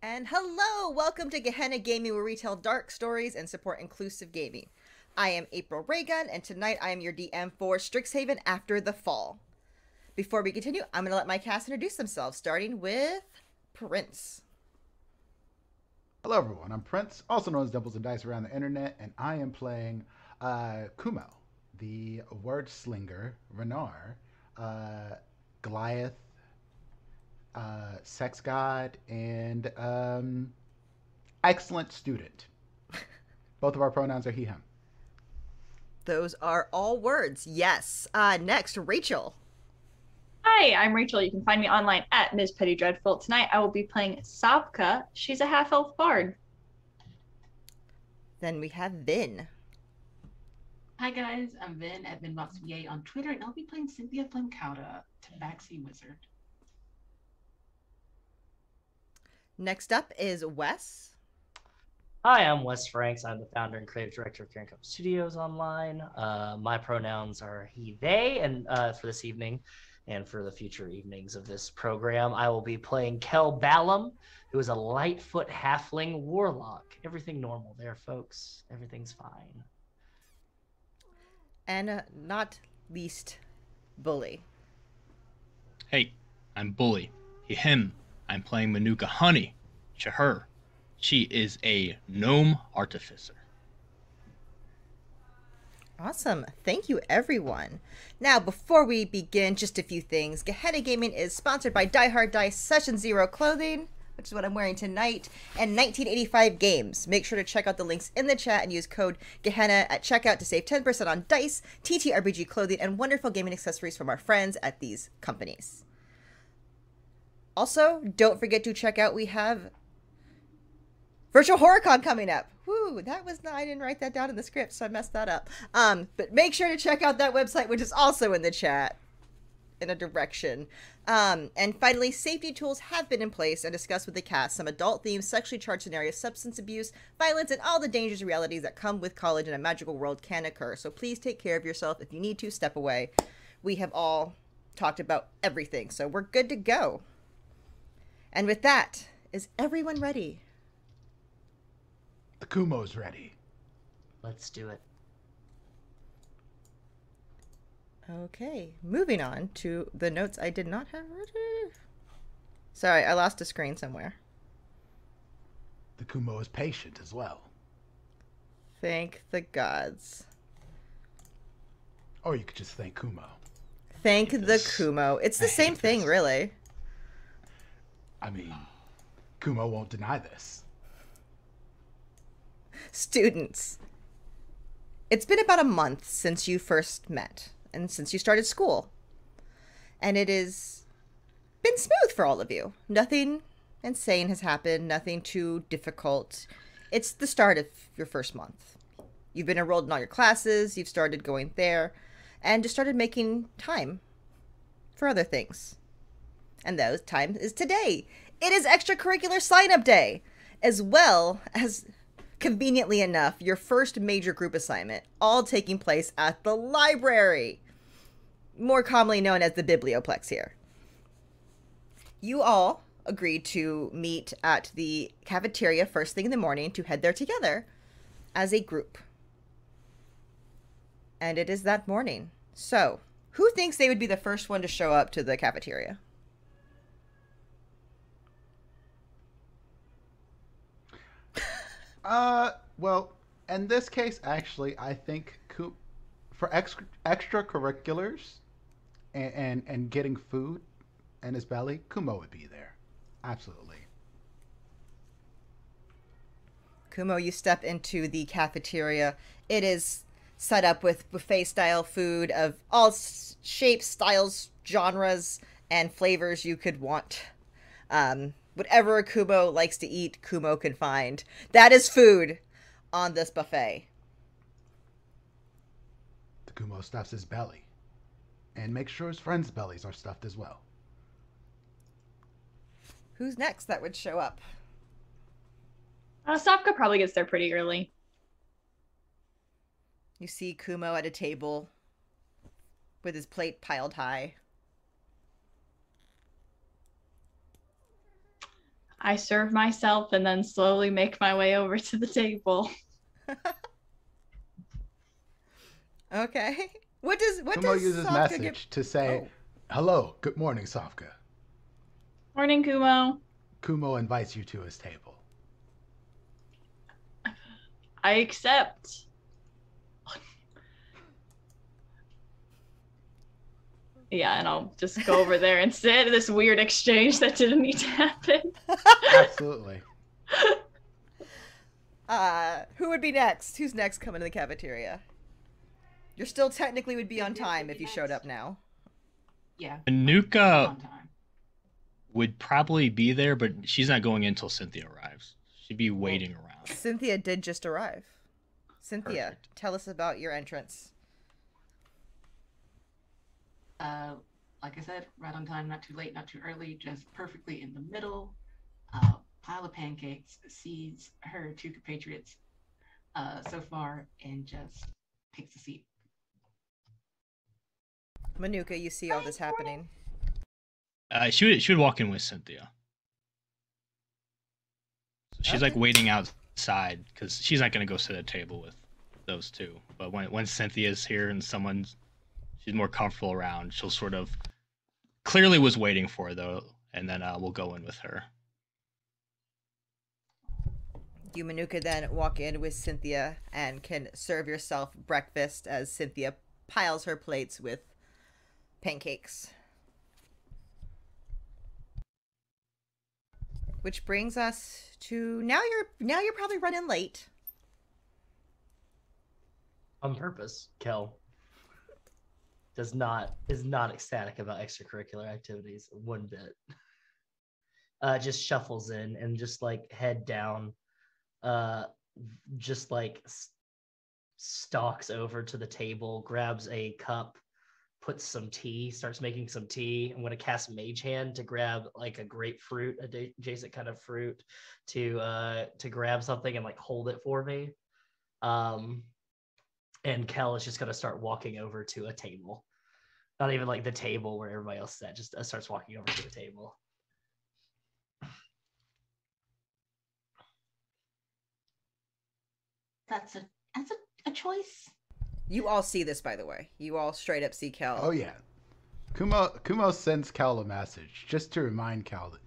And hello! Welcome to Gehenna Gaming, where we tell dark stories and support inclusive gaming. I am April Raygun, and tonight I am your DM for Strixhaven After the Fall. Before we continue, I'm going to let my cast introduce themselves, starting with Prince. Hello, everyone. I'm Prince, also known as Doubles and Dice around the internet, and I am playing Kumo, the word slinger, Renar, Goliath, sex god, and excellent student. Both of our pronouns are he, him. Those are all words, yes. Next, Rachel. Hi, I'm Rachel. You can find me online at Ms. Petty Dreadful. Tonight I will be playing Savka. She's a half-elf bard. Then we have Vin. Hi guys, I'm Vin at VinBoxVA on Twitter, and I'll be playing Cynthia Flamcauda, Tabaxi Wizard. Next up is Wes. Hi, I'm Wes Franks. I'm the founder and creative director of Karen Cup Studios Online. My pronouns are he, they, and for this evening and for the future evenings of this program, I will be playing Kel Ballum, who is a Lightfoot halfling warlock. Everything normal there, folks. Everything's fine. And not least, Bully. Hey, I'm Bully. He, him. I'm playing Manuka Honey. To her. She is a gnome artificer. Awesome. Thank you, everyone. Now, before we begin, just a few things. Gehenna Gaming is sponsored by Die Hard Dice Session Zero Clothing, which is what I'm wearing tonight, and 1985 Games. Make sure to check out the links in the chat and use code Gehenna at checkout to save 10% on dice, TTRPG clothing, and wonderful gaming accessories from our friends at these companies. Also, don't forget to check out, we have Virtual HorrorCon coming up. Woo, that was not, I didn't write that down in the script, so I messed that up. But make sure to check out that website, which is also in the chat in a direction. And finally, safety tools have been in place and discussed with the cast. Some adult themes, sexually charged scenarios, substance abuse, violence, and all the dangerous realities that come with college in a magical world can occur. So please take care of yourself. If you need to, step away. We have all talked about everything, so we're good to go. And with that, is everyone ready? The Kumo's ready. Let's do it. Okay, moving on to the notes I did not have ready. Sorry, I lost a screen somewhere. The Kumo is patient as well. Thank the gods. Or you could just thank Kumo. Thank the Kumo. It's the same thing, really. I mean, Kumo won't deny this. Students, it's been about a month since you first met and since you started school. And it has been smooth for all of you. Nothing insane has happened, nothing too difficult. It's the start of your first month. You've been enrolled in all your classes, you've started going there, and just started making time for other things. And those time is today. It is extracurricular sign-up day, as well as, conveniently enough, your first major group assignment, all taking place at the library, more commonly known as the Biblioplex here. You all agreed to meet at the cafeteria first thing in the morning to head there together as a group. And it is that morning. So, who thinks they would be the first one to show up to the cafeteria? Well, in this case, actually, I think for extracurriculars and getting food in his belly, Kumo would be there. Absolutely. Kumo, you step into the cafeteria. It is set up with buffet-style food of all shapes, styles, genres, and flavors you could want. Whatever Kumo likes to eat, Kumo can find. That is food on this buffet. The Kumo stuffs his belly and makes sure his friends' bellies are stuffed as well. Who's next that would show up? Savka probably gets there pretty early. You see Kumo at a table with his plate piled high. I serve myself and then slowly make my way over to the table. Okay. What Kumo does uses Sofka message give? to say, Oh. "Hello, good morning, Sofka." Morning, Kumo. Kumo invites you to his table. I accept. Yeah, and I'll just go over there and sit. This weird exchange that didn't need to happen. Absolutely. Who would be next? Who's next coming to the cafeteria? You're still technically would be on time if you showed up now. Yeah. Manuka On time. would probably be there, but she's not going in until Cynthia arrives. She'd be waiting around. Cynthia did just arrive. Cynthia, Perfect. tell us about your entrance. Like I said, right on time, not too late, not too early, just perfectly in the middle. Pile of pancakes, sees her two compatriots so far, and just takes a seat. Manuka, you see all this happening. She would walk in with Cynthia. So she's like Okay. waiting outside because she's not gonna go sit at a table with those two. But when Cynthia's here and she's more comfortable around, she'll sort of clearly was waiting for her though, and then we'll go in with her. You, Manuka, then walk in with Cynthia and can serve yourself breakfast as Cynthia piles her plates with pancakes. Which brings us to now you're probably running late. On purpose, Kel is not ecstatic about extracurricular activities one bit. Just shuffles in and just like head down, just like stalks over to the table, grabs a cup, puts some tea, starts making some tea. I'm going to cast Mage Hand to grab like a grapefruit, adjacent kind of fruit, to grab something and like hold it for me. And Kel is just going to start walking over to a table. Not even like the table where everybody else sat, just starts walking over to the table. That's a choice. You all see this, by the way. You all straight up see Kel. Oh yeah. Kumo sends Kel a message just to remind Kel that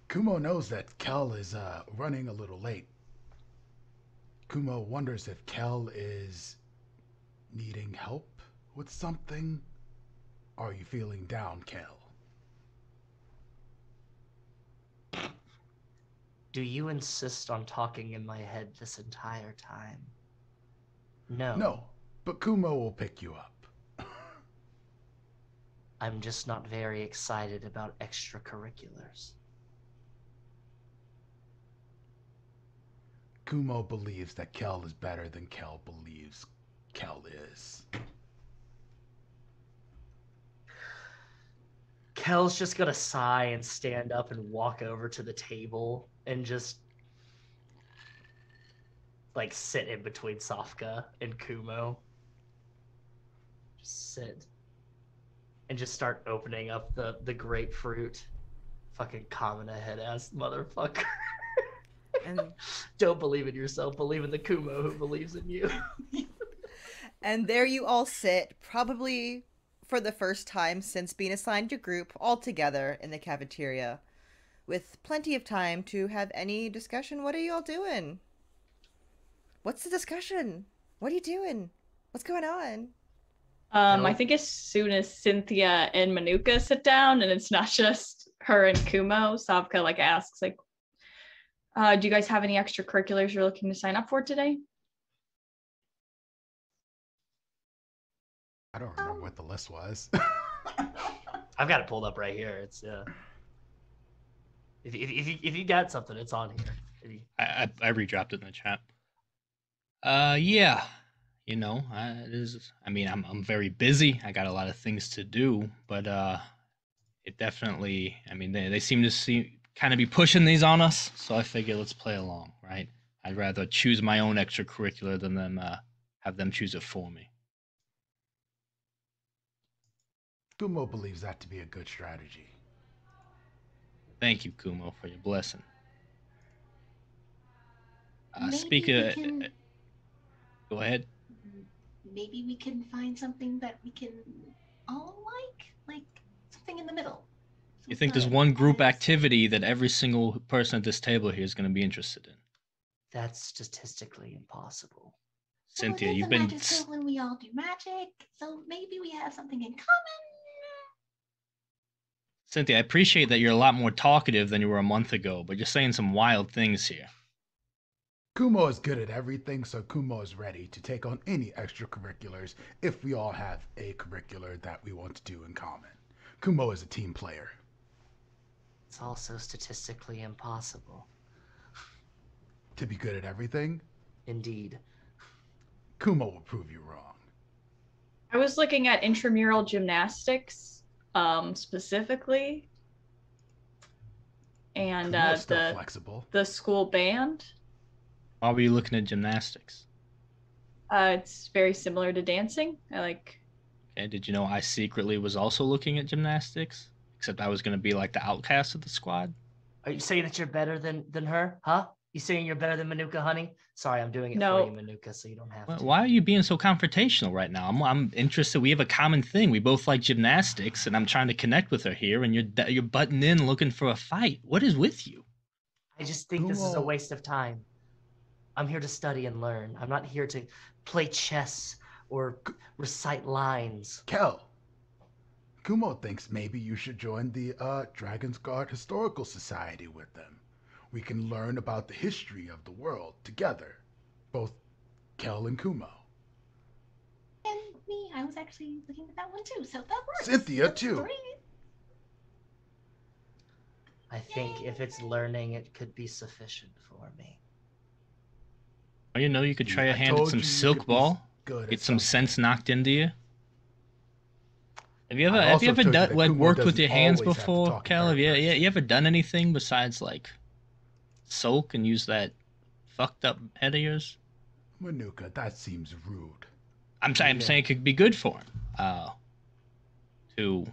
Kumo knows that Kel is running a little late. Kumo wonders if Kel is needing help with something. Are you feeling down, Kel? Do you insist on talking in my head this entire time? No. No, but Kumo will pick you up. I'm just not very excited about extracurriculars. Kumo believes that Kel is better than Kel believes Kel is. Kel's just gonna sigh and stand up and walk over to the table and just like sit in between Sofka and Kumo. Just sit. And just start opening up the grapefruit. Fucking common ahead ass motherfucker. And Don't believe in yourself, believe in the Kumo who believes in you. and there you all sit, probably for the first time since being assigned your group, all together in the cafeteria, with plenty of time to have any discussion. What are you all doing? What's the discussion? What are you doing? What's going on? I think as soon as Cynthia and Manuka sit down and it's not just her and Kumo, Savka like asks like, do you guys have any extracurriculars you're looking to sign up for today? I don't remember what the list was. I've got it pulled up right here. It's if you got something, it's on here. I redropped it in the chat. Yeah, you know, it is. I mean, I'm very busy. I got a lot of things to do, but it definitely. I mean, they seem to kind of be pushing these on us, so I figure let's play along, right? I'd rather choose my own extracurricular than them have them choose it for me. Kumo believes that to be a good strategy. Thank you, Kumo, for your blessing. Go ahead. Maybe we can find something that we can all like something in the middle. You think there's one group activity that every single person at this table here is going to be interested in? That's statistically impossible. Cynthia, well, you've been. Magic school and we all do magic, so maybe we have something in common. Cynthia, I appreciate that you're a lot more talkative than you were a month ago, but you're saying some wild things here. Kumo is good at everything, so Kumo is ready to take on any extracurriculars if we all have a curricular that we want to do in common. Kumo is a team player. It's also statistically impossible. To be good at everything? Indeed. Kumo will prove you wrong. I was looking at intramural gymnastics, specifically, and the school band. Why were you looking at gymnastics? It's very similar to dancing. Okay, did you know I secretly was also looking at gymnastics? Except I was going to be like the outcast of the squad. Are you saying that you're better than her? Huh? You saying you're better than Manuka, honey? Sorry, I'm doing it for you, Manuka, so you don't have to. Why are you being so confrontational right now? I'm interested. We have a common thing. We both like gymnastics, and I'm trying to connect with her here, and you're butting in looking for a fight. What is with you? I just think this is a waste of time. I'm here to study and learn. I'm not here to play chess or recite lines. Kel, Kumo thinks maybe you should join the Dragon's Guard Historical Society with them. We can learn about the history of the world together, both Kel and Kumo. And me, I was actually looking at that one too, so that works. Cynthia too. I think if it's learning, it could be sufficient for me. Oh, you could try your hand at some silk ball. Get some sense knocked into you. Have you ever done worked with your hands before, Kel? Have you ever done anything besides like soak and use that fucked up head of yours? Manuka, that seems rude. I'm saying it could be good for him. To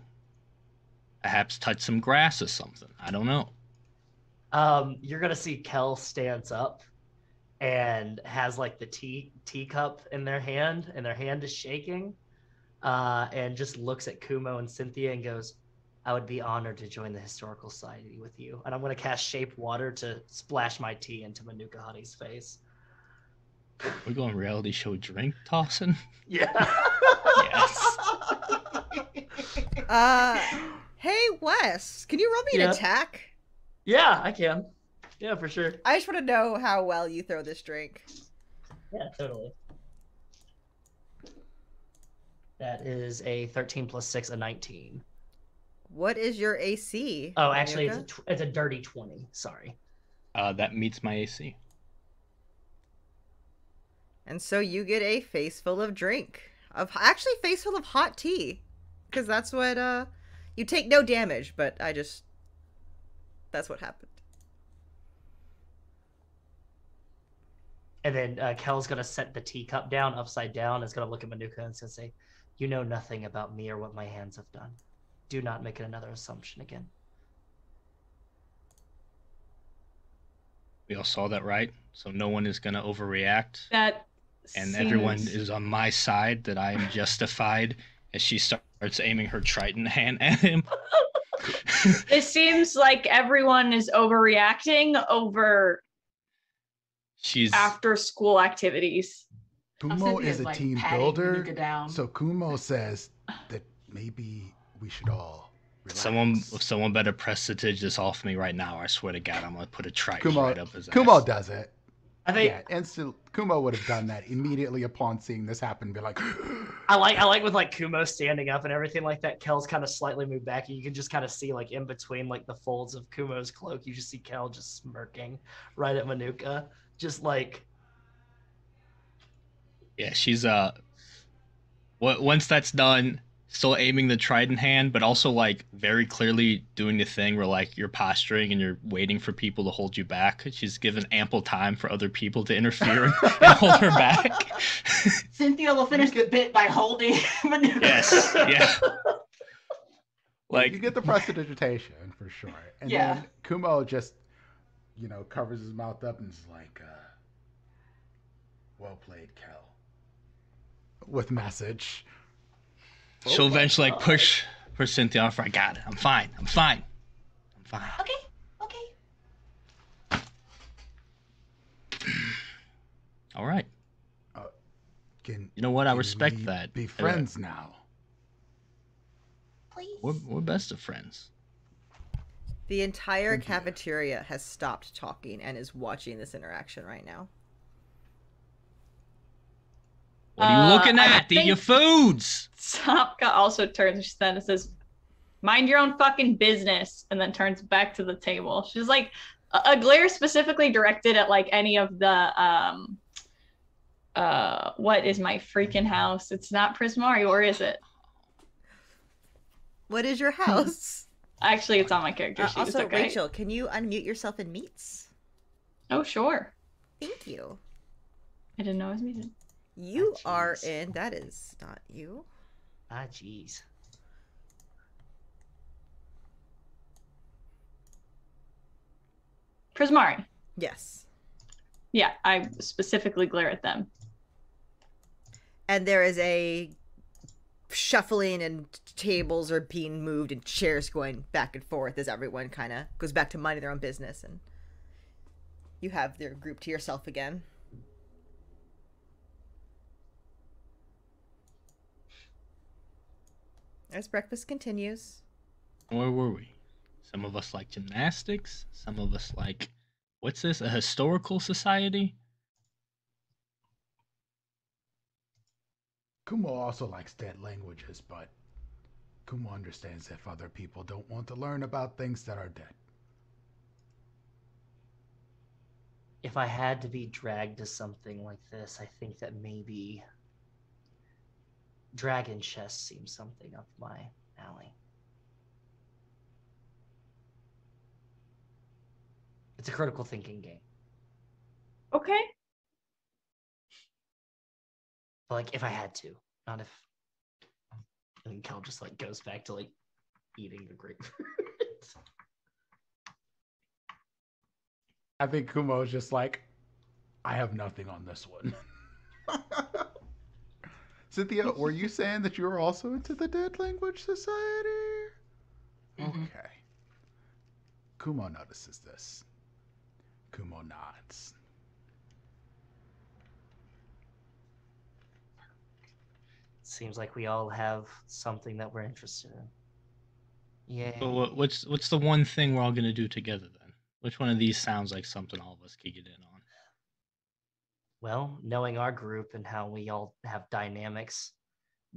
perhaps touch some grass or something. I don't know. You're gonna see Kel stands up and has like the teacup in their hand, and their hand is shaking, and just looks at Kumo and Cynthia and goes, I would be honored to join the Historical Society with you. And I'm going to cast Shape Water to splash my tea into Manuka Honey's face. We're going reality show drink tossing? Yeah. Yes. Hey, Wes, can you roll me an attack? Yeah, I can. Yeah, for sure. I just want to know how well you throw this drink. Yeah, totally. That is a 13 plus 6, a 19. What is your AC? Oh, actually, it's a dirty 20. Sorry. That meets my AC. And so you get a face full of drink. Actually, face full of hot tea. Because that's what, you take no damage, but that's what happened. And then Kel's going to set the teacup down upside down. Is going to look at Manuka and say, you know nothing about me or what my hands have done. Do not make another assumption again. We all saw that, right? So no one is going to overreact. And everyone is on my side, that I am justified, as she starts aiming her trident hand at him. It seems like everyone is overreacting over after school activities. Kumo is a team builder, so Kumo says that maybe we should all relax. Someone better prestige this off me right now. I swear to God, I'm gonna put a trident right up his ass. Kumo does it. I think Kumo would have done that immediately upon seeing this happen. Be like, I like with like Kumo standing up and everything like that. Kel's kind of slightly moved back, and you can just kind of see like in between like the folds of Kumo's cloak, you just see Kel just smirking right at Manuka, just like. Yeah, she's once that's done, still aiming the trident hand, but also like very clearly doing the thing where like you're posturing and you're waiting for people to hold you back. She's given ample time for other people to interfere and hold her back. Cynthia will finish the bit by holding Manuka. Yes, yeah. Like, you get the prestidigitation for sure. And Yeah. then Kumo just, covers his mouth up and is like, well played, Kel. With message. she'll eventually God. push Cynthia off. I got it. I'm fine. Okay. All right. Can You know what? I can respect we that. Be friends now. Please. We're best of friends. The entire Thank you. cafeteria has stopped talking and is watching this interaction right now. What are you looking I at? Eat your think- foods. Sapka also turns then and says, "Mind your own fucking business," and then turns back to the table. She's like, a glare specifically directed at like any of the what is my freaking house? It's not Prismari, or is it? What is your house? Actually, it's on my character sheet. Also, it's okay. Rachel, can you unmute yourself in meets? Oh, sure. Thank you. I didn't know it was muted. You Ah, are jeez. in. That is not you. Ah, jeez. Prismari. Yes. Yeah, I specifically glare at them. And there is a shuffling, and tables are being moved, and chairs going back and forth as everyone kind of goes back to minding their own business, and you have their group to yourself again. As breakfast continues. Where were we? Some of us like gymnastics. Some of us like, what's this? A historical society? Kumo also likes dead languages, but Kumo understands if other people don't want to learn about things that are dead. If I had to be dragged to something like this, I think that maybe Dragon Chess seems something up my alley. It's a critical thinking game. Okay. But like if I had to, not if. And then Kel just like goes back to like eating the grapefruit. I think Kumo is just like, I have nothing on this one. Cynthia, were you saying that you were also into the Dead Language Society? Mhm. Okay. Kumo notices this. Kumo nods. Seems like we all have something that we're interested in. Yeah. So what's the one thing we're all gonna do together then? Which one of these sounds like something all of us could get in on? Well, knowing our group and how we all have dynamics,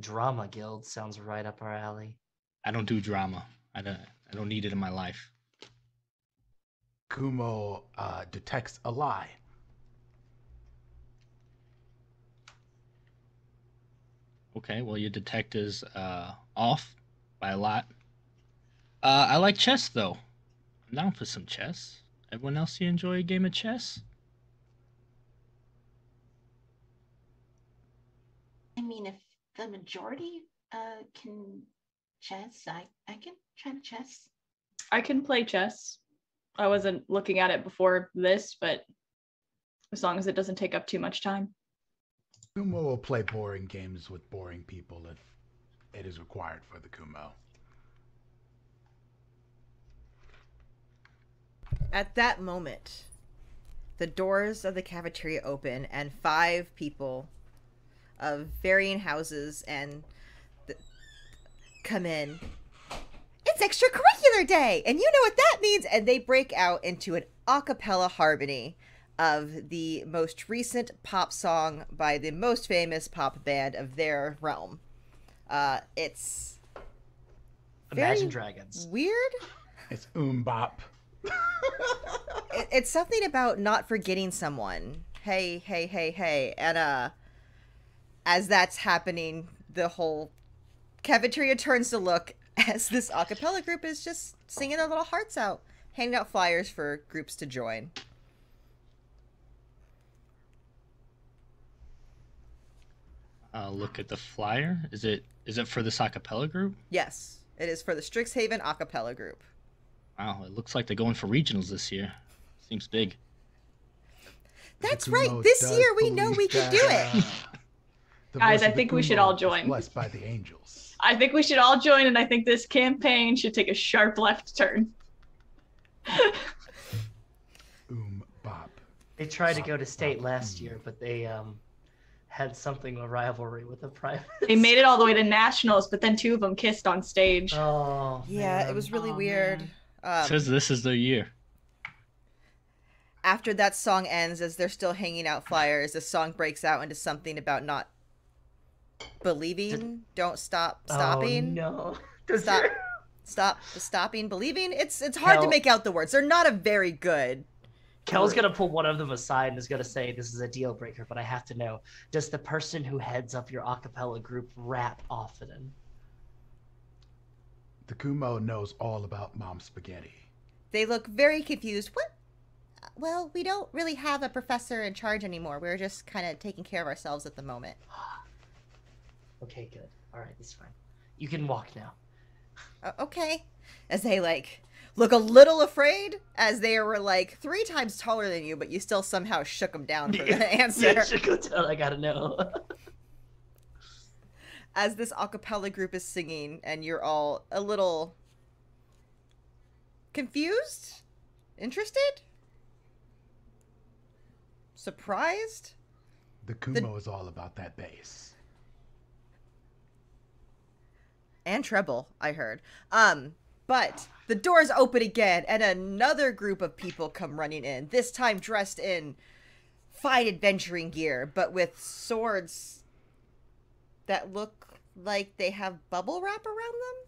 Drama Guild sounds right up our alley. I don't do drama. I don't need it in my life. Kumo detects a lie. Okay, well your detect is off by a lot. I like chess though. I'm down for some chess. Everyone else here enjoy a game of chess? I mean, if the majority can chess, I can try to chess. I can play chess. I wasn't looking at it before this, but as long as it doesn't take up too much time. Kumo will play boring games with boring people if it is required for the Kumo. At that moment, the doors of the cafeteria open, and 5 people of varying houses come in. It's extracurricular day, and you know what that means. And they break out into an a cappella harmony of the most recent pop song by the most famous pop band of their realm. It's Imagine very Dragons. weird. It's bop. It's something about not forgetting someone. Hey, hey, hey, hey. And as that's happening, the whole cafeteria turns to look as this a cappella group is just singing their little hearts out, handing out flyers for groups to join. Look at the flyer. Is it for this a cappella group? Yes. It is for the Strixhaven a cappella group. Wow, it looks like they're going for regionals this year. Seems big. That's right. This year we know we can do it. Guys, I think we should all join. Blessed by the angels. I think we should all join, and I think this campaign should take a sharp left turn. Bop. They tried to go to state last year, but they had something of a rivalry with the private. They made it all the way to nationals, but then 2 of them kissed on stage. Oh, yeah, man. it was really weird. Says this is their year. After that song ends, as they're still hanging out flyers, the song breaks out into something about not believing. Don't stop stopping. Oh, no. Stopping believing. It's hard to make out the words. They're not a very good. Kel's going to pull one of them aside and is going to say, this is a deal breaker, but I have to know, does the person who heads up your a cappella group rap often? The Kumo knows all about Mom Spaghetti. They look very confused. What? Well, we don't really have a professor in charge anymore. We're just kind of taking care of ourselves at the moment. Okay, good. All right, that's fine. You can walk now. Okay. As they, look a little afraid, as they were, 3 times taller than you, but you still somehow shook them down for the answer. Yeah, shook them down. I gotta know. As this a cappella group is singing, and you're all a little confused? Interested? Surprised? The Kumo is all about that bass. And treble, I heard. But the doors open again, and another group of people come running in, this time dressed in fine adventuring gear, but with swords that look like they have bubble wrap around them.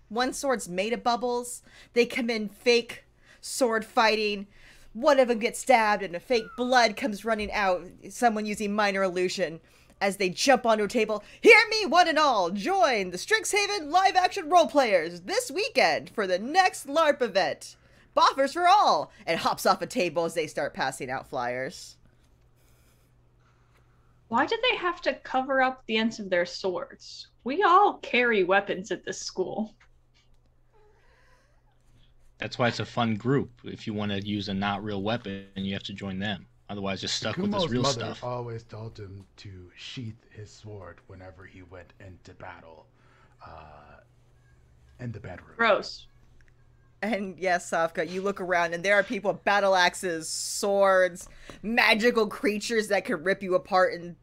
One sword's made of bubbles. They come in fake sword fighting. One of them gets stabbed, and a fake blood comes running out, someone using minor illusion. As they jump onto a table, hear me one and all, join the Strixhaven live-action role-players this weekend for the next LARP event. Boffers for all! And hops off a table as they start passing out flyers. Why did they have to cover up the ends of their swords? We all carry weapons at this school. That's why it's a fun group. If you want to use a not real weapon, you have to join them. Otherwise, you're stuck with this real Kumo's stuff. mother always told him to sheath his sword whenever he went into battle in the bedroom. Gross. And yes, Safka, you look around and there are people with battle axes, swords, magical creatures that could rip you apart in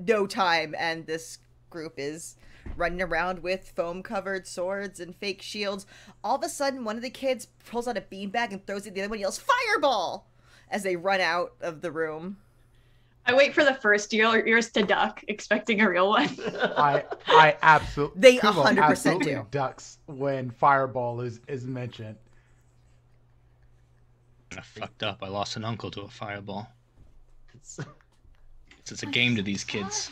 no time. And this group is running around with foam-covered swords and fake shields. All of a sudden, one of the kids pulls out a beanbag and throws it at the other one and yells, "Fireball!" as they run out of the room. I wait for the first yours to duck, expecting a real one. I absolutely. They Kumo 100% absolutely do. ducks when Fireball is mentioned. I fucked up. I lost an uncle to a fireball. It's a game to these kids.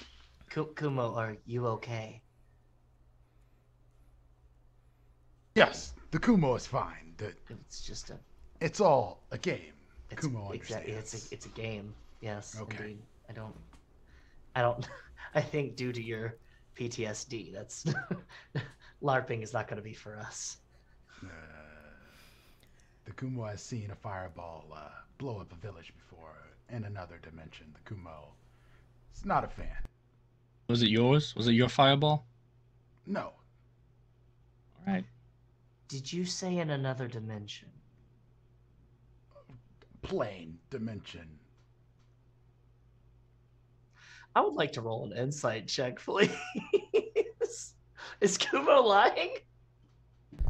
Kumo, are you okay? Yes, the Kumo is fine. It's just a. It's all a game. It's, Kumo exactly. understands. It's a game. Yes. Okay. Indeed. I don't. I think due to your PTSD, that's LARPing is not going to be for us. The Kumo has seen a fireball blow up a village before in another dimension. The Kumo is not a fan. Was it yours? Was it your fireball? No. All right. Did you say in another dimension? Plane dimension. I would like to roll an insight check, please. Is Kumo lying?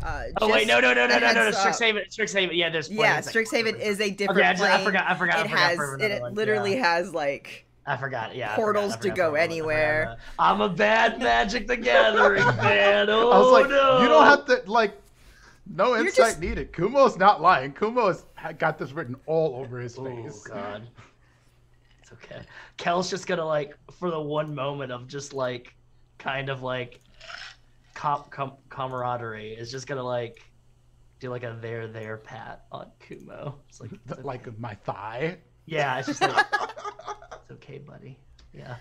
Oh wait, no, Strixhaven. Yeah, there's planes. Yeah, Strixhaven is a different plane. I forgot. It literally has I forgot. Yeah, portals to go anywhere. I'm a bad Magic the Gathering fan. Oh I was like, no! you don't have to no insight needed. Kumo's not lying. Kumo's got this written all over his face. Oh god. It's okay. Kel's just gonna for the one moment of just kind of camaraderie is just gonna do a there pat on Kumo. It's like my thigh. Yeah, it's just it's okay, buddy. Yeah.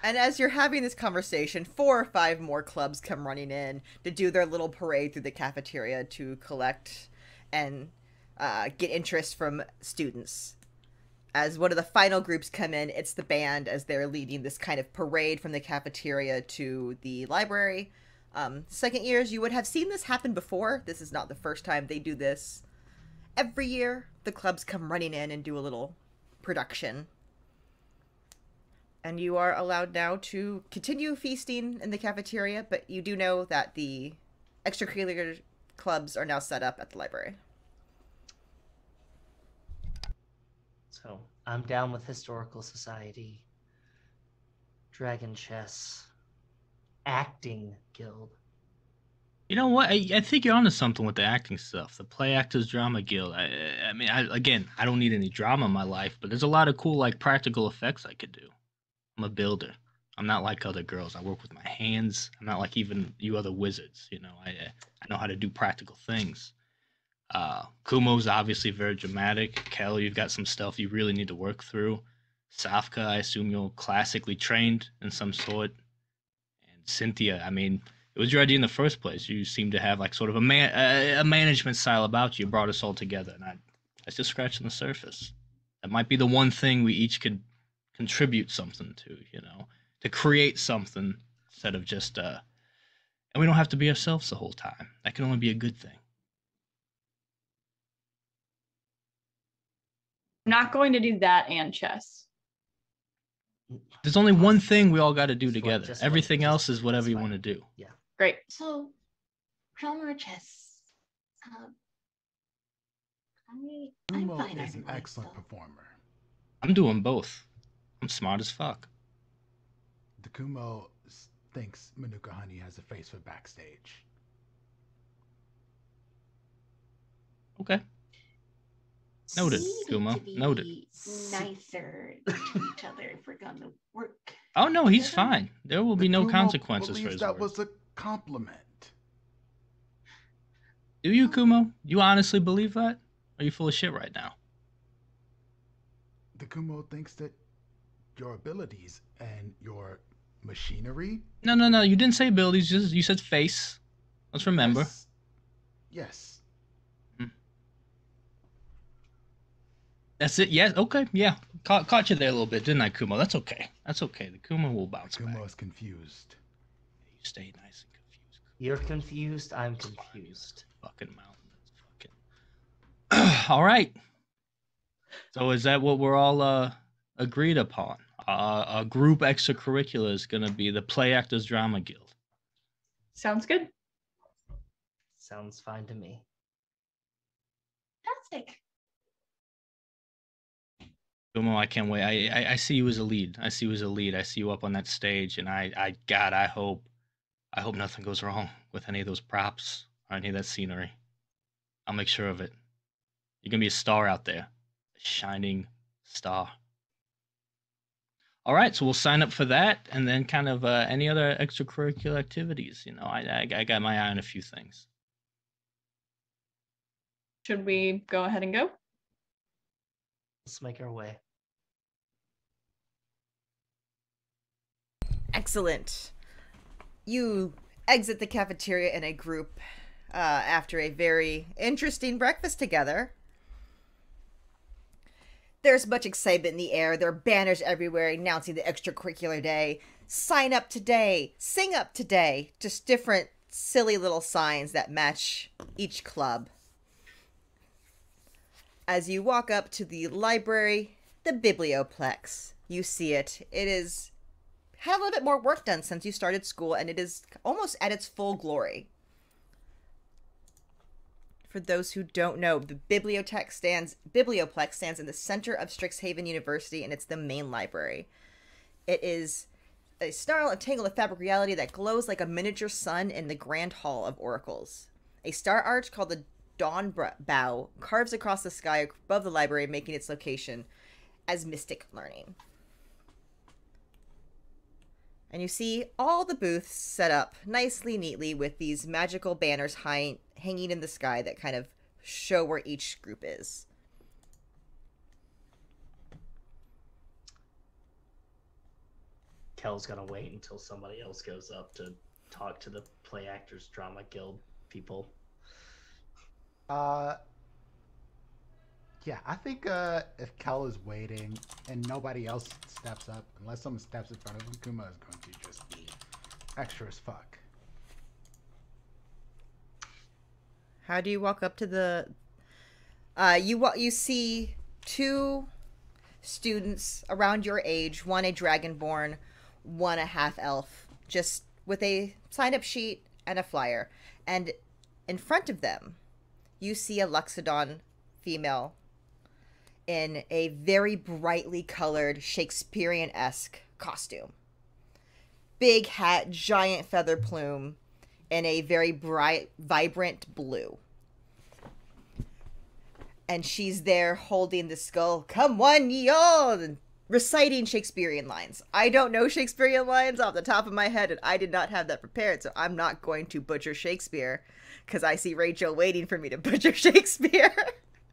And as you're having this conversation, 4 or 5 more clubs come running in to do their little parade through the cafeteria to collect and get interest from students. As one of the final groups come in, it's the band as they're leading this kind of parade from the cafeteria to the library. Second years, you would have seen this happen before. This is not the first time they do this. Every year, the clubs come running in and do a little production. And you are allowed now to continue feasting in the cafeteria, but you do know that the extracurricular clubs are now set up at the library. So I'm down with Historical Society, Dragon Chess, Acting Guild. You know what? I think you're onto something with the acting stuff. The Play Actors Drama Guild. I mean, I don't need any drama in my life, but there's a lot of cool, like, practical effects I could do. I'm a builder. I'm not like other girls. I work with my hands. I'm not like even you other wizards. You know, I know how to do practical things. Kumo's obviously very dramatic. Kel, you've got some stuff you really need to work through. Safka, I assume you're classically trained in some sort. And Cynthia, I mean, it was your idea in the first place. You seem to have like sort of a management style about you. Brought us all together, and that's just scratching the surface. That might be the one thing we each could contribute something to, you know, to create something instead of just and we don't have to be ourselves the whole time. That can only be a good thing. I'm not going to do that and chess. There's only one thing we all got to do Just together. just Everything just- else is whatever it's you fine. want to do. Yeah. Great. So, drama or chess? I'm Kumo fine is either an way, excellent so. performer. I'm doing both. I'm smart as fuck. The Kumo thinks Manuka Honey has a face for backstage. Okay. Noted, We need Kumo. to be Noted. nicer to each other if we're gonna work. Oh no, he's together. fine. There will be The no Kumo consequences for believes his that words. was a compliment. Do you, Kumo? You honestly believe that? Or are you full of shit right now? The Kumo thinks that your abilities and your machinery. No. You didn't say abilities. You said face. Let's remember. Yes. That's it. Yes. Okay. Yeah. Caught you there a little bit, didn't I, Kumo? That's okay. That's okay. The Kumo will bounce Kumo back. is confused. You stay nice and confused. You're confused. I'm confused. Fucking mountain. Fucking. All right. So is that what we're all agreed upon? A group extracurricular is going to be the Play Actors Drama Guild. Sounds good. Sounds fine to me. Fantastic. Kumo, I can't wait. I see you as a lead. I see you as a lead. I see you up on that stage, and I hope nothing goes wrong with any of those props or any of that scenery. I'll make sure of it. You're gonna be a star out there, a shining star. All right, so we'll sign up for that, and then kind of any other extracurricular activities. You know, I got my eye on a few things. Should we go ahead and go? Let's make our way. Excellent. You exit the cafeteria in a group after a very interesting breakfast together. There's much excitement in the air. There are banners everywhere announcing the extracurricular day. Sign up today. Sing up today. Just different silly little signs that match each club. As you walk up to the library, the Biblioplex, you see it. It is had a little bit more work done since you started school, and it is almost at its full glory. For those who don't know, the Biblioplex stands in the center of Strixhaven University, and it's the main library. It is a snarl and tangle of fabric reality that glows like a miniature sun in the Grand Hall of Oracles. A star arch called the Dawn Bow carves across the sky above the library, making its location as mystic learning. And you see all the booths set up nicely, neatly, with these magical banners hanging in the sky that kind of show where each group is. Kel's gonna wait until somebody else goes up to talk to the Play Actors Drama Guild people. Yeah, I think if Kel is waiting and nobody else steps up, unless someone steps in front of him, Kuma is going to just be extra as fuck. How do you walk up to the... You see two students around your age, one a dragonborn, one a half-elf, just with a sign-up sheet and a flyer. And in front of them, you see a Luxodon female in a very brightly colored Shakespearean-esque costume. Big hat, giant feather plume, and a very bright, vibrant blue. And she's there holding the skull, "Come one ye all," and reciting Shakespearean lines. I don't know Shakespearean lines off the top of my head, and I did not have that prepared, so I'm not going to butcher Shakespeare, because I see Rachel waiting for me to butcher Shakespeare.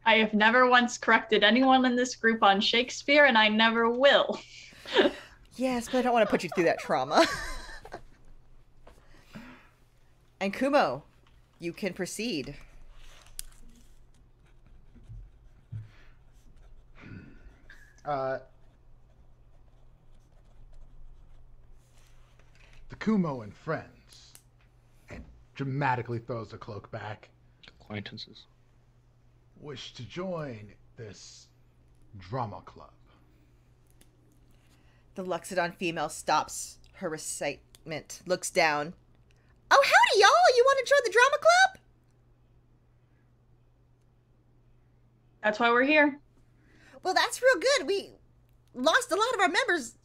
I have never once corrected anyone in this group on Shakespeare, and I never will. Yes, but I don't want to put you through that trauma. And Kumo, you can proceed. The Kumo and friends, and dramatically throws the cloak back, Acquaintances. wish to join this drama club. The Luxodon female stops her recitement, looks down. "Oh, howdy, y'all! You want to join the drama club?" That's why we're here. Well, that's real good. We lost a lot of our members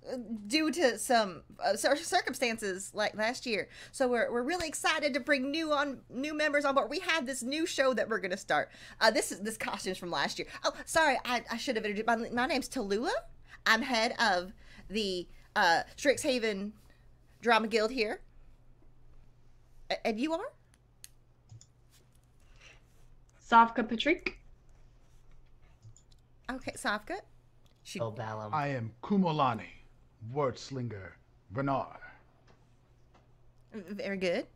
due to some circumstances like last year. So we're really excited to bring new members on board. We have this new show that we're going to start. This costume's from last year. Oh, sorry, I should have introduced. My name's Tallulah. I'm head of the Strixhaven Drama Guild here. And you are? Savka Patrick. Okay, Savka. Oh, Balam. I am Kumolani, Wordslinger Bernard. Very good.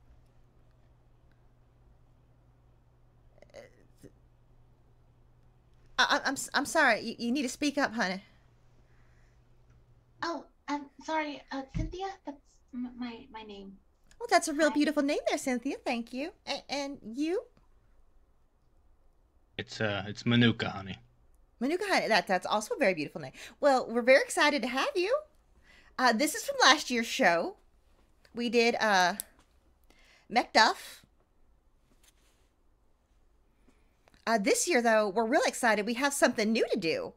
I'm sorry. You need to speak up, honey. Oh, I'm sorry, Cynthia. That's my name. Well, that's a real beautiful name there, Cynthia. Thank you. And you? It's Manuka, honey. Manuka, honey. That's also a very beautiful name. Well, we're very excited to have you. This is from last year's show. We did Macduff. This year, though, we're real excited. We have something new to do.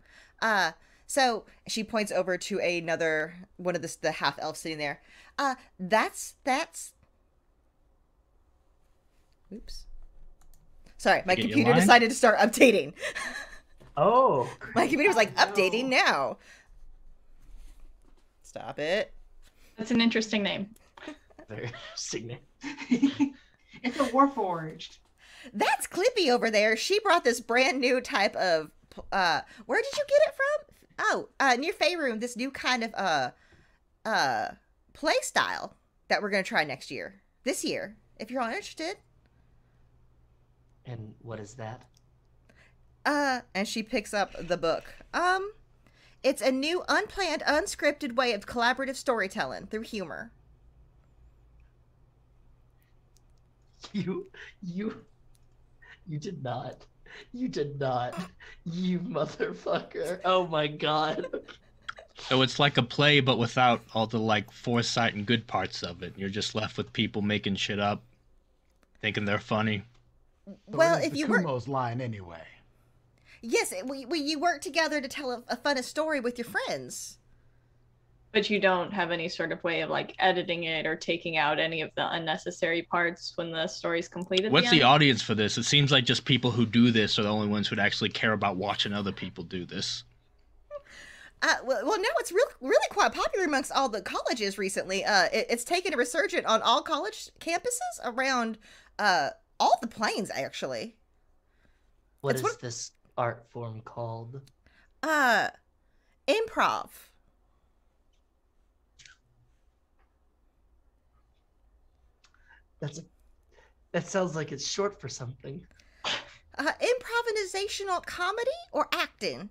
So she points over to another one of the half elves sitting there. That's. Oops. Sorry, my computer decided to start updating. Oh. My computer was like, updating now. Stop it. That's an interesting name. Very interesting name. It's a Warforged. That's Clippy over there. She brought this brand new type of, where did you get it from? Oh, near Faerun, this new kind of, play style that we're going to try this year, if you're all interested. And what is that? And she picks up the book. It's a new, unplanned, unscripted way of collaborative storytelling through humor. You did not. You did not. You motherfucker. Oh my god. So it's like a play, but without all the like foresight and good parts of it. You're just left with people making shit up, thinking they're funny. Well, if you were Kumo's line anyway. Yes, you work together to tell a fun story with your friends. But you don't have any sort of way of like editing it or taking out any of the unnecessary parts when the story's completed. What's the audience for this? It seems like just people who do this are the only ones who'd actually care about watching other people do this. Well, now it's really quite popular amongst all the colleges recently. It's taken a resurgence on all college campuses around all the planes, actually. What is this art form called? Improv. That sounds like it's short for something. Improvisational comedy or acting?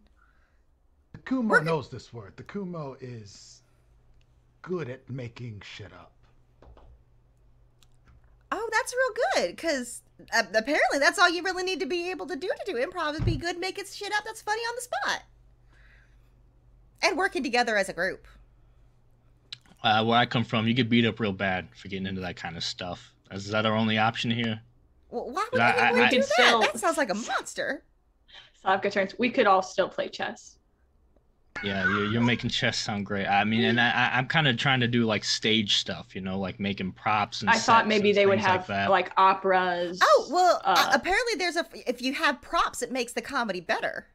The Kumo knows this word. The Kumo is good at making shit up. Oh, that's real good, because apparently that's all you really need to be able to do improv is be good making shit up that's funny on the spot. And working together as a group. Where I come from, you get beat up real bad for getting into that kind of stuff. Is that our only option here? Well, why would anyone do that? That sounds like a monster. Savka turns. We could all still play chess. Yeah, you're making chess sound great. I mean, and I'm kind of trying to do like stage stuff, you know, like making props and I thought maybe they would have like operas. Oh, well, apparently if you have props, it makes the comedy better.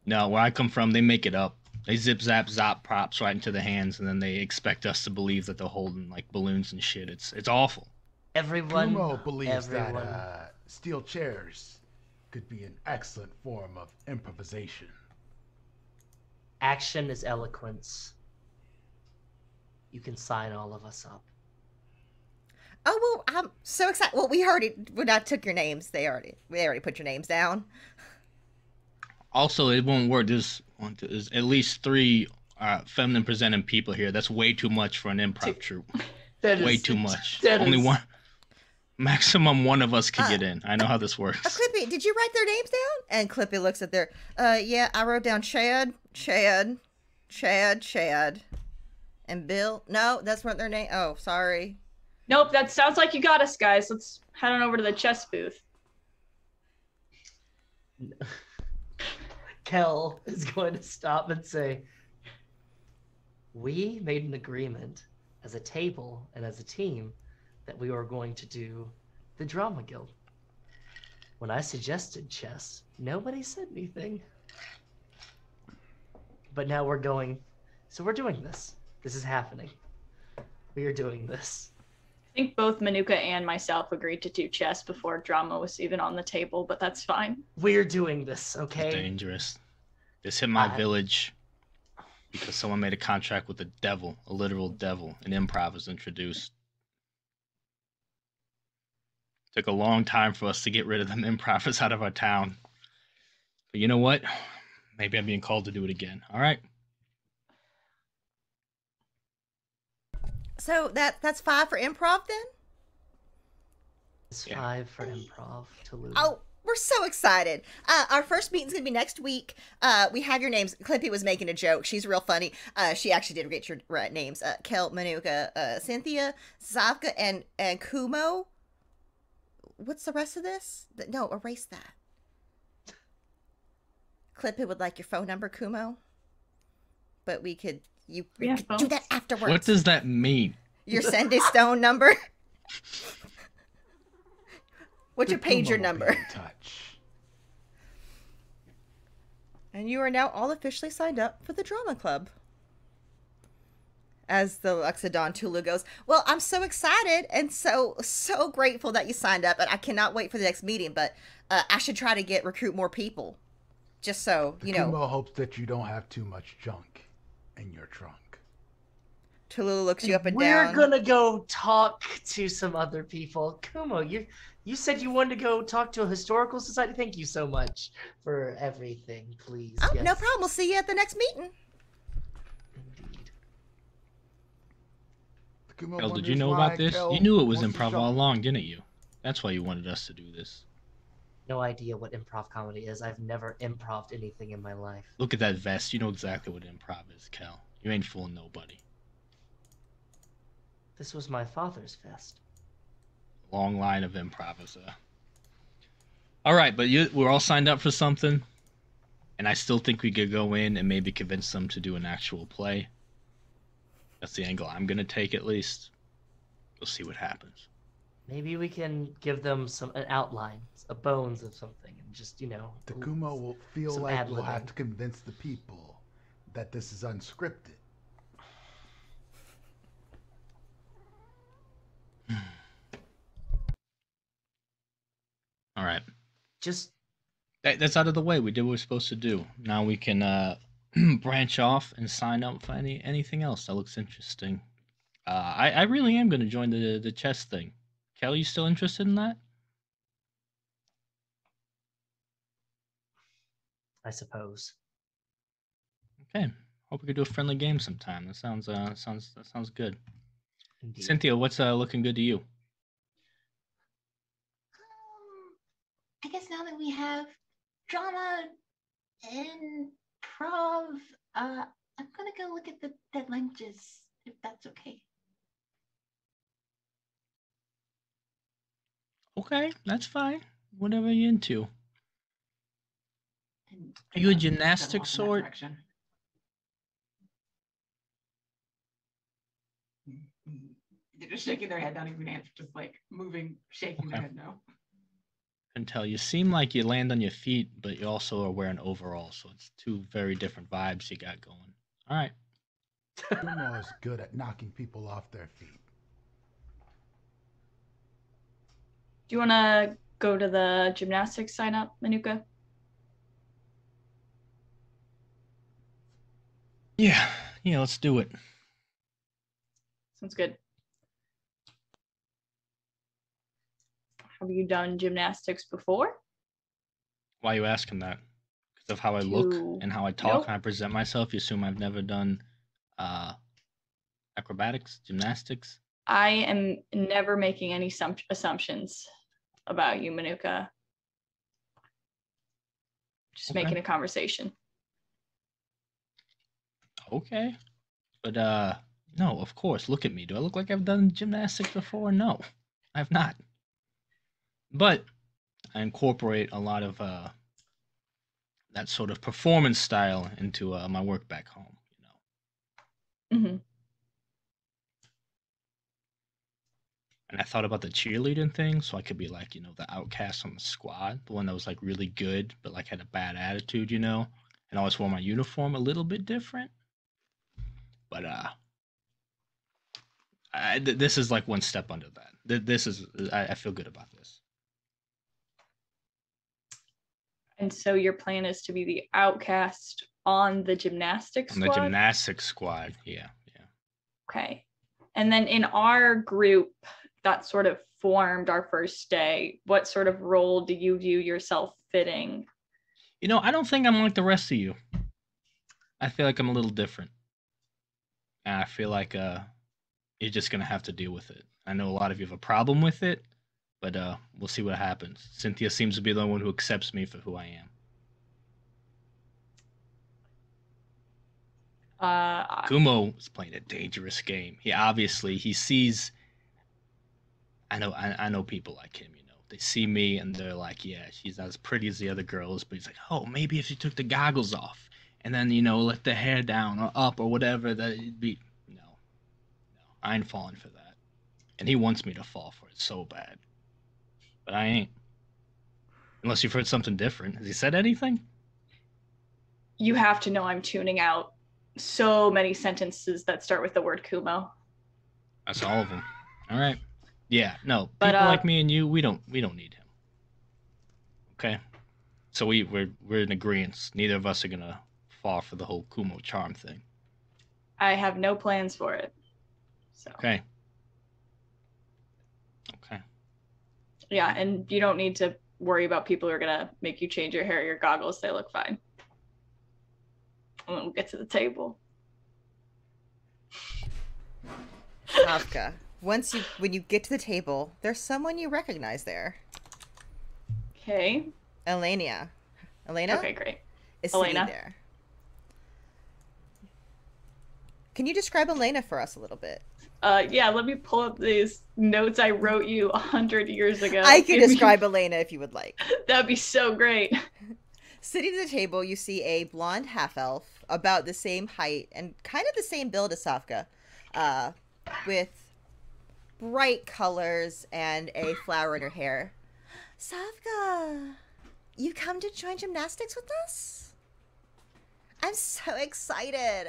No, where I come from, they make it up. They zip, zap, zop props right into the hands, and then they expect us to believe that they're holding like balloons and shit. It's awful. Everyone Kumo believes that steel chairs could be an excellent form of improvisation. Action is eloquence. You can sign all of us up. Oh, well, I'm so excited. Well, when I took your names, we already put your names down. Also, it won't work. There's at least 3 feminine presenting people here. That's way too much for an improv troupe. Way too much. Only one. Maximum one of us could get in. I know how this works. Clippy, did you write their names down? And Clippy looks at their, yeah, I wrote down Chad, and Bill. No, that's not their name. Oh, sorry. Nope, that sounds like you got us, guys. Let's head on over to the chess booth. Kel is going to stop and say, we made an agreement as a table and as a team that we were going to do the Drama Guild. When I suggested chess, nobody said anything. But now we're doing this. This is happening. We are doing this. I think both Manuka and myself agreed to do chess before drama was even on the table, but that's fine. We're doing this, okay? It's dangerous. This hit my village because someone made a contract with the devil, a literal devil, and improv was introduced. Took a long time for us to get rid of them improvers out of our town. But you know what? Maybe I'm being called to do it again. All right. So that's 5 for improv then? It's 5 for improv to lose. Oh, we're so excited. Our first meeting's going to be next week. We have your names. Clippy was making a joke. She's real funny. She actually did get your names. Kel, Manuka, Cynthia, Zavka, and Kumo. What's the rest of this? No, erase that. Clippy would like your phone number, Kumo. But we could do that afterwards. What does that mean? Your Sunday Stone number. What's your pager number? Touch. And you are now all officially signed up for the drama club. As the Luxodon Tulu goes, well, I'm so excited and so grateful that you signed up, and I cannot wait for the next meeting. But I should try to recruit more people, just so you know. Kumo hopes that you don't have too much junk in your trunk. Tulu looks you up and down. We're gonna go talk to some other people. Kumo, you said you wanted to go talk to a historical society. Thank you so much for everything. Please. Oh, yes. No problem. We'll see you at the next meeting. Indeed. El, did you know about this? You knew it was improv all along, didn't you? That's why you wanted us to do this. No idea what improv comedy is. I've never improved anything in my life. Look at that vest. You know exactly what improv is, Cal. You ain't fooling nobody. This was my father's vest. Long line of improvers. All right, but we're all signed up for something, and I still think we could go in and maybe convince them to do an actual play. That's the angle I'm gonna take, at least. We'll see what happens. Maybe we can give them an outline, a bones of something, and just The Kumo will feel like we'll have to convince the people that this is unscripted. All right. Just that's out of the way. We did what we're supposed to do. Now we can branch off and sign up for anything else that looks interesting. I really am going to join the chess thing. Kelly, you still interested in that? I suppose. Okay. Hope we could do a friendly game sometime. That sounds good. Indeed. Cynthia, what's looking good to you? I guess now that we have drama and prov, I'm gonna go look at the dead languages, if that's okay. Okay, that's fine. Whatever you're into. And, Are you a set them gymnastics off in that sort? direction. They're just shaking their head, not even answer, just like moving, shaking their Okay. head no. Can tell you seem like you land on your feet, but you also are wearing overalls, so it's two very different vibes you got going. All right. Kumo is good at knocking people off their feet. Do you want to go to the gymnastics sign up, Manuka? Yeah, let's do it. Sounds good. Have you done gymnastics before? Why are you asking that? Because of how I look and how I talk Nope. and I present myself, you assume I've never done acrobatics, gymnastics? I am never making any assumptions about you, Manuka. Just Okay. making a conversation. Okay. But no, of course, look at me. Do I look like I've done gymnastics before? No, I have not. But I incorporate a lot of that sort of performance style into my work back home, Mm-hmm. And I thought about the cheerleading thing, so I could be like, the outcast on the squad, the one that was like really good, but like had a bad attitude, and always wore my uniform a little bit different. But this is like one step under that. This is I feel good about this. And so your plan is to be the outcast on the gymnastics On the squad? gymnastics squad, yeah. Okay. And then in our group that sort of formed our first day, what sort of role do you view yourself fitting? I don't think I'm like the rest of you. I feel like I'm a little different. And I feel like you're just going to have to deal with it. I know a lot of you have a problem with it, but we'll see what happens. Cynthia seems to be the one who accepts me for who I am. Kumo is playing a dangerous game. He sees. I know people like him. They see me and they're like, yeah, she's not as pretty as the other girls, but he's like, oh, maybe if she took the goggles off and then let the hair down or up or whatever, that it'd be. No, I ain't falling for that. And he wants me to fall for it so bad, but I ain't. Unless you've heard something different. Has he said anything? You have to know I'm tuning out so many sentences that start with the word Kumo. That's all of them. All right. Yeah, no. But, people like me and you, we don't need him. Okay? So we're in agreement. Neither of us are gonna fall for the whole Kumo charm thing. I have no plans for it. So Okay. Yeah, and you don't need to worry about people who are gonna make you change your hair or your goggles. They look fine. And then we'll get to the table. Savka, when you get to the table, there's someone you recognize there. Okay. Elena. Okay, great. Is Elena. sitting there. Can you describe Elena for us a little bit? Yeah, let me pull up these notes I wrote you 100 years ago. I can describe Elena if you would like. That'd be so great. Sitting at the table, you see a blonde half-elf, about the same height and kind of the same build as Savka, with bright colors and a flower in her hair. Savka, you come to join gymnastics with us? I'm so excited.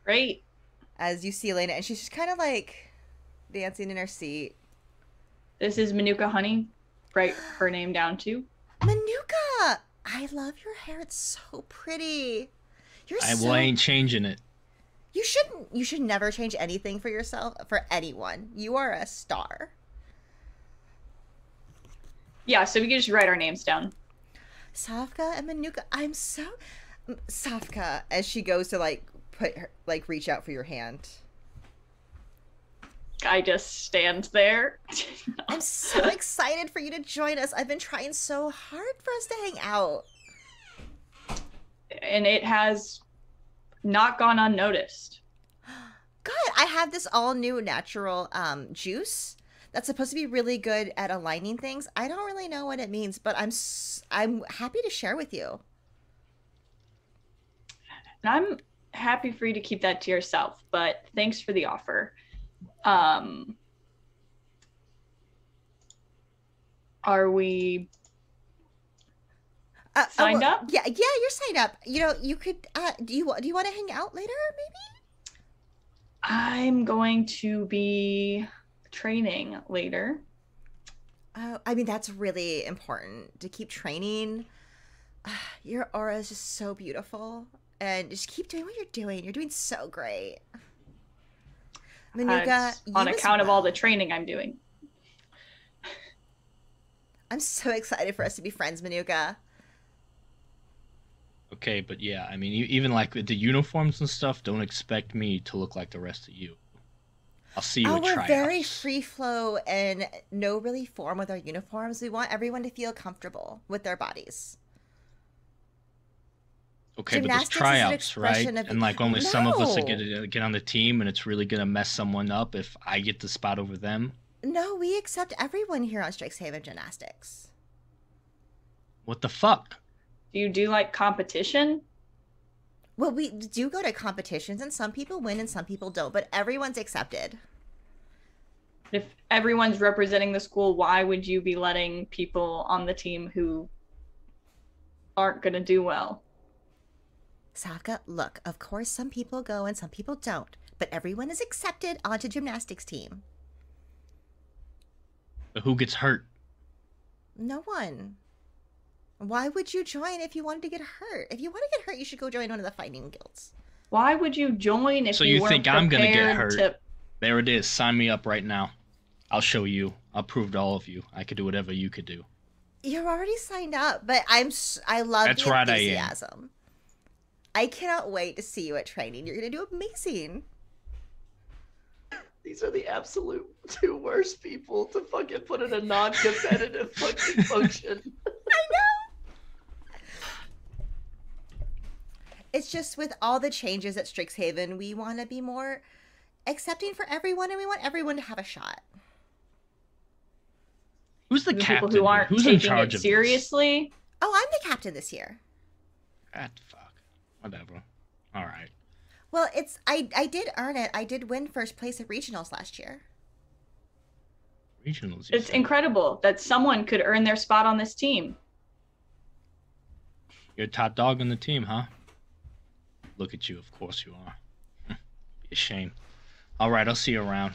Great. As you see Elena, and she's just kind of like dancing in her seat. This is Manuka Honey. Write her name down too. You should never change anything for yourself, for anyone. You are a star. Yeah, so we can just write our names down. Savka and Manuka. Savka, as she goes to reach out for your hand. I just stand there. I'm so excited for you to join us. I've been trying so hard for us to hang out. And it has not gone unnoticed. Good. I have this all new natural juice that's supposed to be really good at aligning things. I don't really know what it means, but I'm happy to share with you. And I'm happy for you to keep that to yourself, but thanks for the offer. Are we signed up? Yeah, you're signed up. You know, you could. Do you want to hang out later? Maybe. I'm going to be training later. I mean, that's really important to keep training. Your aura is just so beautiful, and just keep doing what you're doing. You're doing so great. Manuka, on account of all the training I'm doing. I'm so excited for us to be friends, Manuka. Okay, but yeah, I mean, even like the uniforms and stuff, don't expect me to look like the rest of you. I'll see you at tryouts. We're very free flow and no really form with our uniforms. We want everyone to feel comfortable with their bodies. Okay, but there's tryouts, right? And like only some of us are gonna get on the team, and it's really gonna mess someone up if I get the spot over them. No, we accept everyone here on Strixhaven Gymnastics. What the fuck? Do you do like competition? Well, we do go to competitions, and some people win and some people don't, but everyone's accepted. If everyone's representing the school, why would you be letting people on the team who aren't gonna do well? Savka, look, of course some people go and some people don't, but everyone is accepted onto gymnastics team. But who gets hurt? No one. Why would you join if you wanted to get hurt? If you want to get hurt, you should go join one of the fighting guilds. Why would you join if so you you weren't think I'm gonna get hurt? To... There it is. Sign me up right now. I'll show you. I'll prove to all of you. I could do whatever you could do. You're already signed up, but I love That's the right, enthusiasm. I cannot wait to see you at training. You're gonna do amazing. These are the absolute two worst people to fucking put in a non-competitive fucking function. I know. It's just with all the changes at Strixhaven, we want to be more accepting for everyone, and we want everyone to have a shot. Who's the captain? People who aren't Who's taking in charge it of seriously? Oh, I'm the captain this year. Fuck. Whatever. All right. Well, I did earn it. I did win first place at regionals last year. Regionals. It's incredible that someone could earn their spot on this team. You're a top dog on the team, huh? Look at you. Of course you are. Be a shame. All right, I'll see you around.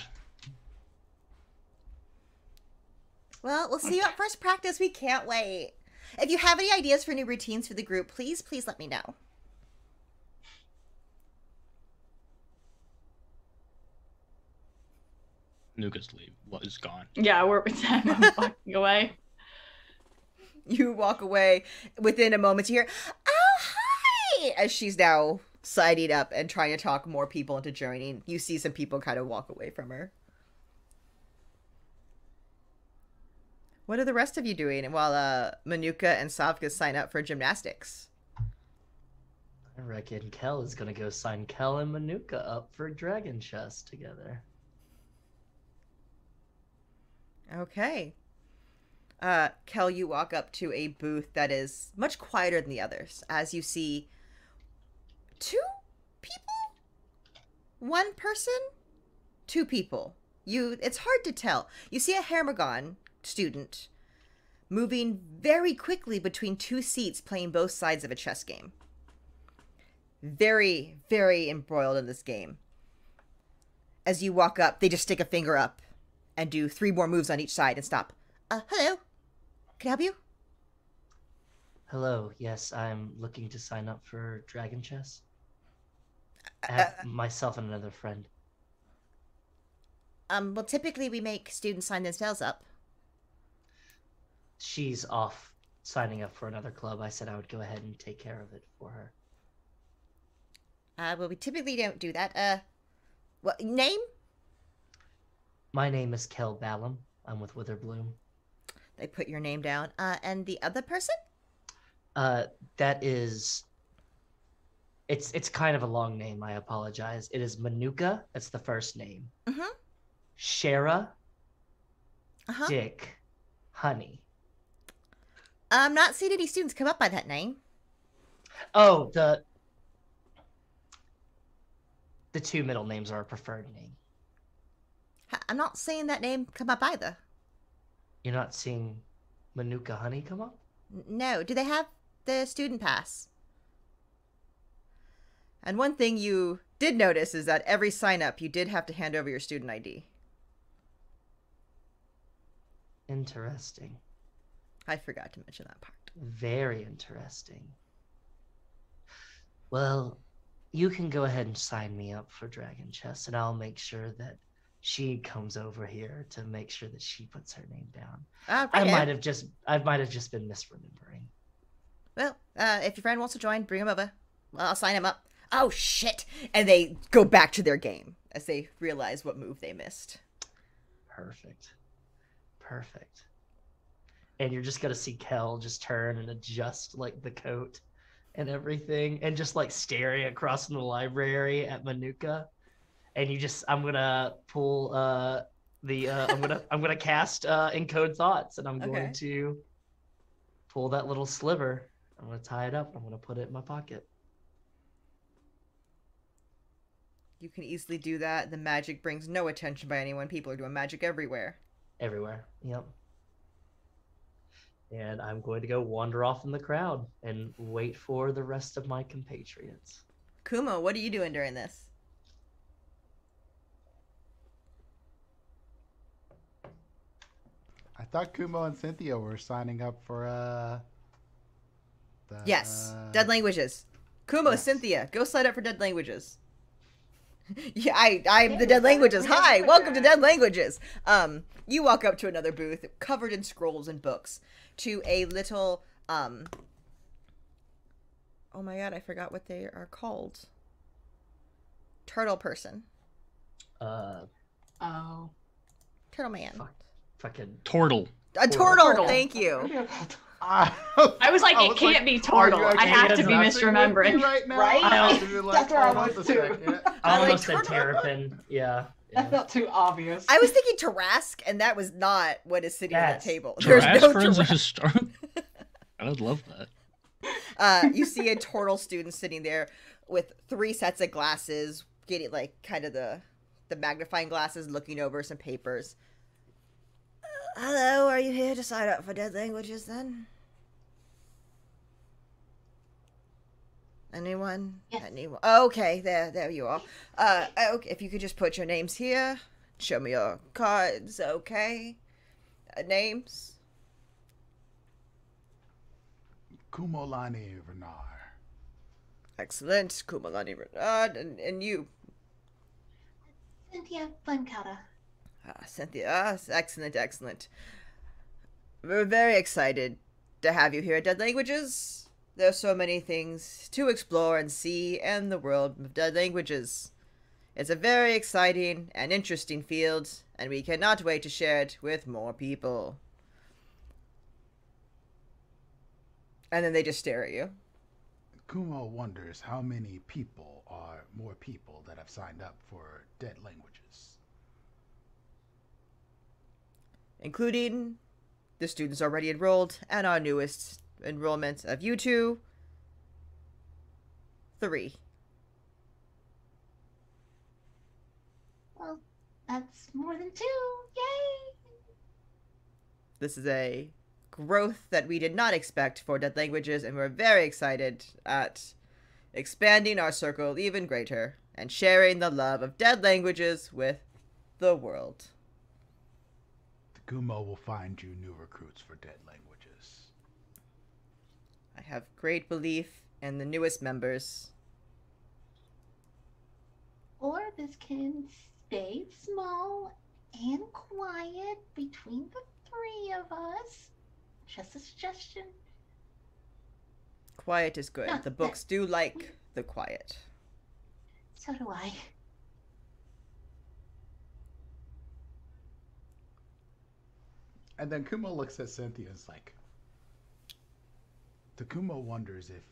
Well, we'll see you at first practice. We can't wait. If you have any ideas for new routines for the group, please let me know. Nuka's is gone. Yeah, we're walking away. You walk away. Within a moment, you hear, "Oh, hi!" As she's now siding up and trying to talk more people into joining. You see some people kind of walk away from her. What are the rest of you doing while Manuka and Savka sign up for gymnastics? I reckon Kel is gonna go sign Kel and Manuka up for Dragon Chess together. Okay. Kel, you walk up to a booth that is much quieter than the others, as you see 2 people? 1 person? 2 people. It's hard to tell. You see a Hermagon student moving very quickly between 2 seats playing both sides of a chess game. Very, very embroiled in this game. As you walk up, they just stick a finger up and do 3 more moves on each side and stop. Hello? Can I help you? Hello, yes, I'm looking to sign up for Dragon Chess. I have myself and another friend. Well, typically we make students sign themselves up. She's off signing up for another club. I said I would go ahead and take care of it for her. Well, we typically don't do that. What name? My name is Kel Ballum. I'm with Witherbloom. They put your name down. And the other person? That is... It's kind of a long name, I apologize. It is Manuka, that's the first name. Mm-hmm. Shara, Uh-huh. Dick, Honey. I'm not seeing any students come up by that name. Oh, the two middle names are a preferred name. I'm not seeing that name come up either. You're not seeing Manuka Honey come up? No. Do they have the student pass? And one thing you did notice is that every sign-up, you did have to hand over your student ID. Interesting. I forgot to mention that part. Very interesting. Well, you can go ahead and sign me up for Dragon Chess, and I'll make sure that she comes over here to make sure that she puts her name down. I might have just been misremembering. Well, if your friend wants to join, bring him over. Well, I'll sign him up. Oh, shit! And they go back to their game as they realize what move they missed. Perfect. And you're just gonna see Kel just turn and adjust like the coat and everything, and just like staring across from the library at Manuka. And I'm gonna pull I'm gonna cast Encode Thoughts, and I'm going to pull that little sliver. I'm gonna tie it up. I'm gonna put it in my pocket. You can easily do that. The magic brings no attention by anyone. People are doing magic everywhere. Everywhere. Yep. And I'm going to go wander off in the crowd and wait for the rest of my compatriots. Kumo, what are you doing during this? I thought Kumo and Cynthia were signing up for Yes, Dead Languages. Kumo, yes. Cynthia, go sign up for Dead Languages. Yeah, I'm the Dead Languages. Hi, welcome to Dead Languages. You walk up to another booth covered in scrolls and books to a little, oh my god, I forgot what they are called. Turtle person. Oh. Turtle man. Fucking Turtle. A turtle, thank you. I was like, it can't be Turtle. I have to be misremembering. Right now? Right? That's where I was too. I like almost said turtle. Terrapin. Yeah. That's not too obvious. I was thinking Tarask, and that was not what is sitting at Yes. the table. Tarrasque. I would love that. You see a turtle student sitting there with 3 sets of glasses, getting like kind of the magnifying glasses, looking over some papers. Hello, are you here to sign up for Dead Languages then? Anyone? Yes. Anyone? Okay, there you are. Okay, if you could just put your names here. Show me your cards, okay? Names? Kumolani Renar. Excellent. Kumalani Renard, and you. Cynthia Bunkata. Cynthia, excellent. We're very excited to have you here at Dead Languages. There's so many things to explore and see in the world of Dead Languages. It's a very exciting and interesting field, and we cannot wait to share it with more people. And then they just stare at you. Kumo wonders how many more people that have signed up for Dead Languages. Including the students already enrolled and our newest enrollment of you two. 3. Well, that's more than 2. Yay! This is a growth that we did not expect for Dead Languages, and we're very excited at expanding our circle even greater and sharing the love of Dead Languages with the world. Kumo will find you new recruits for Dead Languages. I have great belief in the newest members. Or this can stay small and quiet between the three of us. Just a suggestion. Quiet is good. Not The that- books do like the quiet. So do I. And then Kumo looks at Cynthia and is like, the Kumo wonders if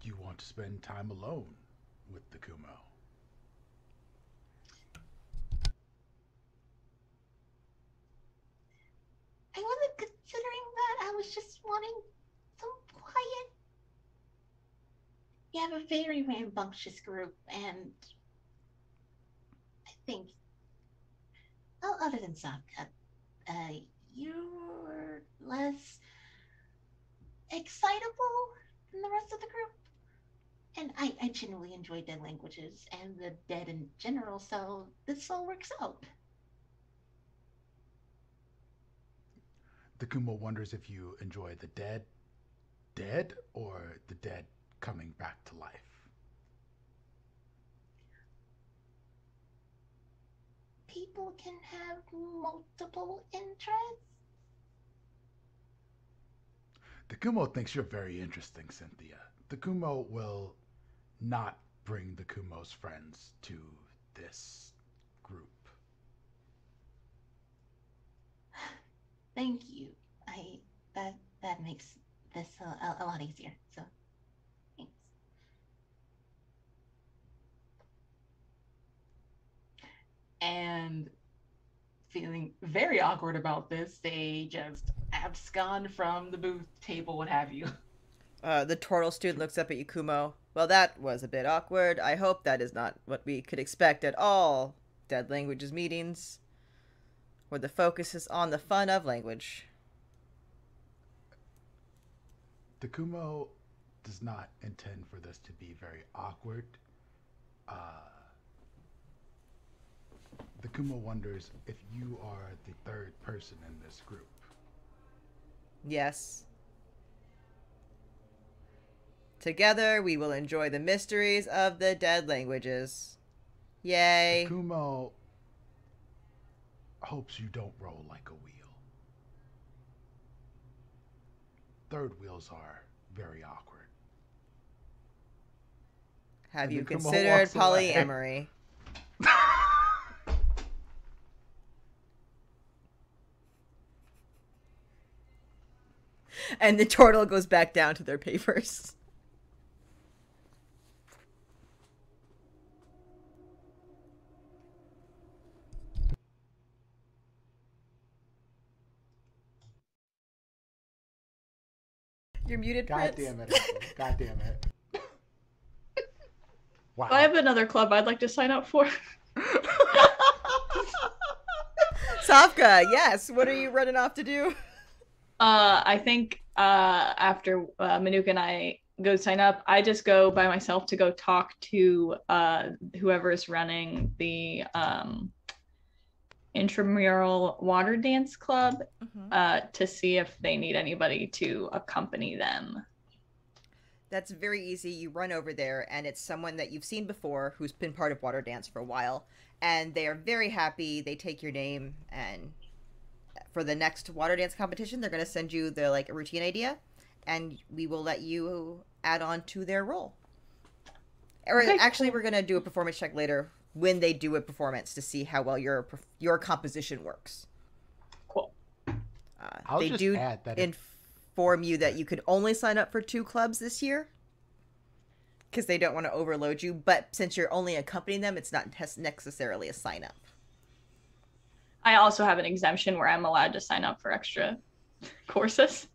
you want to spend time alone with the Kumo. I wasn't considering that. I was just wanting some quiet. You have a very rambunctious group, and I think, well, other than Sokka, you're less excitable than the rest of the group. And I genuinely enjoy dead languages and the dead in general, so this all works out. The Kumo wonders if you enjoy the dead, or the dead coming back to life. People can have multiple interests. The Kumo thinks you're very interesting, Cynthia. The Kumo will not bring the Kumo's friends to this group. Thank you. That makes this a lot easier. So, thanks. And feeling very awkward about this, they just abscond from the booth, table, what have you. The turtle student looks up at you, Kumo. Well, that was a bit awkward. I hope that is not what we could expect at all Dead Languages meetings, where the focus is on the fun of language. The Kumo does not intend for this to be very awkward. The Kumo wonders if you are the third person in this group. Yes. Together, we will enjoy the mysteries of the dead languages. Yay. The Kumo hopes you don't roll like a wheel. Third wheels are very awkward. Have And you the Kumo considered walks away. polyamory? And the turtle goes back down to their papers. You're muted, God Prince. damn it, Apple. God damn it. Wow. I have another club I'd like to sign up for. Safka, yes. What are you running off to do? I think after Manuka and I go sign up, I just go by myself to go talk to whoever is running the intramural water dance club to see if they need anybody to accompany them. That's very easy. You run over there, and it's someone that you've seen before who's been part of water dance for a while, and they are very happy. They take your name, and for the next water dance competition, they're going to send you the a routine idea, and we will let you add on to their role. Or Okay, actually, cool. we're going to do a performance check later when they do a performance to see how well your composition works. Cool. I'll They just do add that inform you that you could only sign up for 2 clubs this year because they don't want to overload you. But since you're only accompanying them, it's not necessarily a sign up. I also have an exemption where I'm allowed to sign up for extra courses.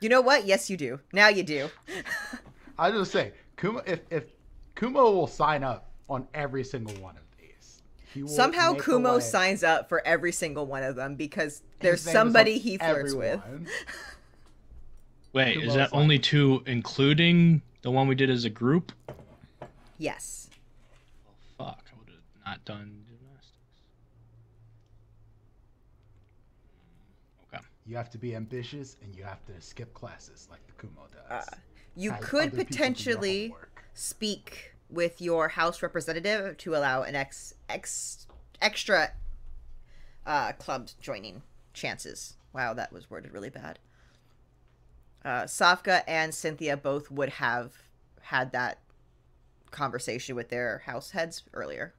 You know what? Yes, you do. Now you do. I was just say, Kumo, if Kumo will sign up on every single one of these. He will Somehow make a Kumo way. signs up for every single one of them because His there's name is on somebody he flirts with. everyone. Wait, Kumo's is that like- only 2 including the one we did as a group? Yes. Oh, fuck, I would have not done gymnastics. Okay. You have to be ambitious and you have to skip classes like the Kumo does. You Have could other people do your potentially homework. speak with your house representative to allow an extra club joining chances. Wow, that was worded really bad. Safka and Cynthia both would have had that conversation with their house heads earlier.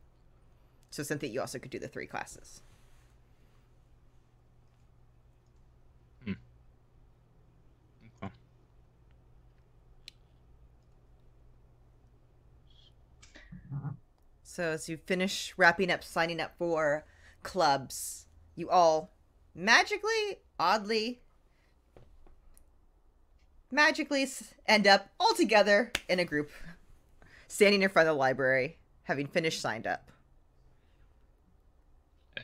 So Cynthia, you also could do the 3 classes. Okay. So as you finish wrapping up, signing up for clubs, you all magically end up all together in a group, standing in front of the library, having finished signed up.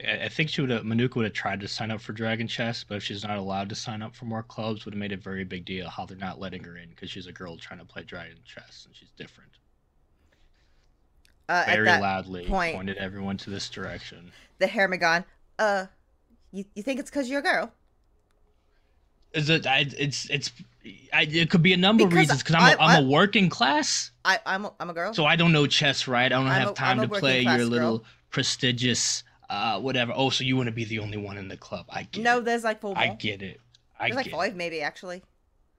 I think Manuka would have tried to sign up for Dragon Chess, but if she's not allowed to sign up for more clubs, would have made a very big deal how they're not letting her in because she's a girl trying to play Dragon Chess and she's different. Very loudly pointed everyone to this direction. The Hermagon, you think it's because you're a girl? It could be a number of reasons because I'm a working class. I'm a girl. So I don't know chess, right? I don't have time to play your little prestigious whatever. Oh, so you want to be the only one in the club? I get it. No, there's like 4 more. I get it. There's like 5 maybe actually.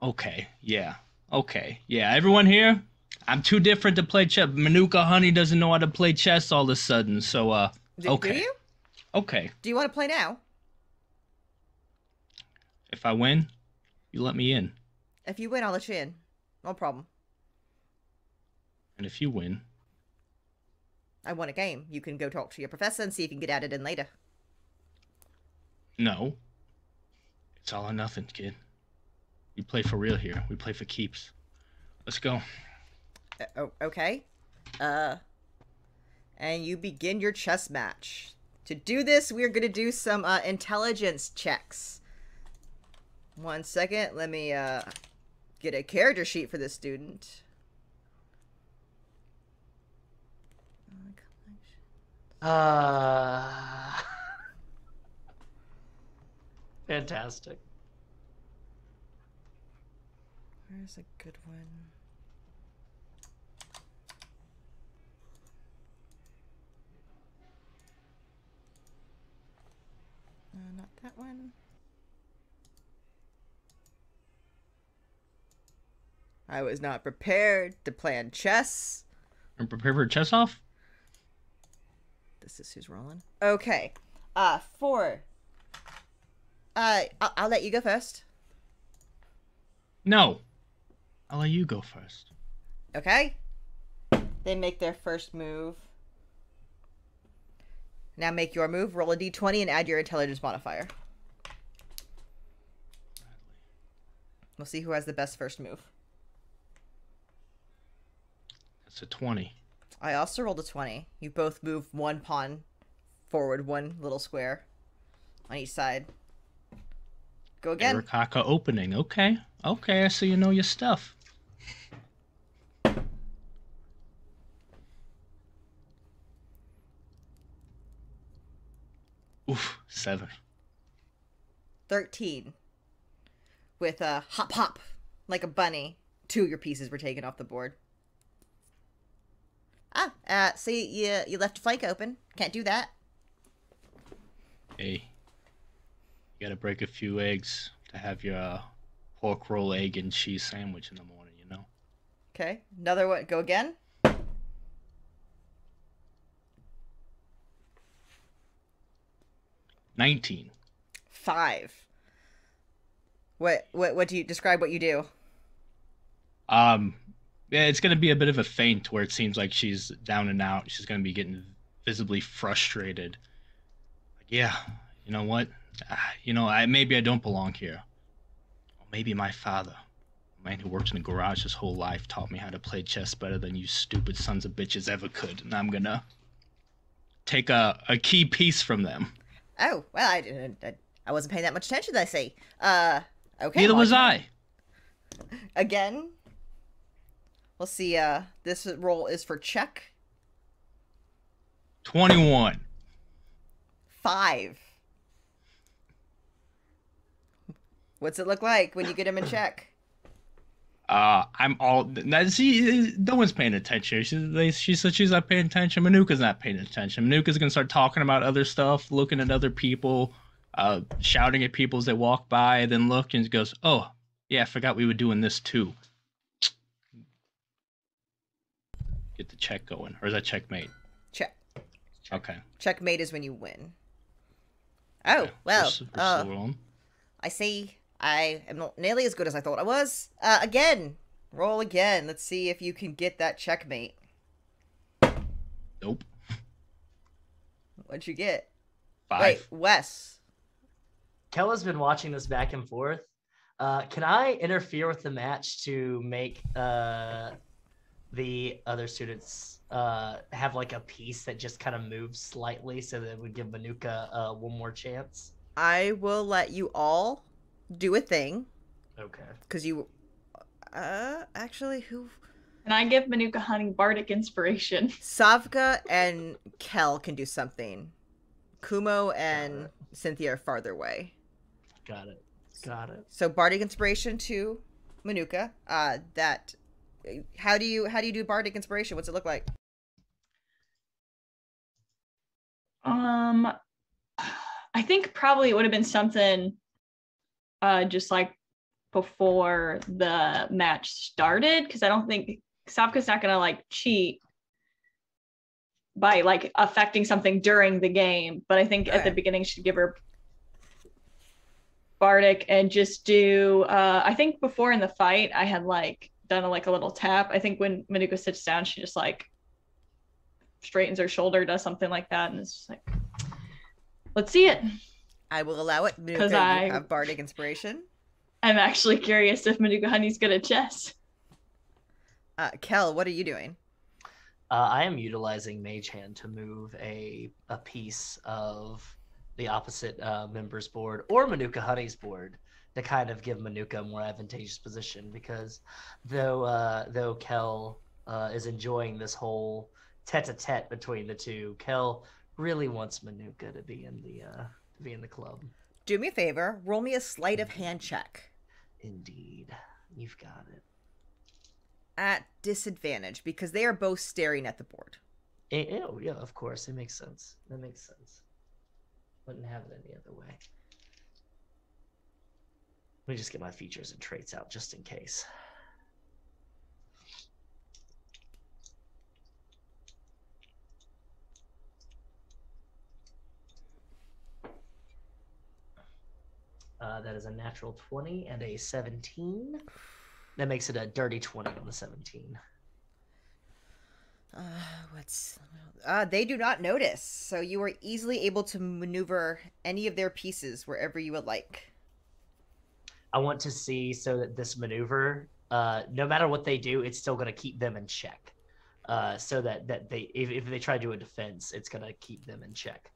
Okay. Yeah. Okay. Yeah. Everyone here, I'm too different to play chess. Manuka Honey doesn't know how to play chess all of a sudden. So okay. Do you? Okay. Do you want to play now? If I win, you let me in. If you win, I'll let you in. No problem. And if you win, I won a game. You can go talk to your professor and see if you can get added in later. No. It's all or nothing, kid. You play for real here. We play for keeps. Let's go. Okay. And you begin your chess match. To do this, we're going to do some intelligence checks. 1 second. Let me get a character sheet for this student. Fantastic. Where's a good one? Not that one. I was not prepared to plan chess. I'm prepared for a chess off? This is who's rolling. Okay. 4. I'll let you go first. No. I'll let you go first. Okay. They make their first move. Now make your move. Roll a d20 and add your intelligence modifier. We'll see who has the best first move. That's a 20. I also rolled a 20. You both move 1 pawn forward, 1 little square on each side. Go again. Arakaka opening. Okay. Okay, so you know your stuff. Oof, 7. 13. With a hop hop, like a bunny. 2 of your pieces were taken off the board. See, you left a flank open. Can't do that. Hey, you gotta break a few eggs to have your pork roll, egg, and cheese sandwich in the morning, you know? Okay, another one. Go again. 19. 5. What do you describe what you do? Yeah, it's gonna be a bit of a feint where it seems like she's down and out. She's gonna be getting visibly frustrated. Like, yeah, you know what? Maybe I don't belong here. Or maybe my father, a man who worked in a garage his whole life, taught me how to play chess better than you stupid sons of bitches ever could, and I'm gonna take a key piece from them. Oh, well, I wasn't paying that much attention, I see. Okay. Neither was I. Again. We'll see, this roll is for check. 21. 5. What's it look like when you get him in check? I'm all. No one's paying attention. She said she's not paying attention. Manuka's not paying attention. Manuka's gonna start talking about other stuff, looking at other people, shouting at people as they walk by, then look and goes, "Oh, yeah, I forgot we were doing this too." Get the check going, or is that checkmate? Check. Okay. Checkmate is when you win. Oh, Okay. well. We're rolling. I see. I am not nearly as good as I thought I was. Again. Roll again. Let's see if you can get that checkmate. Nope. What'd you get? 5. Wait, Wes. Kella's been watching this back and forth. Can I interfere with the match to make the other students have like a piece that just kind of moves slightly so that it would give Manuka one more chance? I will let you all do a thing. Okay. Because you... actually, who... And I give Manuka Honey bardic inspiration. Savka and Kel can do something. Kumo and Cynthia are farther away. Got it. Got it. So bardic inspiration to Manuka. That... How do you do bardic inspiration? What's it look like? I think probably it would have been something just like before the match started, because I don't think Savka's not gonna like cheat by like affecting something during the game, but I think at the beginning she'd give her bardic and just do I think before in the fight I had like done a little tap. I think when Manuka sits down, she just like straightens her shoulder, does something like that, and it's just like, let's see it. I will allow it. Manuka, you have bardic inspiration. I'm actually curious if Manuka Honey's good at chess. Kel, what are you doing? I am utilizing Mage Hand to move a piece of the opposite member's board or Manuka Honey's board to kind of give Manuka a more advantageous position, because though Kel is enjoying this whole tete-a-tete between the two, Kel really wants Manuka to be in the club. Do me a favor, roll me a sleight of hand check. Indeed, you've got it. At disadvantage, because they are both staring at the board. Oh yeah, of course, it makes sense. That makes sense. Wouldn't have it any other way. Let me just get my features and traits out just in case. That is a natural 20 and a 17. That makes it a dirty 20 on the 17. They do not notice, so you are easily able to maneuver any of their pieces wherever you would like. I want to see so that this maneuver, no matter what they do, it's still going to keep them in check. So that they, if they try to do a defense, it's going to keep them in check.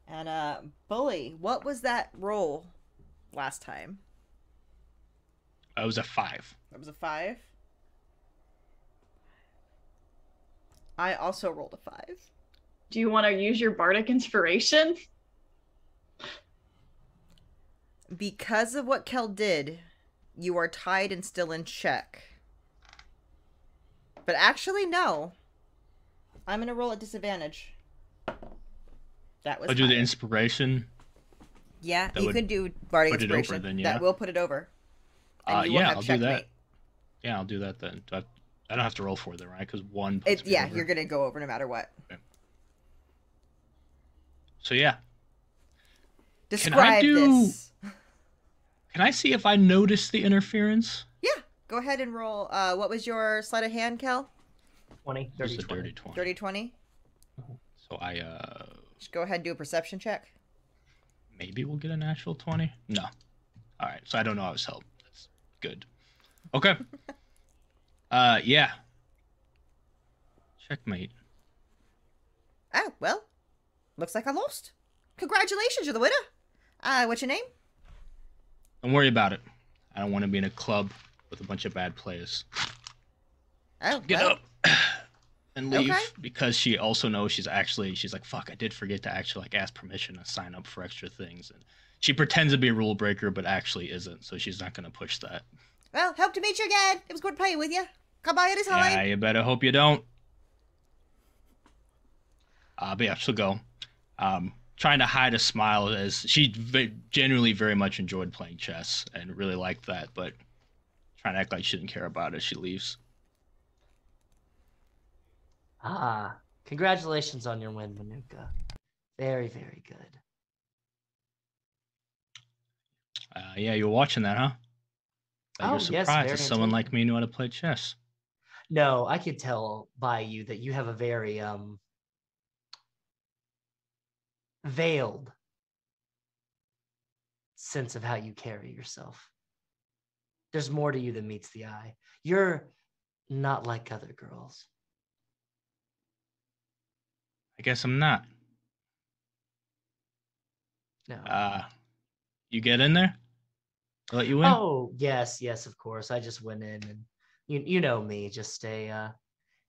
And Bully, what was that roll last time? It was a 5. That was a 5. I also rolled a 5. Do you want to use your bardic inspiration? Because of what Kel did, you are tied and still in check. But actually, no. I'm going to roll at disadvantage. That was I'll do the inspiration. Yeah, you can do bardic inspiration. Then, yeah. That will put it over. And you will have I'll checkmate. do that. Yeah, I'll do that then. I don't have to roll for them, right? Because one. Yeah, you're gonna go over no matter what. Okay. So yeah. Describe this. Can I see if I notice the interference? Yeah, go ahead and roll. What was your sleight of hand, Kel? 20. Dirty 20. Dirty 20. So I just go ahead and do a perception check. Maybe we'll get a natural 20. No. All right. So I don't know how it's helped. That's good. Okay. Yeah. Checkmate. Oh, well. Looks like I lost. Congratulations, you're the winner. What's your name? Don't worry about it. I don't want to be in a club with a bunch of bad players. Oh, Get up and leave, because she also knows she's like, fuck, I did forget to actually like ask permission to sign up for extra things. And she pretends to be a rule breaker, but actually isn't. So she's not going to push that. Well, hope to meet you again. It was good playing with you. Come by anytime. Yeah, you better hope you don't. But yeah, she'll go. Trying to hide a smile as she genuinely very much enjoyed playing chess and really liked that, but trying to act like she didn't care about it as she leaves. Ah, congratulations on your win, Manuka. Very, very good. Yeah, you were watching that, huh? Oh, You're yes, surprised very that someone like intriguing. me knew how to play chess. No, I could tell by you that you have a very veiled sense of how you carry yourself. There's more to you than meets the eye. You're not like other girls. I guess I'm not. No. You get in there? I'll let you in? Oh, yes, of course. I just went in and you know me, just a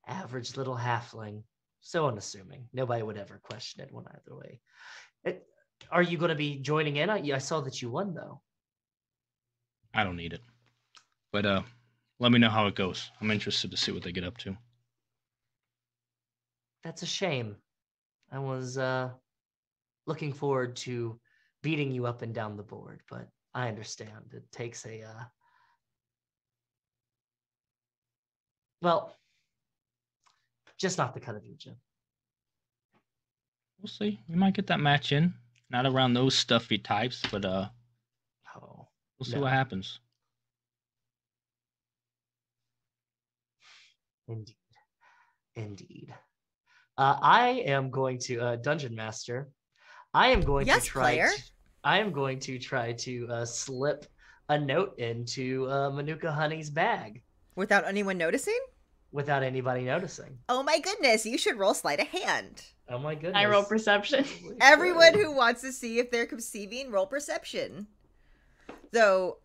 average little halfling. So unassuming. Nobody would ever question it one either way. Are you going to be joining in? I saw that you won, though. I don't need it. But let me know how it goes. I'm interested to see what they get up to. That's a shame. I was looking forward to beating you up and down the board, but I understand. It takes a well, just not the cut of your gym. We'll see. We might get that match in. Not around those stuffy types, but we'll see what happens. Indeed. I am going to Dungeon Master. I am going to try. I am going to try to slip a note into Manuka Honey's bag without anyone noticing. Without anybody noticing. Oh my goodness! You should roll sleight of hand. Oh my goodness! I roll perception. Everyone who wants to see if they're conceiving, roll perception. So,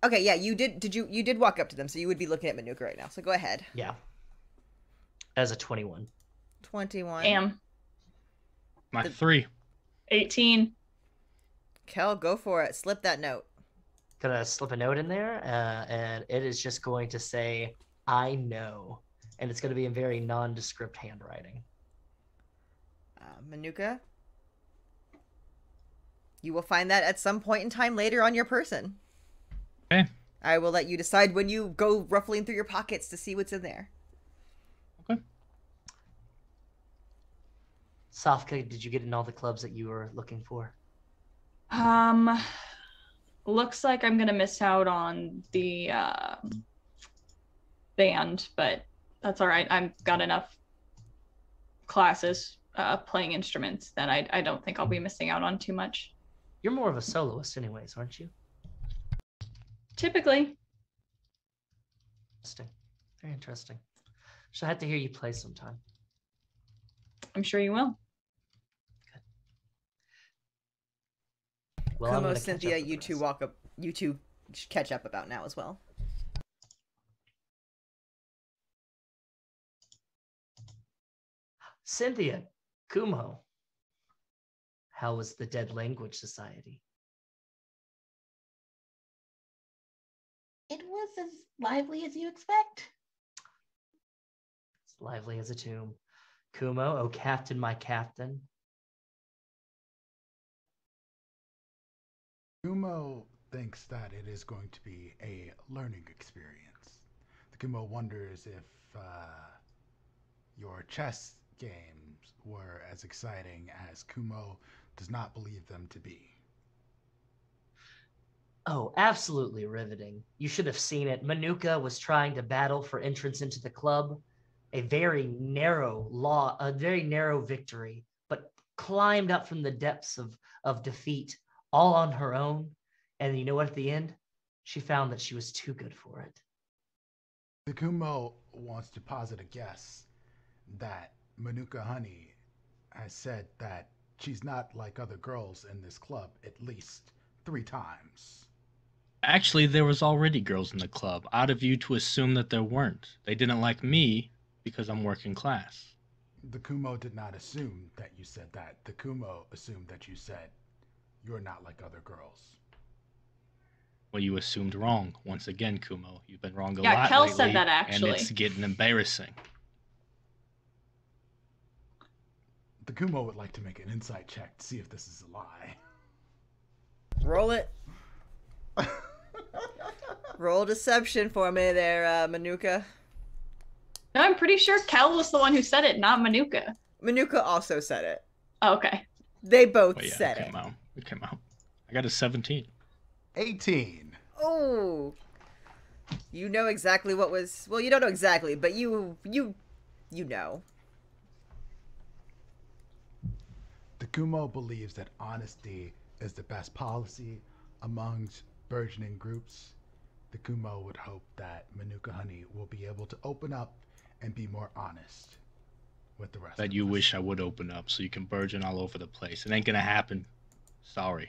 okay, yeah, you did. You did walk up to them, so you would be looking at Manuka right now. So go ahead. Yeah. As a 21. 21. Am. My 3. 18. Kel, go for it. Slip that note. Gonna slip a note in there, and it is just going to say, "I know," and it's going to be in very nondescript handwriting. Manuka, you will find that at some point in time later on your person. Okay. I will let you decide when you go ruffling through your pockets to see what's in there. Okay. Safka, did you get in all the clubs that you were looking for? Looks like I'm gonna miss out on the band, but that's all right. I've got enough classes playing instruments that I don't think I'll be missing out on too much. You're more of a soloist anyways, aren't you? Typically. Interesting. Very interesting. So I have to hear you play sometime. I'm sure you will. Good. Well, Kumo, Cynthia, you two walk up. You two catch up about now as well. Cynthia, Kumo, how was the Dead Language Society? It was as lively as you expect. It's lively as a tomb. Kumo, oh captain, my captain. Kumo thinks that it is going to be a learning experience. The Kumo wonders if your chess games were as exciting as Kumo does not believe them to be. Oh, absolutely riveting. You should have seen it. Manuka was trying to battle for entrance into the club. A very narrow victory, but climbed up from the depths of defeat all on her own. And you know what, at the end, she found that she was too good for it. The Kumo wants to posit a guess that Manuka Honey has said that she's not like other girls in this club at least 3 times. Actually, there was already girls in the club. Out of you to assume that there weren't. They didn't like me because I'm working class. The Kumo did not assume that you said that. The Kumo assumed that you said you're not like other girls. Well, you assumed wrong. Once again, Kumo. You've been wrong a Yeah, lot Kel lately, said that actually. and it's getting embarrassing. The Kumo would like to make an insight check to see if this is a lie. Roll it. Roll deception for me there, Manuka. No, I'm pretty sure Kel was the one who said it, not Manuka. Manuka also said it. Oh, okay. They both But yeah, said it it. came out. I got a 17. 18. Oh. You know exactly what was... Well, you don't know exactly, but you know. The Kumo believes that honesty is the best policy amongst burgeoning groups. The Kumo would hope that Manuka Honey will be able to open up and be more honest with the rest That of you us. wish I would open up so you can burgeon all over the place. It ain't gonna happen. Sorry.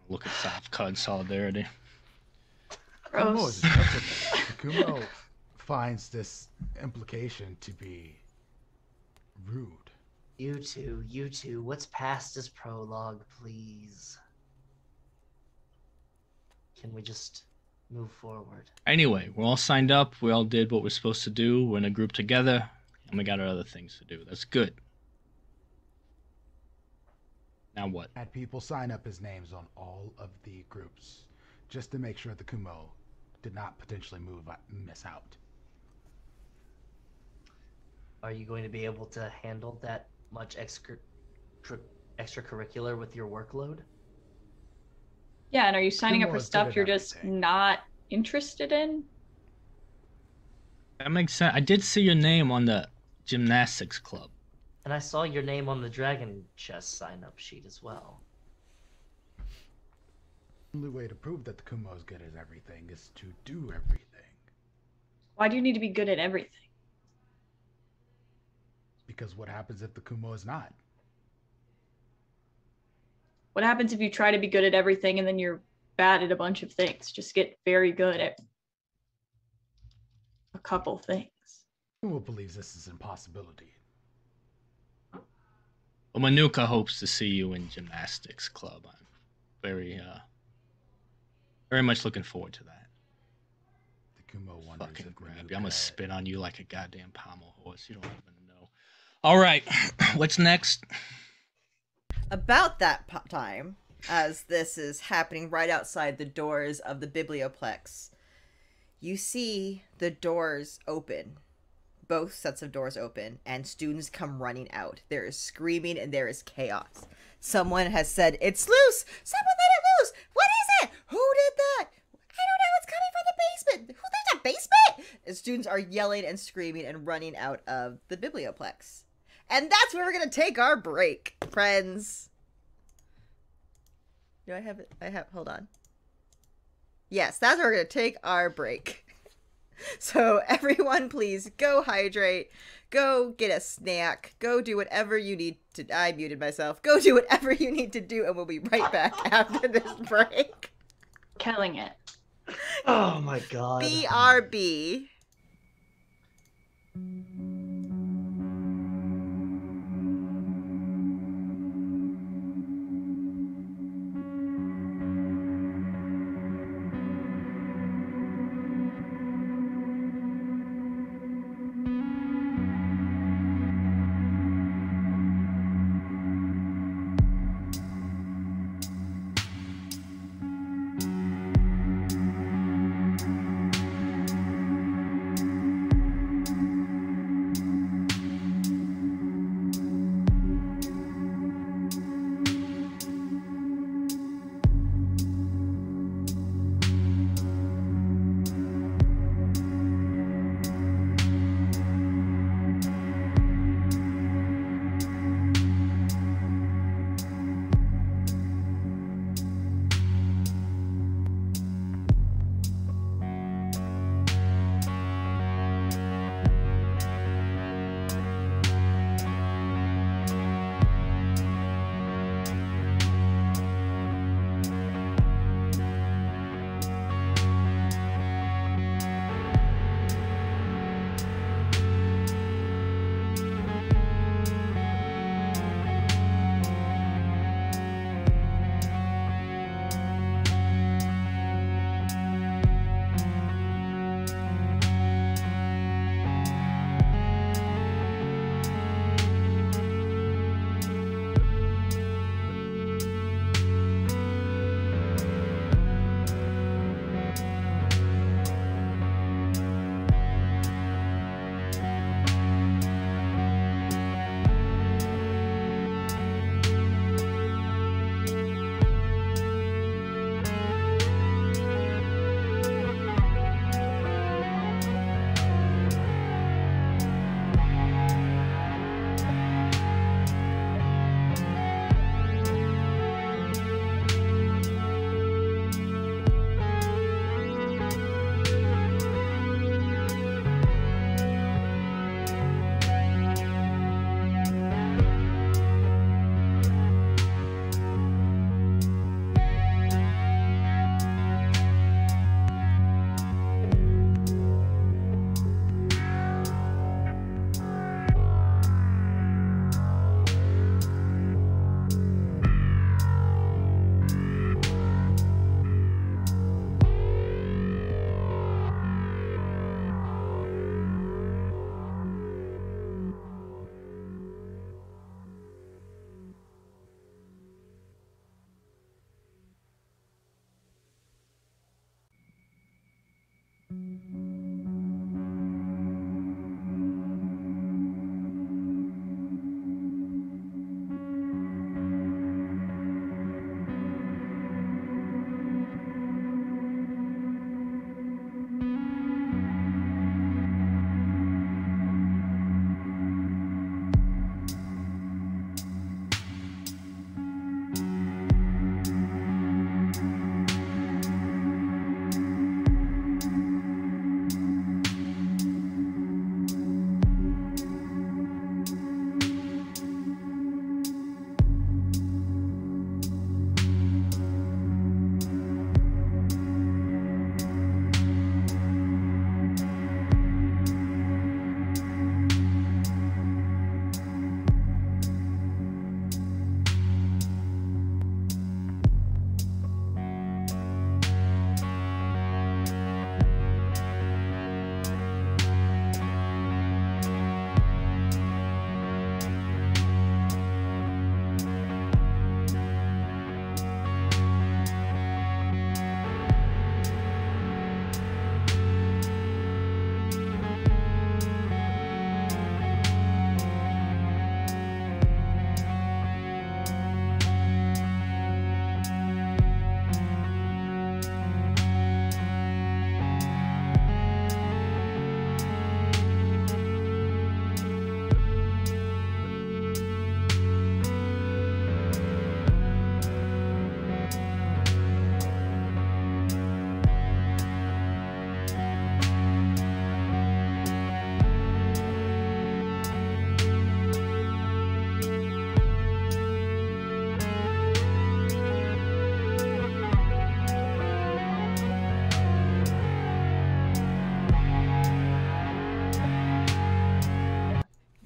Look at Safka in solidarity. Kumo is Gross. the Kumo finds this implication to be rude. You two, what's past this prologue, please? Can we just move forward? Anyway, we're all signed up. We all did what we're supposed to do. We're in a group together, and we got our other things to do. That's good. Now what? Had people sign up as names on all of the groups just to make sure the Kumo did not potentially miss out. Are you going to be able to handle that much extracurricular with your workload? Yeah, and are you signing up Kumo for is good stuff at you're just everything. not interested in? That makes sense. I did see your name on the gymnastics club. And I saw your name on the Dragon Chest sign-up sheet as well. The only way to prove that the Kumo is good at everything is to do everything. Why do you need to be good at everything? Because what happens if the Kumo is not? What happens if you try to be good at everything and then you're bad at a bunch of things? Just get very good at a couple things. Kumo believes this is an impossibility. Well, Manuka hopes to see you in gymnastics club. I'm very much looking forward to that. The Kumo wonders Fucking if grab Manuka... you. I'm gonna spit on you like a goddamn pommel horse. You don't even know. All right, what's next? About that time, as this is happening right outside the doors of the Biblioplex, you see the doors open. Both sets of doors open, and students come running out. There is screaming and there is chaos. Someone has said, "It's loose! Someone let it loose! What is it? Who did that? I don't know, it's coming from the basement! Who, there's a basement?" And students are yelling and screaming and running out of the Biblioplex. And that's where we're gonna take our break, friends. Do I have it? Hold on. Yes, that's where we're gonna take our break. So everyone, please go hydrate, go get a snack, go do whatever you need to. I muted myself. Go do whatever you need to do, and we'll be right back after this break. Killing it. Oh my god. BRB.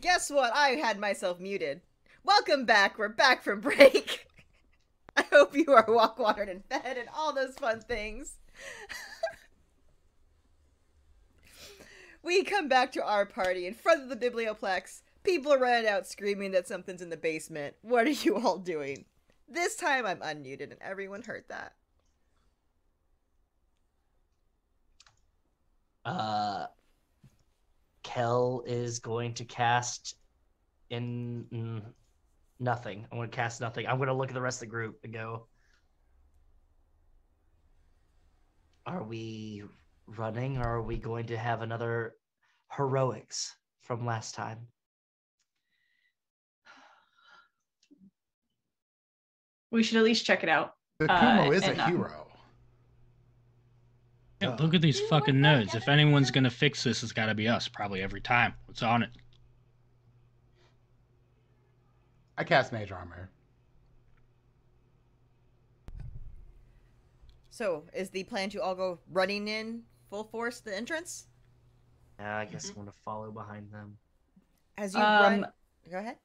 Guess what? I had myself muted. Welcome back. We're back from break. I hope you are walk watered and fed and all those fun things. We come back to our party in front of the biblioplex. People are running out screaming that something's in the basement. What are you all doing? This time I'm unmuted and everyone heard that. Kel is going to cast nothing. I'm going to cast nothing. I'm going to look at the rest of the group and go, are we running or are we going to have another heroics from last time? We should at least check it out. The Kumo is a and, hero. Yeah, look at these fucking nerds. If anyone's gonna fix this, it's gotta be us, probably every time. What's on it? I cast Mage Armor. So, is the plan to all go running in full force to the entrance? Yeah, I guess I'm going to follow behind them. As you run... Go ahead.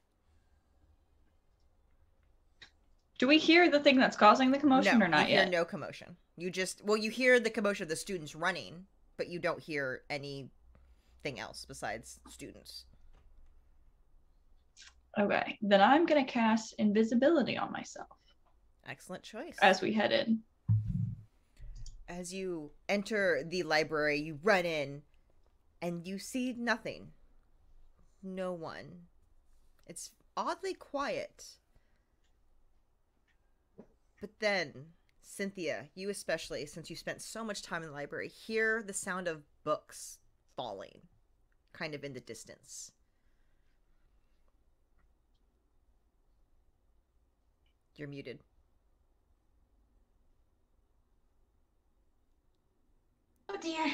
Do we hear the thing that's causing the commotion or not you hear yet? no commotion. You just... Well, you hear the commotion of the students running, but you don't hear anything else besides students. Okay, then I'm going to cast invisibility on myself. Excellent choice. As we head in. As you enter the library, you run in, and you see nothing. No one. It's oddly quiet. But then, Cynthia, you especially, since you spent so much time in the library, hear the sound of books falling, kind of in the distance. You're muted. Oh dear.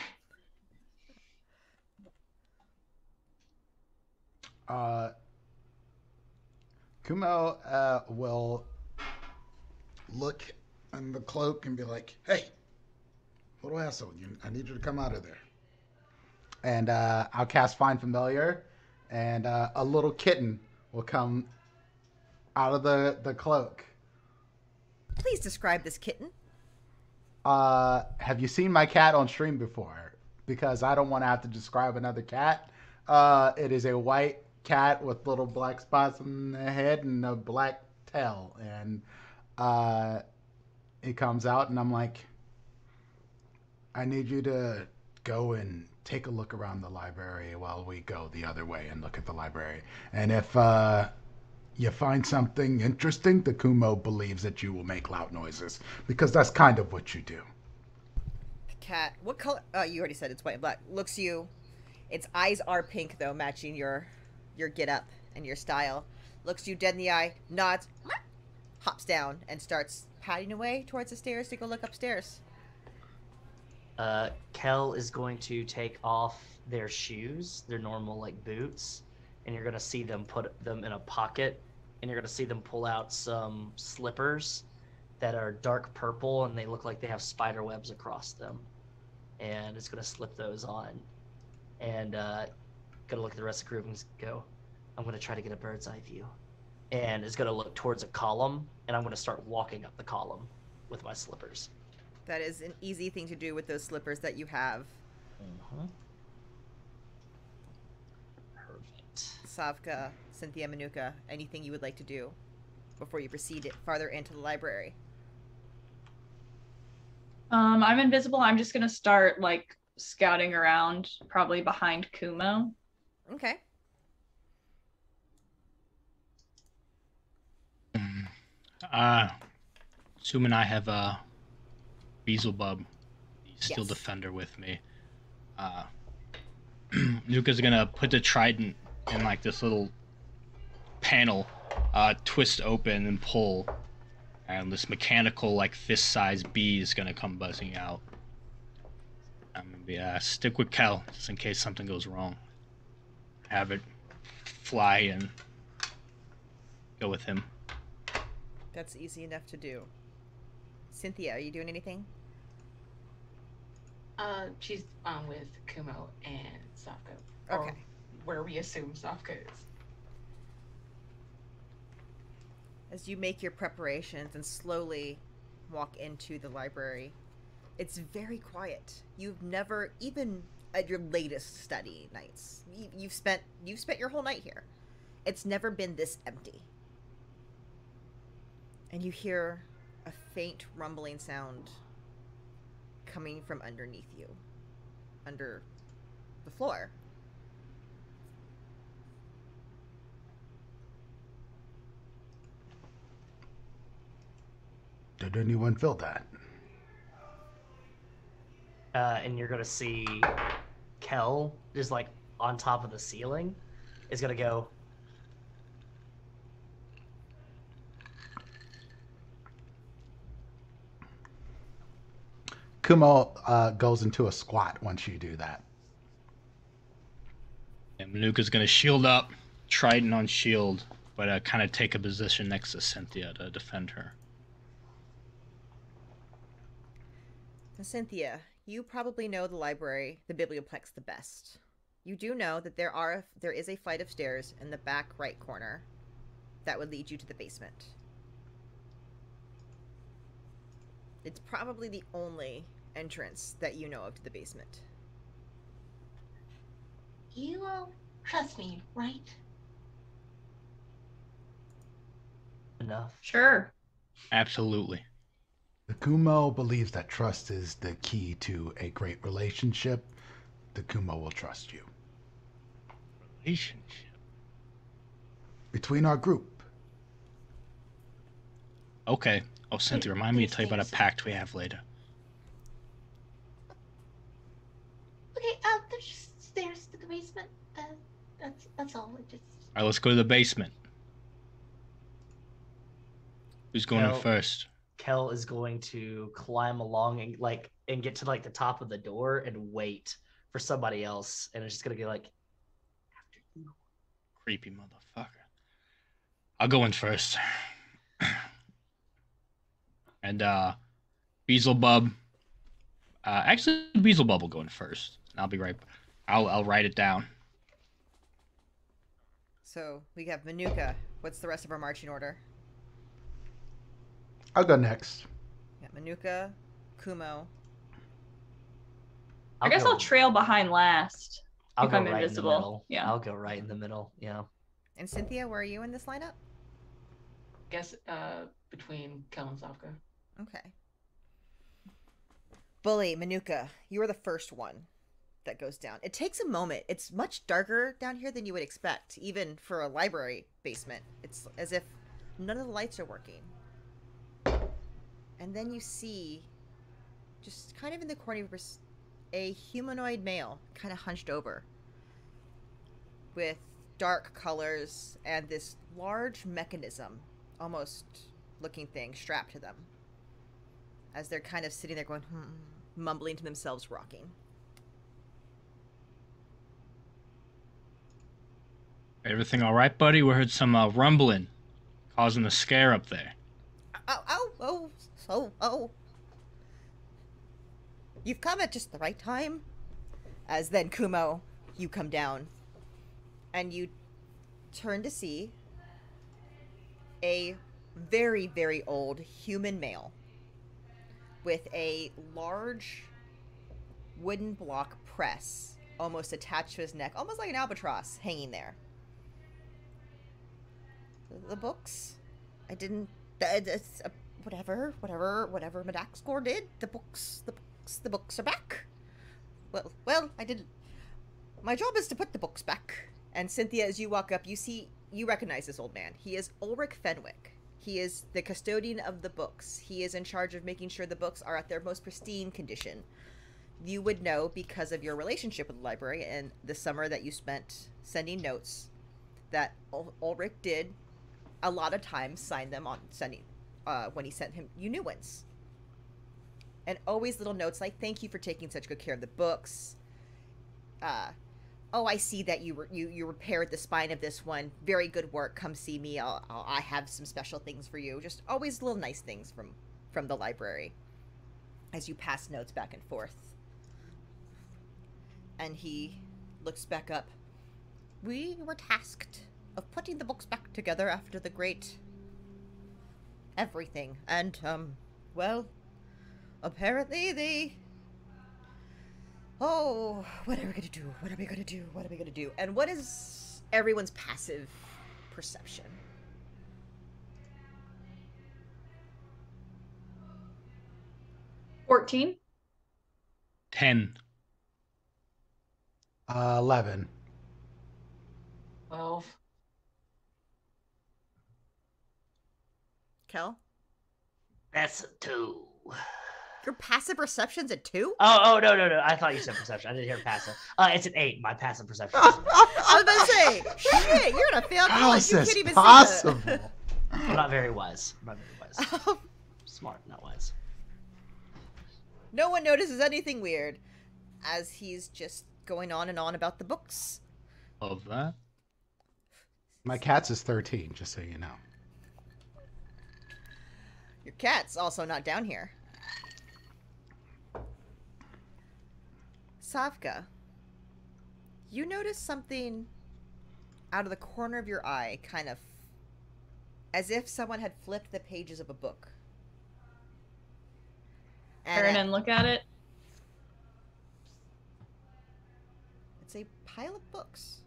Kumo will look in the cloak and be like, "Hey, little asshole, I need you to come out of there." And I'll cast Find Familiar, and a little kitten will come out of the cloak. Please describe this kitten. Have you seen my cat on stream before? Because I don't want to have to describe another cat. It is a white cat with little black spots on the head and a black tail. And it comes out and I'm like, I need you to go and take a look around the library while we go the other way and look at the library. And if you find something interesting, the Kumo believes that you will make loud noises, because that's kind of what you do. The cat, what color? Oh, you already said it's white and black. Looks you. Its eyes are pink, though, matching your get-up and your style. Looks you dead in the eye, nods, hops down, and starts padding away towards the stairs to go look upstairs. Kel is going to take off their shoes, their normal like boots, and you're gonna see them put them in a pocket, and you're gonna see them pull out some slippers that are dark purple, and they look like they have spider webs across them. And it's gonna slip those on, and gonna look at the rest of the group and go, I'm gonna try to get a bird's eye view, and it's gonna look towards a column, and I'm gonna start walking up the column with my slippers. That is an easy thing to do with those slippers that you have. Mm-hmm. Perfect. Savka, Cynthia, Manuka, anything you would like to do before you proceed farther into the library? I'm invisible. I'm just gonna start like scouting around, probably behind Kumo. Okay. Assuming I have Beelzebub, the Steel Yes. Defender, with me. Nuka's gonna put the trident in like this little panel, twist open and pull, and this mechanical like fist-sized bee is gonna come buzzing out. I'm gonna be stick with Kel just in case something goes wrong. Have it fly and go with him. That's easy enough to do. Cynthia, are you doing anything? She's with Kumo and Safka. Okay. Or where we assume Safka is. As you make your preparations and slowly walk into the library, it's very quiet. You've never, even at your latest study nights, you've spent your whole night here. It's never been this empty. And you hear a faint rumbling sound coming from underneath you, under the floor. Did anyone feel that? And you're gonna see Kel just like on top of the ceiling is gonna go, Kumo goes into a squat once you do that. And Manuka's gonna shield up, trident on shield, but kind of take a position next to Cynthia to defend her. Now, Cynthia, you probably know the library, the biblioplex, the best. You do know that there is a flight of stairs in the back right corner that would lead you to the basement. It's probably the only entrance that you know of to the basement. You all trust me, right? enough. Sure. Absolutely. The Kumo believes that trust is the key to a great relationship. The Kumo will trust you. Relationship. Between our group. Okay. Oh, Cynthia, remind me to tell you about a pact we have later. Okay, there's just stairs to the basement. That's all. It just. All right, let's go to the basement. Who's going in Kel- first? Kel is going to climb along and get to like the top of the door and wait for somebody else, and it's just gonna be like, after you. Creepy motherfucker. I'll go in first. And Beelzebub. Actually, Beelzebub will go in first. I'll be right. I'll write it down. So we have Manuka. What's the rest of our marching order? I'll go next. Yeah, Manuka, Kumo. I guess I'll trail behind last. I'll if go I'm right invisible. in the middle. Yeah. I'll go right in the middle. Yeah. And Cynthia, where are you in this lineup? Guess between Kel and Safka. Okay. Bully, Manuka, you are the first one. that goes down. It takes a moment. It's much darker down here than you would expect, even for a library basement. It's as if none of the lights are working. And then you see, just kind of in the corner, a humanoid male, kind of hunched over, with dark colors and this large mechanism, almost looking thing, strapped to them. As they're kind of sitting there going, mumbling to themselves, rocking. Everything all right, buddy? We heard some rumbling, causing a scare up there. Oh. You've come at just the right time. As then, Kumo, you come down. And you turn to see a very, very old human male with a large wooden block press almost attached to his neck, almost like an albatross hanging there. The books, I didn't, whatever Madaxcore did, the books are back. Well, I didn't, my job is to put the books back. And Cynthia, as you walk up, you recognize this old man. He is Ulrich Fenwick. He is the custodian of the books. He is in charge of making sure the books are at their most pristine condition. You would know because of your relationship with the library and the summer that you spent sending notes that Ulrich did a lot of times sign them on sending when he sent him you new ones. And always little notes like, thank you for taking such good care of the books. Oh, I see that you repaired the spine of this one. Very good work. Come see me. I have some special things for you. Just always little nice things from the library as you pass notes back and forth. And he looks back up. We were tasked of putting the books back together after the great everything. And, well, apparently oh, what are we gonna do? What are we gonna do? What are we gonna do? And what is everyone's passive perception? $14. 10. 11. 12. Kel? That's a 2. Your passive perception's a 2? Oh, no. I thought you said perception. I didn't hear passive. It's an 8. My passive perception. I was about to say, shit, you're gonna fail How college. is You this can't even possible? see the... I'm not very wise. Smart, not wise. No one notices anything weird as he's just going on and on about the books. Love that. My cat's is 13, just so you know. Your cat's also not down here. Savka, you notice something out of the corner of your eye, kind of as if someone had flipped the pages of a book. Turn and look at it. It's a pile of books.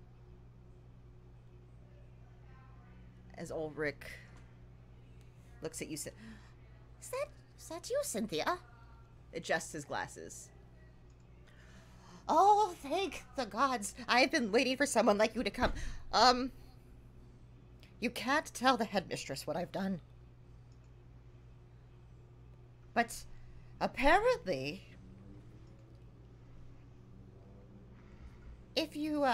As Ulrich looks at you, is that you, Cynthia? Adjusts his glasses. Oh, thank the gods. I've been waiting for someone like you to come. You can't tell the headmistress what I've done. But apparently, if you,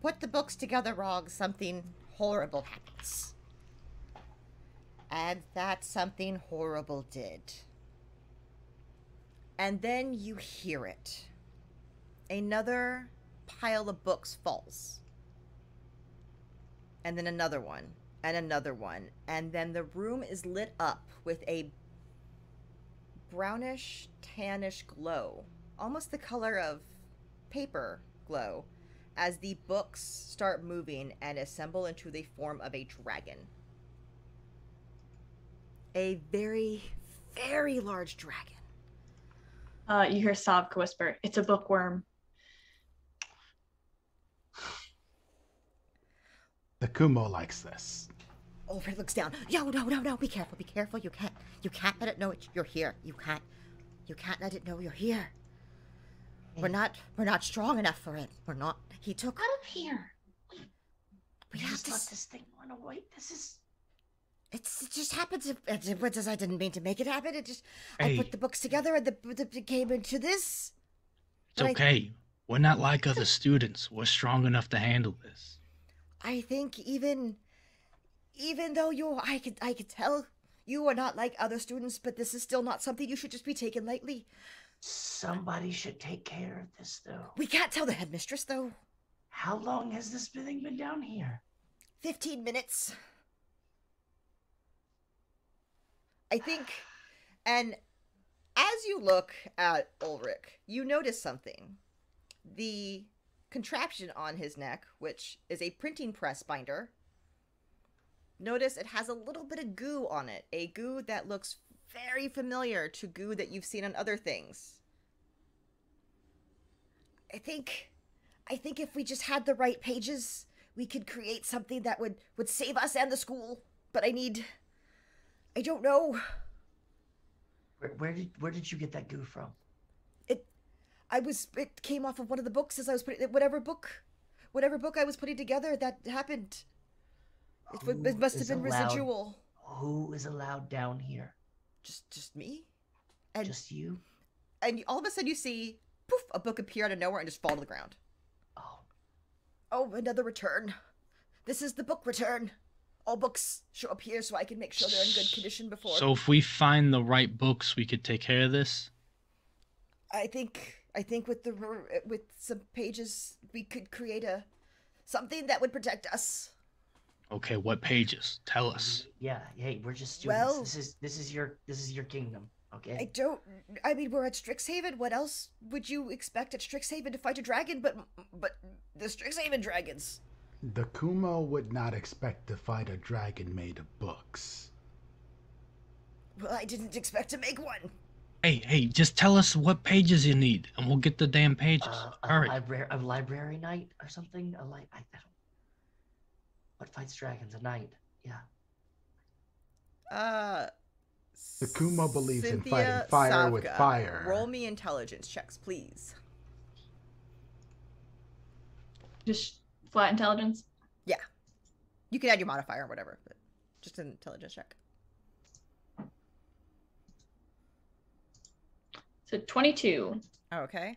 put the books together wrong, something horrible happens. And that something horrible did. And then you hear it. Another pile of books falls. And then another one. And another one. And then the room is lit up with a brownish, tannish glow. Almost the color of paper glow. As the books start moving and assemble into the form of a dragon. A very, very large dragon. You hear Savka whisper, "It's a bookworm." The Kumo likes this. Ulrich looks down. Yo, no, be careful. You can't let it know you're here. You can't let it know you're here. We're not strong enough for it. We're not. He took. Out of here. We You have just to. let this thing run away. This is. It just happens. I didn't mean to make it happen. It just. Hey. I put the books together and it came into this. It's But okay. We're not like other students. We're strong enough to handle this. I think even though I could tell you are not like other students, but this is still not something you should just be taken lightly. Somebody should take care of this, though. We can't tell the headmistress, though. How long has this thing been down here? 15 minutes. I think, and as you look at Ulrich, you notice something. The contraption on his neck, which is a printing press binder, notice it has a little bit of goo on it. A goo that looks very familiar to goo that you've seen on other things. I think if we just had the right pages, we could create something that would save us and the school. But I don't know. Where did you get that goo from? It came off of one of the books as I was putting whatever book I was putting together. That happened. It must have been residual. Who is allowed down here? Just me, and Just you? And all of a sudden you see, poof, a book appear out of nowhere and just fall to the ground. Oh, another return. This is the book return. All books show up here so I can make sure they're in good condition before. So if we find the right books, we could take care of this? I think with some pages we could create something that would protect us. Okay, what pages? Tell us. Yeah, hey, we're just students. Well, this is your kingdom, okay? I mean, we're at Strixhaven. What else would you expect at Strixhaven to fight a dragon? But the Strixhaven dragons. The Kumo would not expect to fight a dragon made of books. Well, I didn't expect to make one. Hey, just tell us what pages you need, and we'll get the damn pages. Hurry. A library knight or something? I don't. What fights dragons? A knight. Yeah. The Kumo believes in Cynthia fighting fire with Savka, fire. Roll me intelligence checks, please. Just flat intelligence. Yeah. You can add your modifier or whatever, but just an intelligence check. So 22. Okay.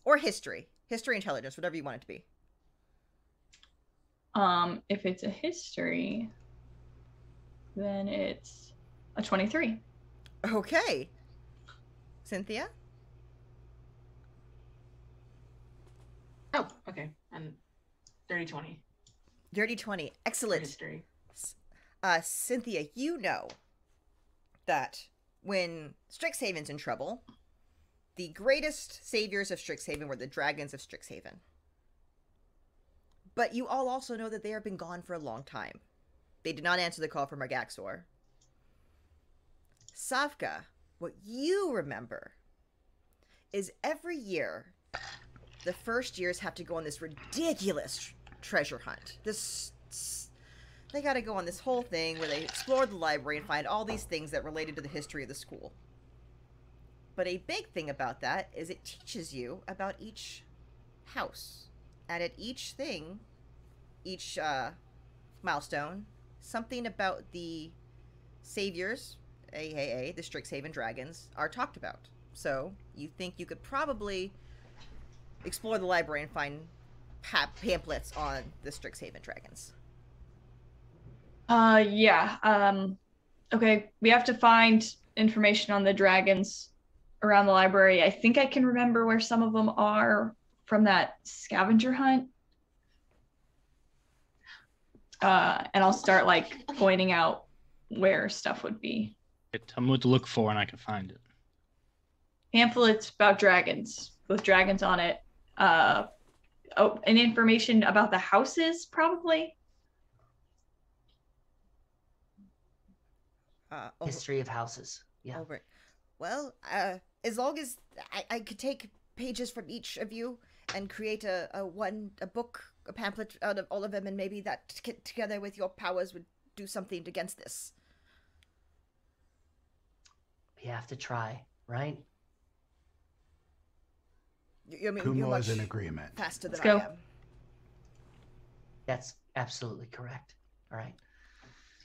Or history. History, intelligence, whatever you want it to be. If it's a history, then it's a 23. Okay. Cynthia? Oh, okay. And dirty 20 Dirty 20. for Excellent. history. Cynthia, you know that when Strixhaven's in trouble, the greatest saviors of Strixhaven were the dragons of Strixhaven. But you all also know that they have been gone for a long time. They did not answer the call from Argaxor. Savka, what you remember is every year, the first years have to go on this ridiculous treasure hunt. They gotta go on this whole thing where they explore the library and find all these things that related to the history of the school. But a big thing about that is it teaches you about each house. And at each thing, each milestone, something about the saviors, aka the Strixhaven dragons, are talked about. So you think you could probably explore the library and find pamphlets on the Strixhaven dragons. Yeah. Okay, we have to find information on the dragons around the library. I think I can remember where some of them are from that scavenger hunt. And I'll start pointing out where stuff would be. Tell me what to look for, and I can find it. Pamphlets about dragons with dragons on it. And information about the houses, probably. History of houses. Yeah. Over. Well, as long as I could take pages from each of you and create a book, a pamphlet out of all of them, and maybe that together with your powers would do something against this. We have to try, right? I mean, you're Kumo much is in agreement. faster than Let's go. I am. That's absolutely correct. All right.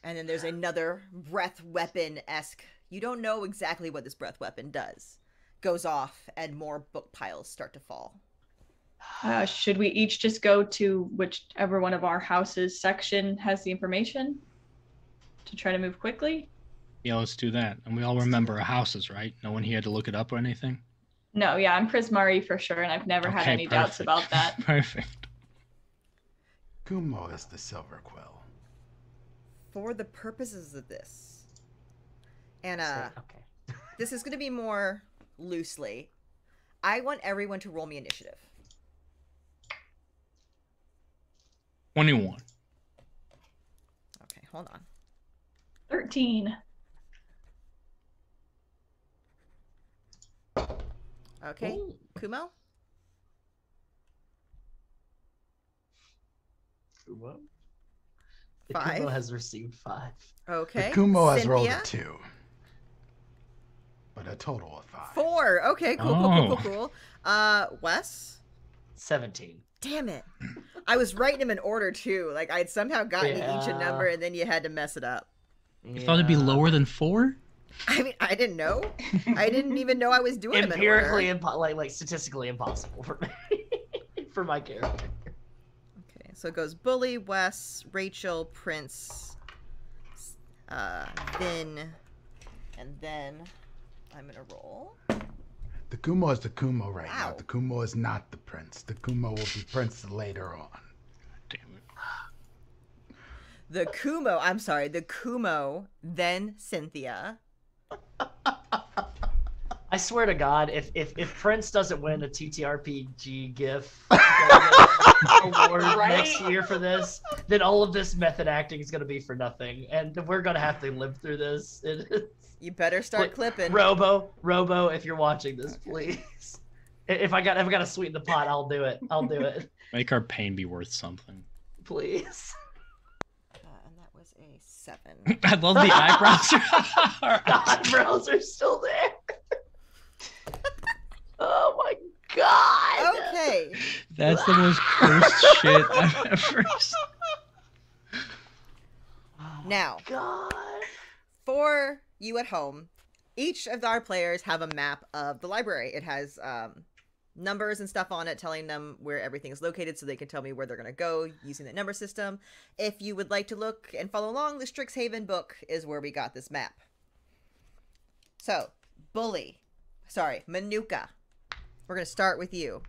And then there's another breath weapon-esque. You don't know exactly what this breath weapon does. Goes off, and more book piles start to fall. Should we each just go to whichever one of our houses section has the information to try to move quickly? Yeah, let's do that. And we all remember our houses, right? No one here had to look it up or anything? No, yeah, I'm Chris Murray for sure, and I've never had any doubts about that. Perfect. Kumo is the silver quill. For the purposes of this, and Okay. this is going to be more loosely, I want everyone to roll me initiative. 21. Okay, hold on. 13. Okay, Ooh. Kumo? Kumo? 5. Kumo has received 5. Okay. The Kumo has rolled a Cynthia? 2. But a total of 5. 4. Okay, cool. Wes? 17. Damn it. I was writing them in order too. Like I'd somehow gotten each a Yeah. number and then you had to mess it up. You thought it'd be lower than 4? I mean, I didn't know. I didn't even know I was doing them in Empirically, order. like statistically impossible for me, for my character. Okay, so it goes Bully, Wes, Rachel, Prince, Vin, and then I'm gonna roll. The Kumo is the Kumo right now. Wow. The Kumo is not the prince. The Kumo will be prince later on. Damn it. The Kumo, then Cynthia. I swear to God, if Prince doesn't win a TTRPG GIF award next year for this, then all of this method acting is going to be for nothing, and we're going to have to live through this. You better start clipping. Robo, if you're watching this, please. If I got to sweeten the pot, I'll do it. Make our pain be worth something. Please. And that was a 7. I love the eyebrows. The eyebrows are still there. Oh my God. Okay. That's the most cursed shit I've ever seen. Now, God. for you at home, each of our players have a map of the library. It has numbers and stuff on it telling them where everything is located so they can tell me where they're going to go using the number system. If you would like to look and follow along, the Strixhaven book is where we got this map. So, Manuka. We're going to start with you.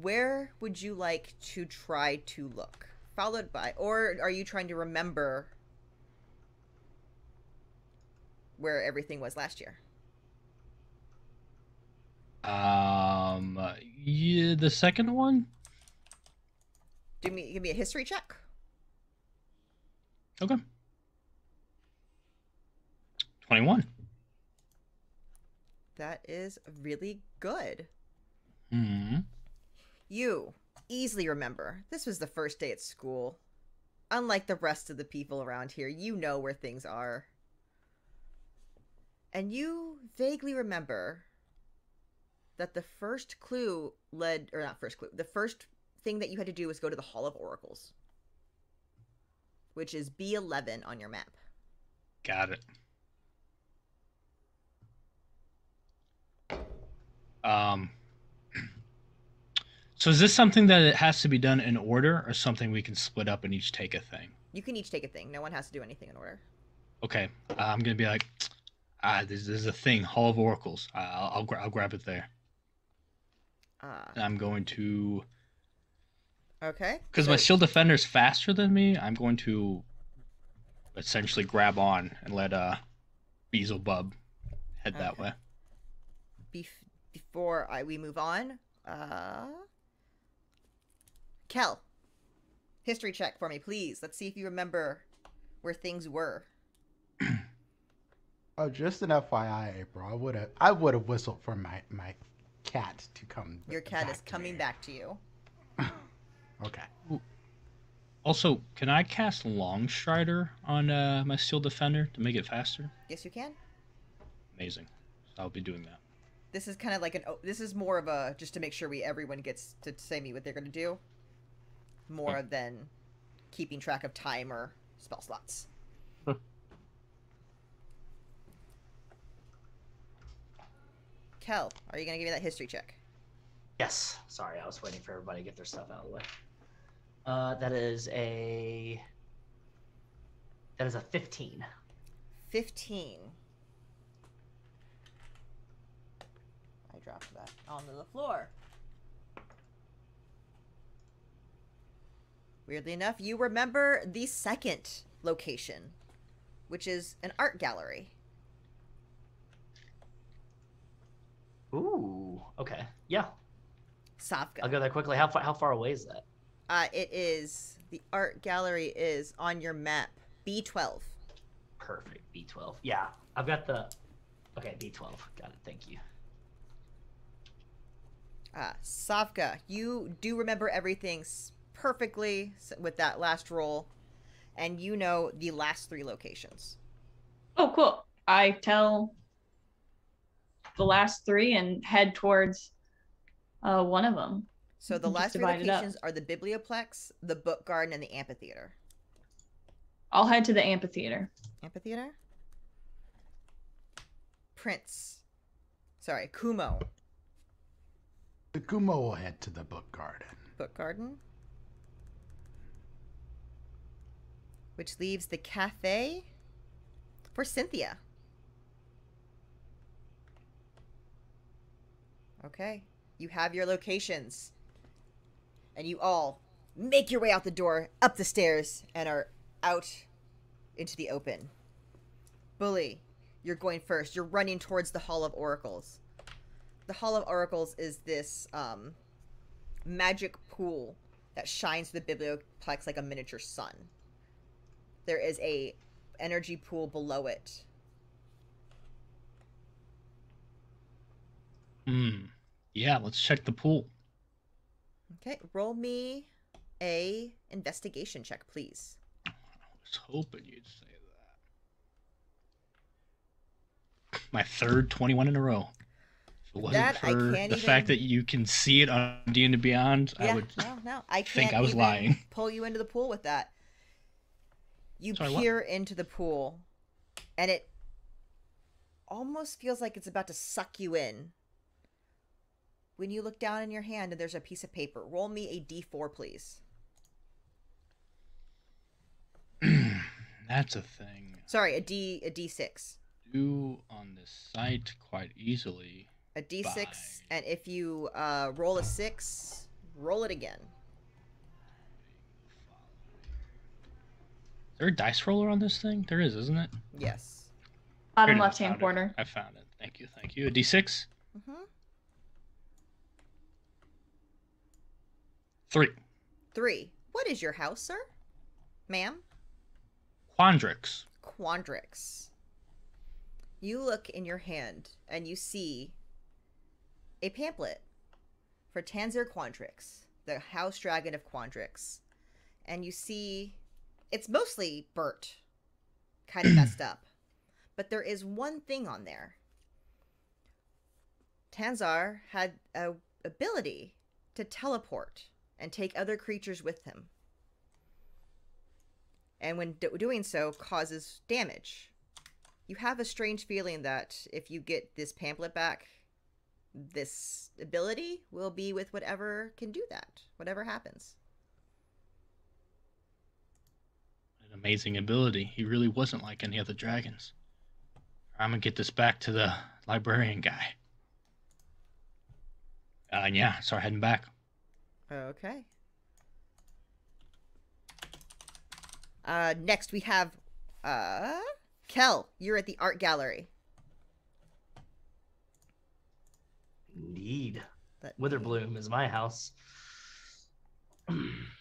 Where would you like to try to look? Followed by, or are you trying to remember where everything was last year? Yeah, the second one? Give me a history check. Okay. 21. That is really good. Hmm. You easily remember. This was the first day at school. Unlike the rest of the people around here, you know where things are. And you vaguely remember that the first clue the first thing that you had to do was go to the Hall of Oracles, which is B11 on your map. Got it. So is this something that it has to be done in order, or something we can split up and each take a thing? You can each take a thing. No one has to do anything in order. Okay, I'm gonna be like, this is a thing, Hall of Oracles. I'll grab it there. And I'm going to, Okay. because my shield defender's faster than me, I'm going to essentially grab on and let Beelzebub head that way. Before we move on, Kel, history check for me, please. Let's see if you remember where things were. Oh, just an FYI, April. I would have whistled for my cat to come. Your cat back is to coming me. back to you. Okay. Also, can I cast Longstrider on my shield defender to make it faster? Yes, you can. Amazing. So I'll be doing that. This is kind of like this is more of a, just to make sure everyone gets to say me what they're going to do. More than keeping track of time or spell slots. Kel, are you going to give me that history check? Yes. Sorry, I was waiting for everybody to get their stuff out of the way. That is a 15. 15. I dropped that onto the floor. Weirdly enough, you remember the second location, which is an art gallery. Ooh, okay. Yeah. Savka. I'll go there quickly. How far away is that? The art gallery is on your map, B12. Perfect, B12. Yeah, I've got okay, B12. Got it, thank you. Savka, you do remember everything perfectly with that last roll, and you know the last 3 locations. Oh, cool. I tell the last 3 and head towards one of them. So the last 3 locations are the Biblioplex, the Book Garden, and the Amphitheater. I'll head to the amphitheater. Amphitheater? Kumo. The Kumo will head to the Book Garden. Book Garden. Which leaves the cafe for Cynthia. Okay. You have your locations. And you all make your way out the door, up the stairs, and are out into the open. Bully, you're going first. You're running towards the Hall of Oracles. The Hall of Oracles is this magic pool that shines the Biblioplex like a miniature sun. There is a energy pool below it. Yeah, let's check the pool. Okay, roll me a investigation check, please. I was hoping you'd say that. My third 21 in a row. If it wasn't for the fact that you can see it on D&D Beyond, yeah, I would I think can't I was even lying. Pull you into the pool with that. You Sorry, peer into the pool, and it almost feels like it's about to suck you in. When you look down in your hand and there's a piece of paper, roll me a D4, please. That's a thing. Sorry, a D6. Do on this site quite easily. A D6, and if you roll a 6, roll it again. Is there a dice roller on this thing? There is, isn't it? Yes. Bottom left-hand corner. I found it. Thank you. A D6? Mm-hmm. 3. What is your house, sir? Ma'am? Quandrix. Quandrix. You look in your hand and you see a pamphlet for Tanzir Quandrix, the house dragon of Quandrix. And you see it's mostly burnt, kind of messed up. But there is one thing on there. Tanzar had an ability to teleport and take other creatures with him. And when doing so, causes damage. You have a strange feeling that if you get this pamphlet back, this ability will be with whatever can do that. Whatever happens. An amazing ability. He really wasn't like any other dragons. I'm gonna get this back to the librarian guy. And yeah, start heading back. Okay. Next we have Kel, you're at the art gallery. Indeed. Witherbloom is my house.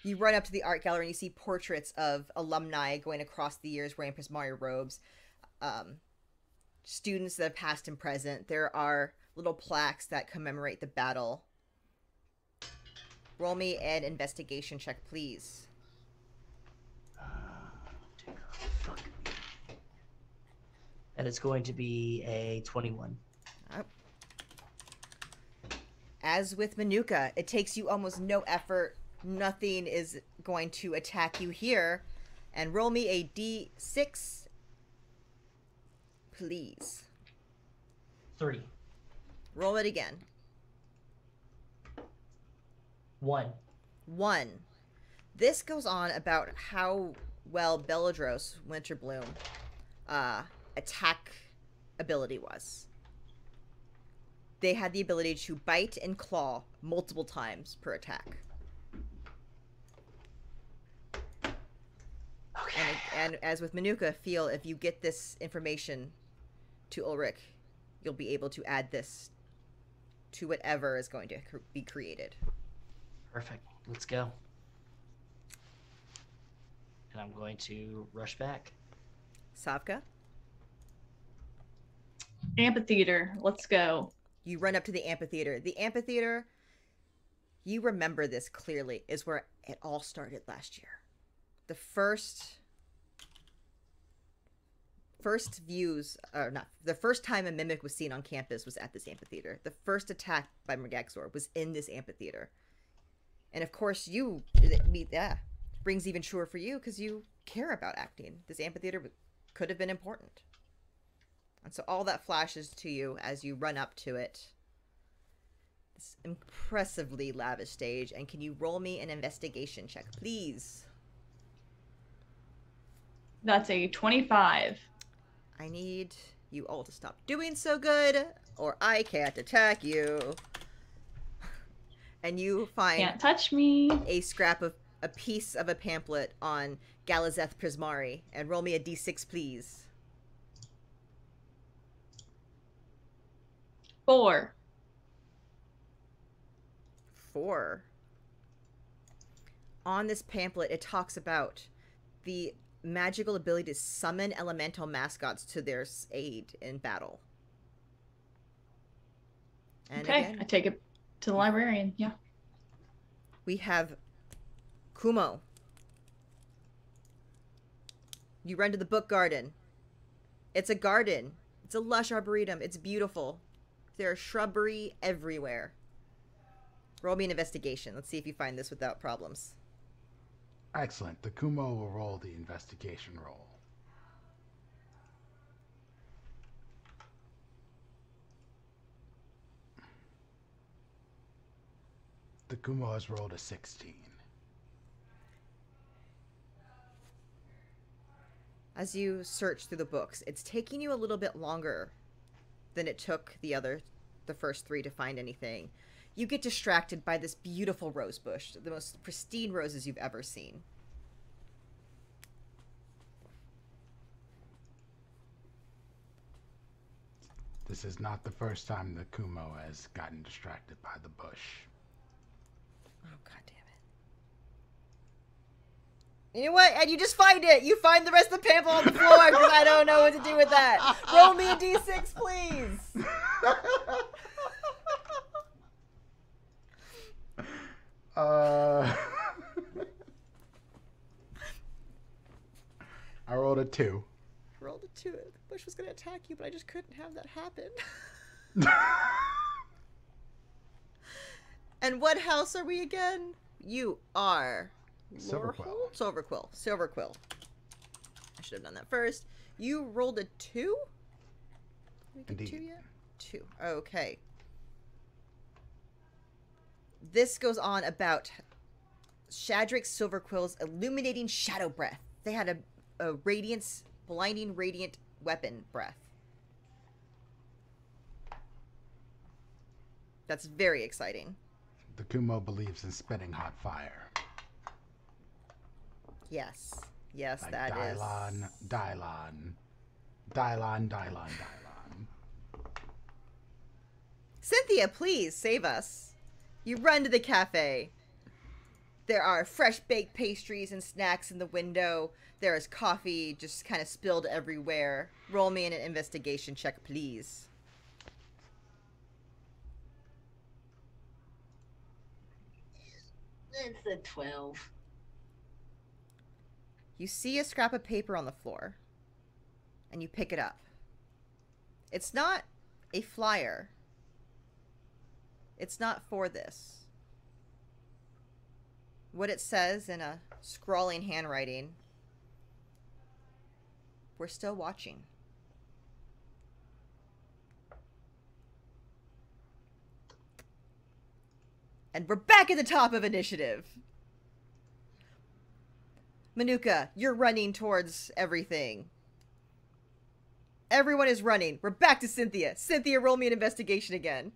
You run up to the art gallery and you see portraits of alumni going across the years wearing Prismari robes. Students that have passed and present. There are little plaques that commemorate the battle. Roll me an investigation check, please. And it's going to be a 21. As with Manuka, it takes you almost no effort. Nothing is going to attack you here. And roll me a d6, please. 3. Roll it again. 1. 1. This goes on about how well Belladros Winterbloom attack ability was. They had the ability to bite and claw multiple times per attack. Okay. And as with Manuka, feel if you get this information to Ulrich, you'll be able to add this to whatever is going to be created. Perfect. Let's go. And I'm going to rush back. Savka, Amphitheater. Let's go. you run up to the amphitheater. The amphitheater, you remember this clearly, is where it all started last year. The first views, or not, the first time a mimic was seen on campus was at this amphitheater. The first attack by Mergaxor was in this amphitheater. And of course, brings even truer for you because you care about acting. This amphitheater could have been important. And so all that flashes to you as you run up to it. This impressively lavish stage. And can you roll me an investigation check, please? That's a 25. I need you all to stop doing so good, or I can't attack you. And you find Can't touch me. a scrap of a piece of a pamphlet on Galazeth Prismari, and roll me a d6, please. 4. 4. On this pamphlet, it talks about the magical ability to summon elemental mascots to their aid in battle. And Okay, again, I take it to the librarian. Yeah. we have Kumo. You run to the book garden. It's a garden. It's a lush arboretum. It's beautiful. There are shrubbery everywhere. Roll me an investigation. Let's see if you find this without problems. Excellent. The Kumo will roll the investigation roll. The Kumo has rolled a 16. As you search through the books, it's taking you a little bit longer than it took the first 3 to find anything. You get distracted by this beautiful rose bush, the most pristine roses you've ever seen. This is not the first time the Kumo has gotten distracted by the bush. Oh, god damn it. You know what? And you just find it! You find the rest of the pamphlet on the floor because I don't know what to do with that. Roll me a d6, please! I rolled a 2. Rolled a 2. The bush was going to attack you, but I just couldn't have that happen. And what house are we again? You are... Silverquill. Silverquill. I should have done that first. You rolled a 2? Did we get 2 yet? 2. Okay. This goes on about Shadrick Silverquill's illuminating shadow breath. They had a radiance, blinding radiant weapon breath. That's very exciting. The Kumo believes in spitting hot fire. Yes. Yes, Like that is. Dylon. Cynthia, please save us. You run to the cafe. There are fresh baked pastries and snacks in the window. There is coffee just kind of spilled everywhere. Roll me an investigation check, please. It's a 12. You see a scrap of paper on the floor, and you pick it up. It's not a flyer. It's not for this. What it says in a scrawling handwriting: we're still watching. And we're back at the top of initiative. Manuka, you're running towards everything. Everyone is running. We're back to Cynthia. Cynthia, roll me an investigation again.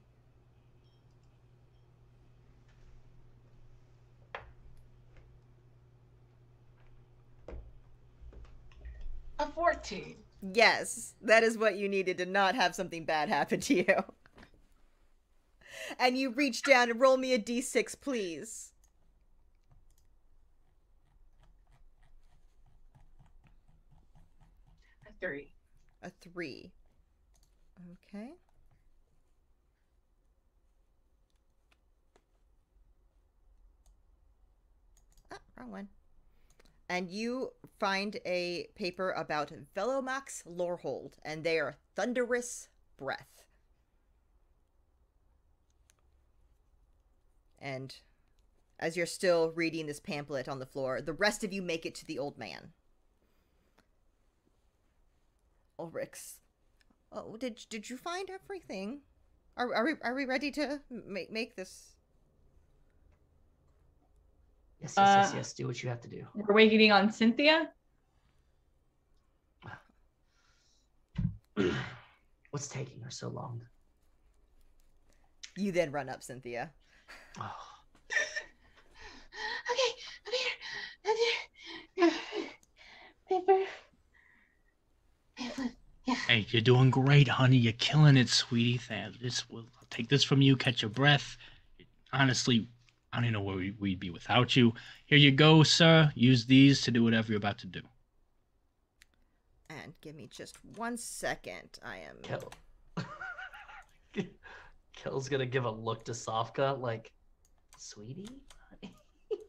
A 14. Yes, that is what you needed to not have something bad happen to you. And you reach down and roll me a d6, please. A 3. A 3. Okay. Ah, wrong one. And you find a paper about Velomax Lorehold, and they are thunderous breath. And as you're still reading this pamphlet on the floor, the rest of you make it to the old man. Ulrich's. Oh, did you find everything? Are we ready to make this? Yes. Do what you have to do. We're waiting on Cynthia. What's taking her so long? You then run up, Cynthia. Oh. Okay, paper. Pamphlet. Yeah. Hey, you're doing great, honey. You're killing it, sweetie. I'll take this from you. Catch your breath. Honestly, I don't know where we'd be without you. Here you go, sir. Use these to do whatever you're about to do. And give me just 1 second. I am... Kel's gonna give a look to Sofka, like, sweetie?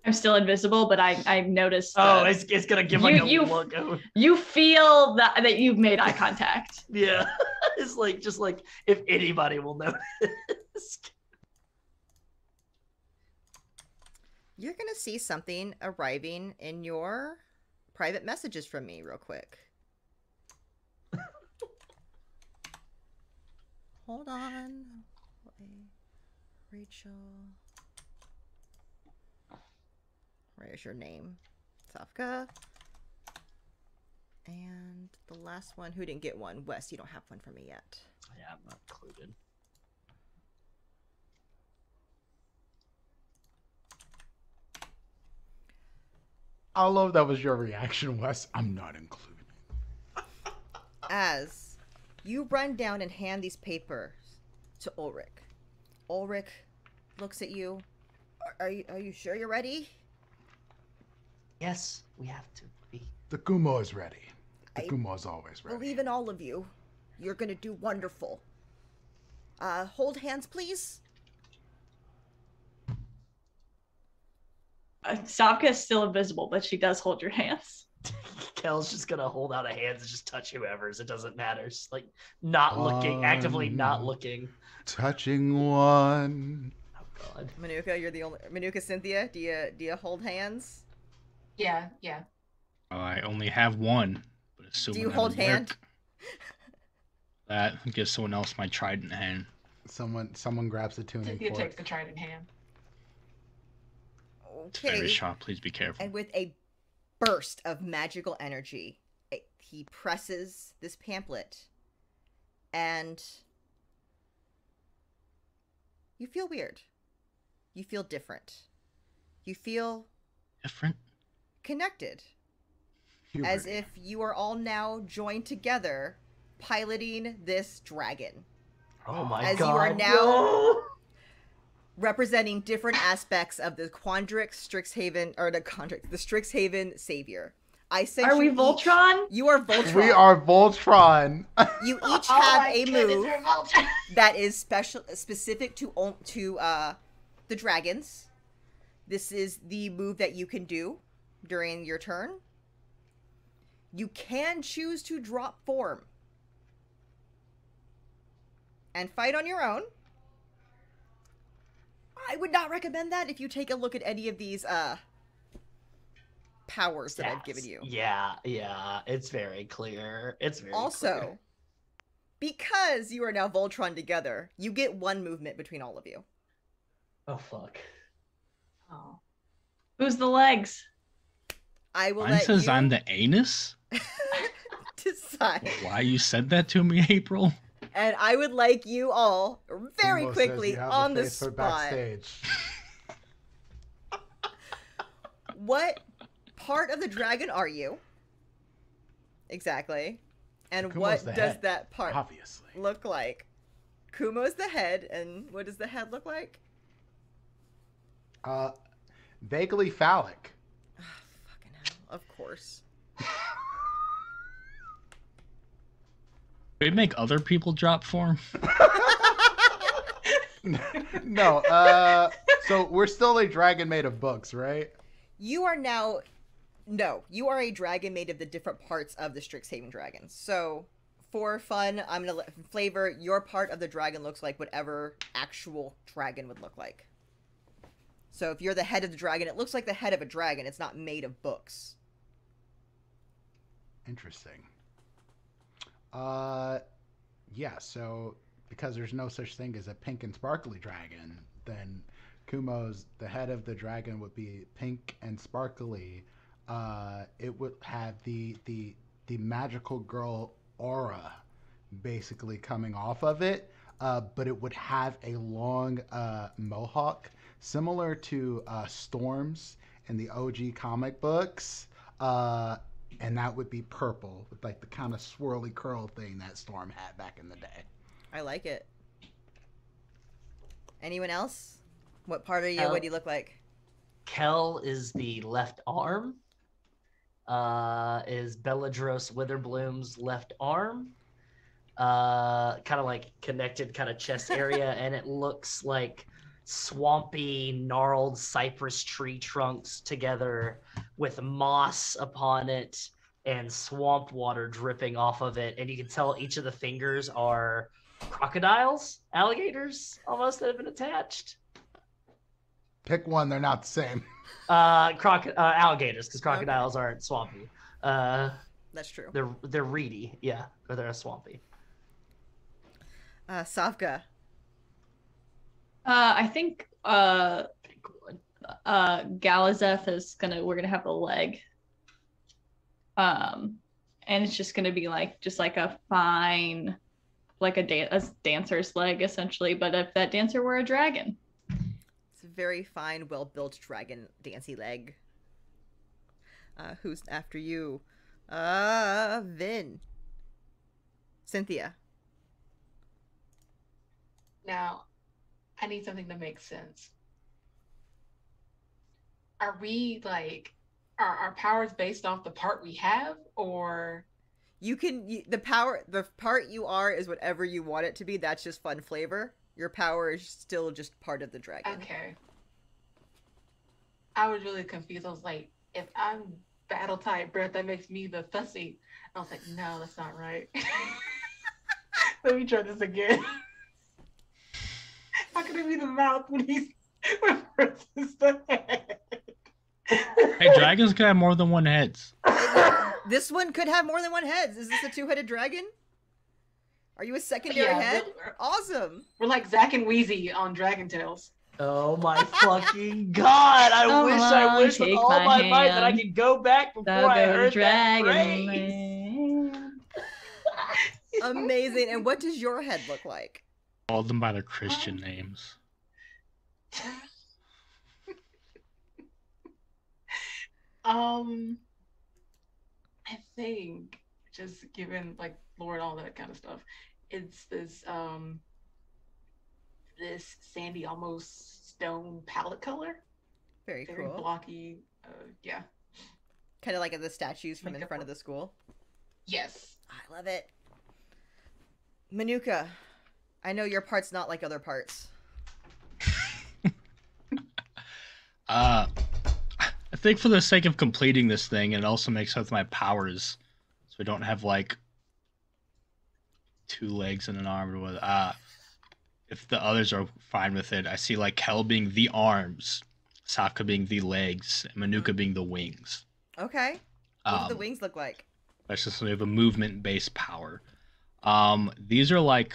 I'm still invisible, but I've noticed. It's gonna give like a look. You feel that you've made eye contact. Yeah, it's like just like if anybody will notice. You're gonna see something arriving in your private messages from me real quick. Hold on. Rachel. Where's your name? Sofka. And the last one, who didn't get one? Wes, you don't have one for me yet. Yeah, I'm not included. I love that was your reaction, Wes. I'm not included. As you run down and hand these papers to Ulrich. Ulrich looks at you. Are you sure you're ready? Yes, we have to be. The Gumo is ready. The Gumo is always ready. Believe in all of you. You're gonna do wonderful. Hold hands, please. Sofka is still invisible, but she does hold your hands. Kel's just gonna hold out a hand and just touch whoever's. It doesn't matter. It's like not looking, actively not looking. Touching one. Oh God. Manuka, you're the only. Manuka, Cynthia, do you hold hands? Yeah. I only have one. But assuming Do you hold hand? That gives someone else my trident hand. Someone grabs the tuning Cynthia fork. takes the trident hand. It's very Okay. sharp. Please be careful. And with a burst of magical energy, he presses this pamphlet, and you feel weird. You feel different. You feel Different? connected. Puberty. As if you are all now joined together, piloting this dragon. Oh my As God. you are now No! representing different aspects of the Strixhaven Strixhaven savior. I sent Are you we each- Voltron? You are Voltron. We are Voltron. You each Oh have my a goodness, move we're Voltron. that is specific to the dragons. This is the move that you can do during your turn. You can choose to drop form and fight on your own, I would not recommend that if you take a look at any of these powers that I've given you. Yeah, it's very clear. It's very also clear. Because you are now Voltron together, you get 1 movement between all of you. Oh fuck. Oh. Who's the legs? I will Mine let says you I'm the anus. decide. Why you said that to me, April? And I would like you all very Kumo says quickly you have on the face for spot. backstage. What part of the dragon are you? Exactly. And Kumo's what the does head, that part obviously look like? Kumo's the head, and what does the head look like? Vaguely phallic. Oh, fucking hell. Of course. We make other people drop form. No, so we're still a dragon made of books, right? You are now... No, you are a dragon made of the different parts of the Strixhaven dragons. So, for fun, I'm going to let flavor your part of the dragon looks like whatever actual dragon would look like. So if you're the head of the dragon, it looks like the head of a dragon. It's not made of books. Interesting. Yeah, so because there's no such thing as a pink and sparkly dragon, then the head of the dragon would be pink and sparkly. It would have the magical girl aura basically coming off of it, but it would have a long mohawk similar to Storm's in the OG comic books, and that would be purple with like the kind of swirly curl thing that Storm had back in the day. I like it. Anyone else? What part of you? What do you look like? Kel is the left arm. Is Belladeros Witherbloom's left arm. Kind of like connected kind of chest area, and it looks like swampy, gnarled cypress tree trunks together with moss upon it and swamp water dripping off of it. And you can tell each of the fingers are crocodiles, alligators almost that have been attached. Pick one, they're not the same. Alligators, because crocodiles aren't swampy. That's true. They're reedy, yeah, or they're swampy. Savka. I think Galazeth is we're gonna have a leg. And it's just gonna be like a fine, like a dancer's leg essentially, but if that dancer were a dragon. It's a very fine, well-built dragon dancy leg. Who's after you? Vin. Cynthia. Now, I need something to make sense. Are we like, are our powers based off the part we have, or? The part you are is whatever you want it to be. That's just fun flavor. Your power is still just part of the dragon. Okay. I was really confused. I was like, if I'm battle type breath, that makes me the fussy. I was like, no, that's not right. Let me try this again. How can it be the mouth when Breath is the head? Hey, dragons can have more than one heads. This one could have more than one head. Is this a 2-headed dragon? Are you a secondary head? Awesome. We're like Zack and Wheezy on Dragon Tales. Oh my fucking god! I wish with all my might that I could go back before I heard that phrase. Amazing. And what does your head look like? Call them by their Christian names. I think just given like lore and all that kind of stuff, it's this this sandy, almost stone palette color. Very cool. Blocky. Yeah. Kind of like the statues from in front of the school. Yes. I love it. Manuka, I know your part's not like other parts. I think for the sake of completing this thing, it also makes sense with my powers, so we don't have like 2 legs and an arm or what. if the others are fine with it, I see like Kel being the arms, Sokka being the legs, and Manuka being the wings. Okay. What do the wings look like? That's just sort of a movement-based power. These are like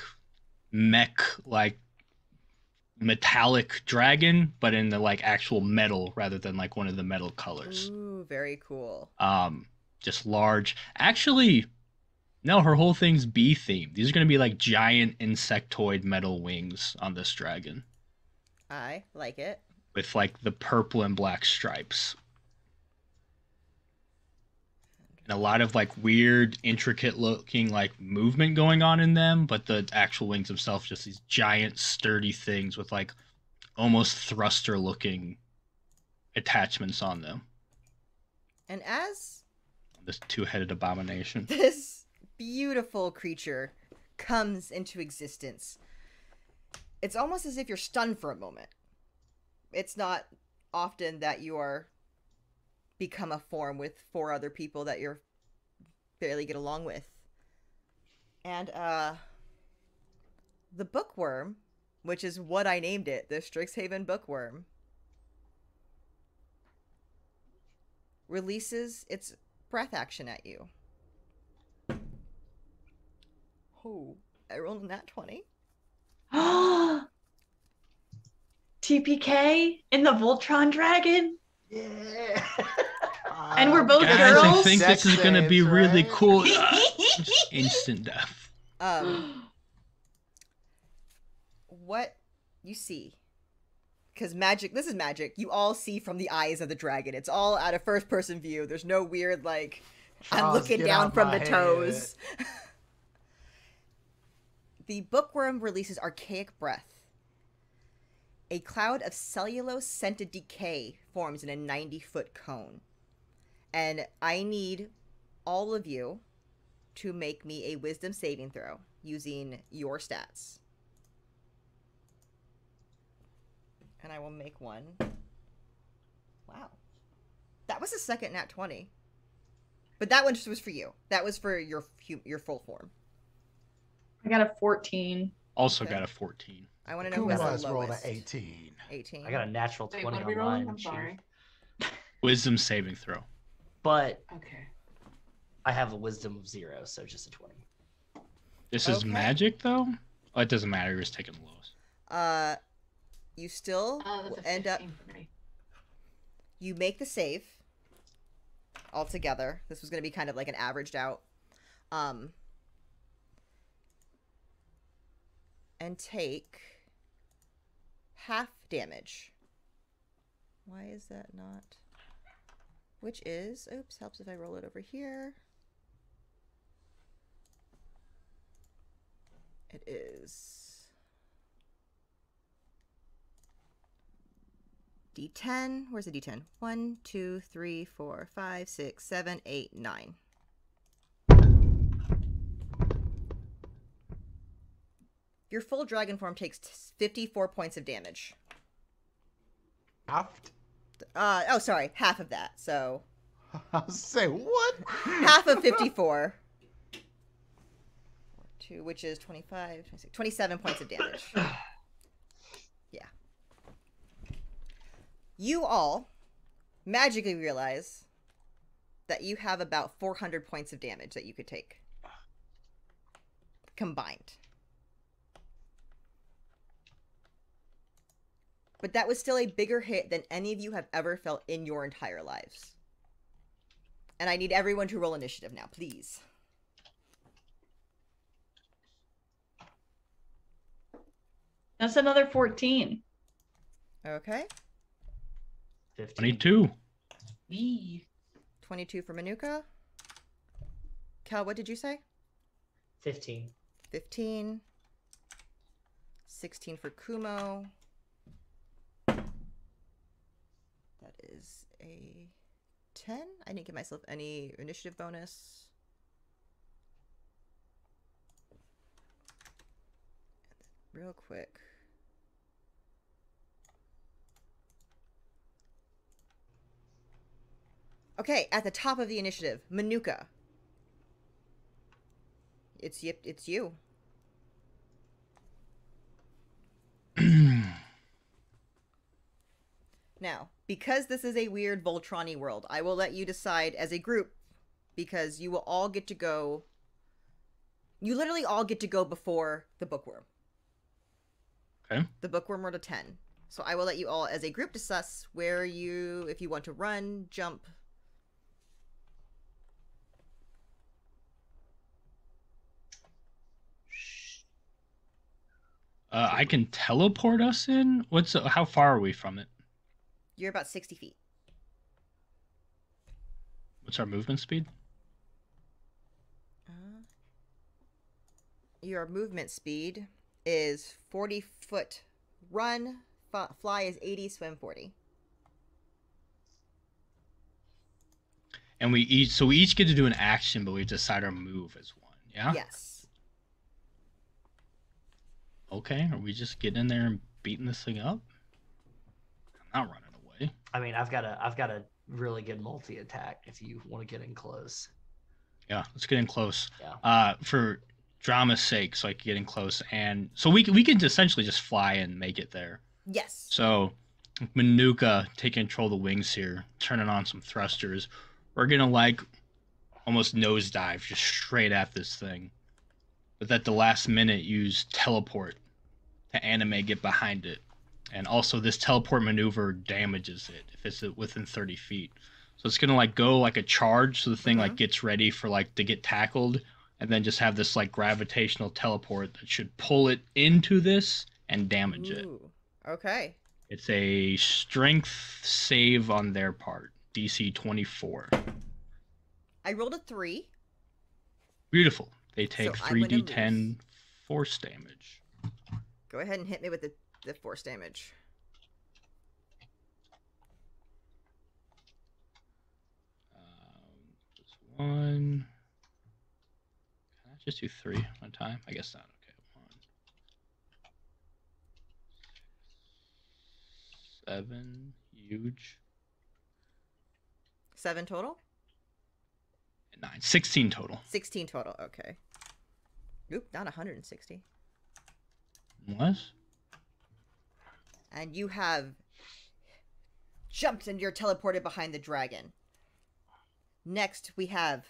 mech, like metallic dragon, but in the like actual metal rather than like one of the metal colors. Ooh, very cool. Just large. Actually, no, her whole thing's bee themed. These are gonna be like giant insectoid metal wings on this dragon. I like it. With like the purple and black stripes. And a lot of like weird, intricate looking like movement going on in them, but the actual wings themselves just these giant, sturdy things with like almost thruster looking attachments on them. And as This two-headed abomination. this beautiful creature comes into existence, it's almost as if you're stunned for a moment. It's not often that you are become a form with 4 other people that you're barely get along with. And the bookworm, which is what I named it, the Strixhaven bookworm, releases its breath action at you. Oh, I rolled a nat 20. TPK in the Voltron dragon. Yeah. And we're both Guys, girls? I think Sex this is gonna be saves, really right? cool. Just instant death. What you see, because magic, this is magic, you all see from the eyes of the dragon. It's all out of first person view. There's no weird like I'm Charles, looking get down out from my the head. toes. The bookworm releases archaic breath. A cloud of cellulose scented decay forms in a 90-foot cone. And I need all of you to make me a wisdom saving throw using your stats. And I will make one. Wow. That was the second nat 20. But that one just was for you. That was for your full form. I got a 14. Also Okay. got a 14. I want to know who has Kuma's the rolled an lowest. 18. 18. I got a natural Wait, 20 what are we on rolling? mine, I'm Chief. sorry. Wisdom saving throw. But Okay. I have a wisdom of 0, so just a 20. This is Okay. magic though? Oh, it doesn't matter. You're just taking the lowest. You still That's a end up. 15 for me. You make the save altogether. This was going to be kind of like an averaged out. And take half damage. Why is that not? Which is, oops, helps if I roll it over here. It is D10. Where's the D10? 1, 2, 3, 4, 5, 6, 7, 8, 9. Your full dragon form takes 54 points of damage. Aft. Oh, sorry, half of that. So I was say what? half of 54. 2, which is 25, 26, 27 points of damage. Yeah. You all magically realize that you have about 400 points of damage that you could take. Combined. But that was still a bigger hit than any of you have ever felt in your entire lives. And I need everyone to roll initiative now, please. That's another 14. Okay. 15. 22. Wee. 22 for Manuka. Cal, what did you say? 15. 15. 16 for Kumo. That is a 10. I didn't give myself any initiative bonus. Real quick. Okay, at the top of the initiative, Manuka. It's you. Now, because this is a weird Voltron-y world, I will let you decide as a group, because you will all get to go... You literally all get to go before the bookworm. Okay. The bookworm rolled a 10. So I will let you all as a group discuss where you, if you want to run, jump. I can teleport us in? How far are we from it? You're about 60 feet. What's our movement speed? Your movement speed is 40 foot run, fly is 80, swim 40. And we each get to do an action, but we decide our move as one. Yeah? Yes. Okay, are we just getting in there and beating this thing up? I'm not running away. I mean, I've got a really good multi attack if you want to get in close. Yeah, let's get in close. Yeah. For drama's sake, so I can get in close, and so we can essentially just fly and make it there. Yes. So, Manuka taking control of the wings here, turning on some thrusters. We're gonna like almost nosedive just straight at this thing, but at the last minute use teleport to animate, get behind it, and also this teleport maneuver damages it if it's within 30 feet. So it's gonna like go like a charge, so the thing like gets ready for like to get tackled, and then just have this like gravitational teleport that should pull it into this and damage it. Okay. It's a strength save on their part. DC 24. I rolled a 3. Beautiful. They take So I'm gonna 3d10 lose. force damage. Go ahead and hit me with the force damage. Just one. Can I just do 3 at a time? I guess not. Okay. 1. 7. Huge. 7 total? And 9. 16 total. 16 total, okay. Oop, not 160. Was? And you have jumped and you're teleported behind the dragon. Next, we have...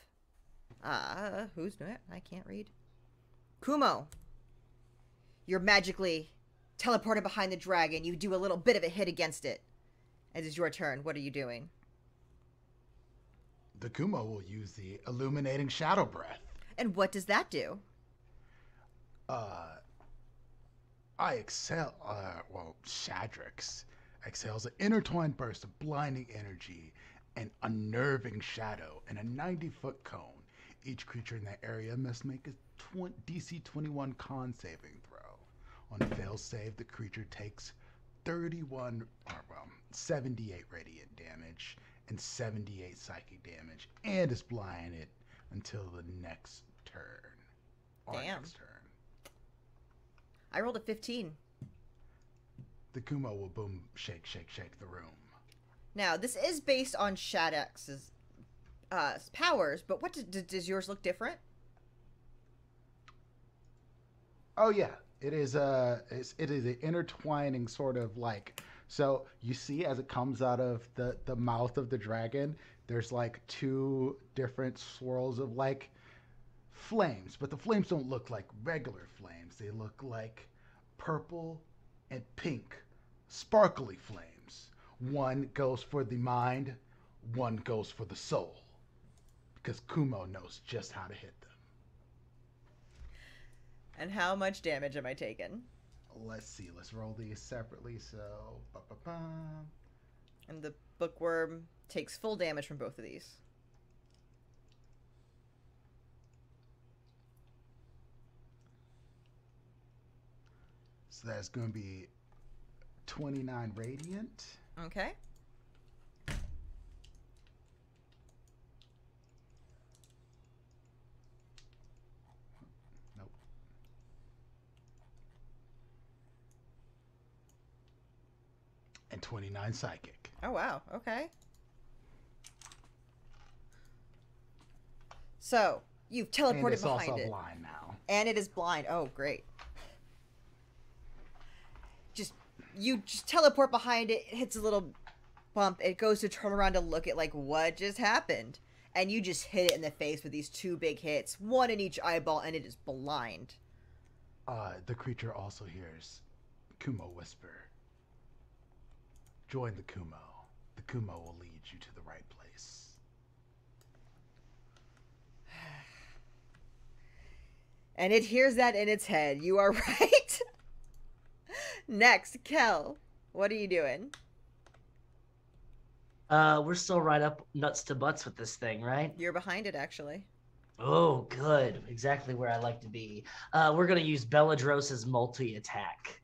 who's doing it? I can't read. Kumo. You're magically teleported behind the dragon. You do a little bit of a hit against it. It is your turn. What are you doing? The Kumo will use the illuminating shadow breath. And what does that do? Shadrix exhales an intertwined burst of blinding energy and unnerving shadow in a 90-foot cone. Each creature in that area must make a DC 21 con saving throw. On a failed save, the creature takes 78 radiant damage and 78 psychic damage, and is blinded until the next turn. Damn. Next turn. I rolled a 15. The Kumo will boom, shake, shake, shake the room. Now, this is based on Shadx's powers, but what does yours look different? Oh yeah, it is an intertwining sort of like. So you see, as it comes out of the mouth of the dragon, there's like 2 different swirls of like flames, but the flames don't look like regular flames. They look like purple and pink, sparkly flames. One goes for the mind, one goes for the soul, because Kumo knows just how to hit them. And how much damage am I taking? Let's see. Let's roll these separately. So, And the bookworm takes full damage from both of these. So that's going to be 29 radiant. Okay. Nope. And 29 psychic. Oh, wow. Okay. So, you've teleported And it's behind also it. blind now. And it is blind. Oh, great. You just teleport behind it. It hits a little bump. It goes to turn around to look at, like, what just happened. And you just hit it in the face with these 2 big hits, 1 in each eyeball, and it is blind. The creature also hears Kumo whisper. Join the Kumo. The Kumo will lead you to the right place. And it hears that in its head. You are right. Next, Kel. What are you doing? We're still right up nuts to butts with this thing, right? You're behind it, actually. Oh, good. Exactly where I like to be. We're going to use Beladros's multi-attack,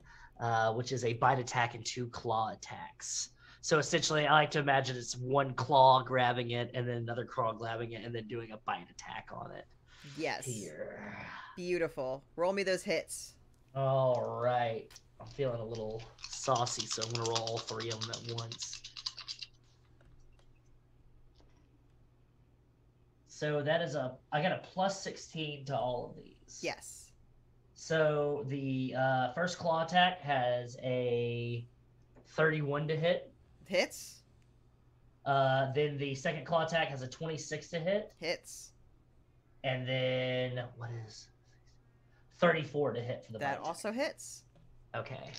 which is a bite attack and 2 claw attacks. So essentially, I like to imagine it's 1 claw grabbing it, and then another claw grabbing it, and then doing a bite attack on it. Yes. Here. Beautiful. Roll me those hits. All right. I'm feeling a little saucy, so I'm going to roll all 3 of them at once. So that is I got a plus 16 to all of these. Yes. So the first claw attack has a 31 to hit. Hits. Then the second claw attack has a 26 to hit. Hits. And then, what is 34 to hit for the That bite also hits. Okay.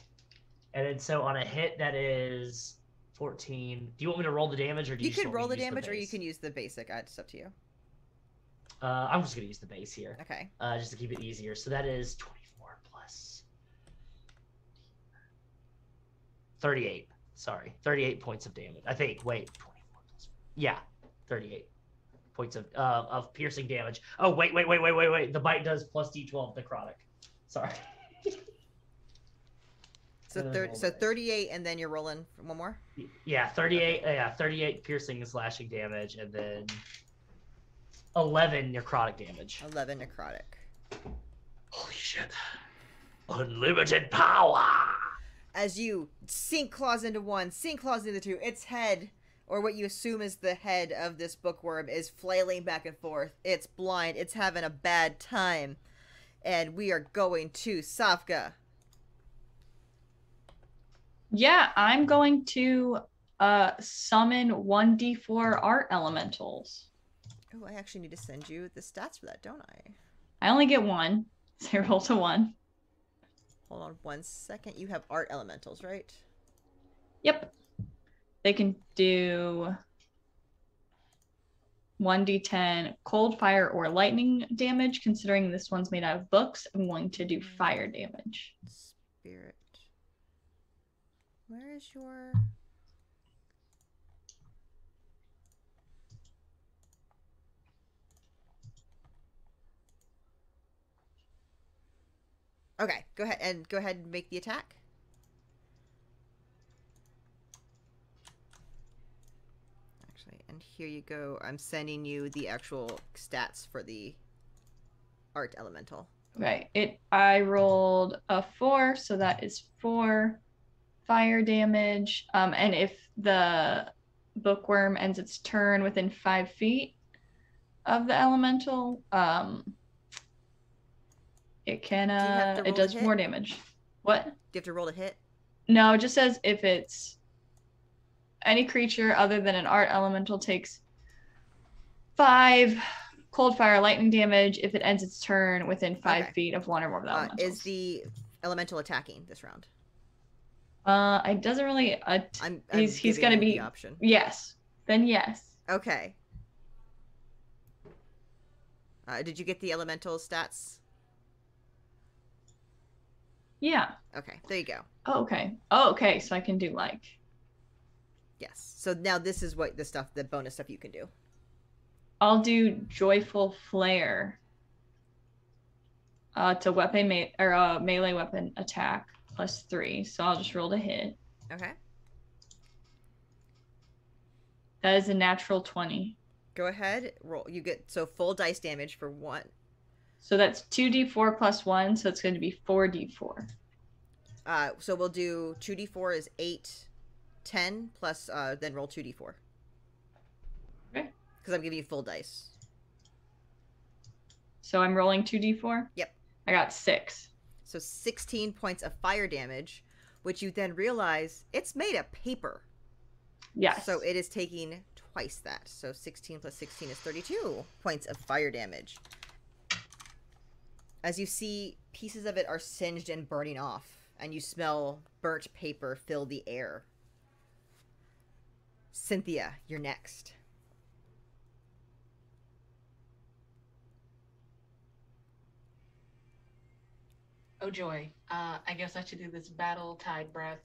And then so on a hit, that is 14. Do you want me to roll the damage, or do you You just can want me roll to the use damage, or you base? can use the basic. It's up to you. I'm just going to use the base here. Okay. Just to keep it easier. So that is 24 plus 38. Sorry. 38 points of damage. I think. Wait. 24 plus. Yeah. 38 points of piercing damage. Oh, wait. The bite does plus D12 necrotic. Sorry. So 38, and then you're rolling for one more? Yeah, 38. Okay. Yeah, 38 piercing and slashing damage, and then 11 necrotic damage. 11 necrotic. Holy shit. Unlimited power! As you sink claws into 1, sink claws into 2, its head, or what you assume is the head of this bookworm, is flailing back and forth. It's blind. It's having a bad time. And we are going to Safka. Yeah, I'm going to summon 1d4 art elementals. Oh, I actually need to send you the stats for that, don't I? I only get 1, so I roll to 1. Hold on 1 second. You have art elementals, right? Yep. They can do 1d10 cold, fire, or lightning damage. Considering this one's made out of books, I'm going to do fire damage. Spirit. Where is your... Okay, go ahead and make the attack. Actually, and here you go. I'm sending you the actual stats for the art elemental. Okay, I rolled a 4, so that is 4 fire damage. And if the bookworm ends its turn within 5 feet of the elemental, it can it does more damage. What? Do you have to roll to hit? No, it just says if it's any creature other than an art elemental takes 5 cold, fire, lightning damage if it ends its turn within 5 feet of one or more of the elementals. Is the elemental attacking this round? It doesn't really. He's giving gonna you be the option. Yes. Then yes. Okay. Did you get the elemental stats? Yeah. Okay, there you go. Oh, okay. Oh, okay. So I can do like. Yes. So now this is what the bonus stuff you can do. I'll do joyful flare. To melee weapon attack +3. So I'll just roll to hit. Okay. That is a natural 20. Go ahead. Roll. You get full dice damage for 1. So that's 2d4 + 1. So it's going to be 4d4. So we'll do 2d4 is 8, 10 plus then roll 2d4. Okay. Because I'm giving you full dice. So I'm rolling 2d4? Yep. I got 6. So 16 points of fire damage, which you then realize it's made of paper. Yes. So it is taking twice that. So 16 plus 16 is 32 points of fire damage. As you see, pieces of it are singed and burning off, and you smell burnt paper fill the air. Cynthia, you're next. Oh joy. I guess I should do this battle tide breath.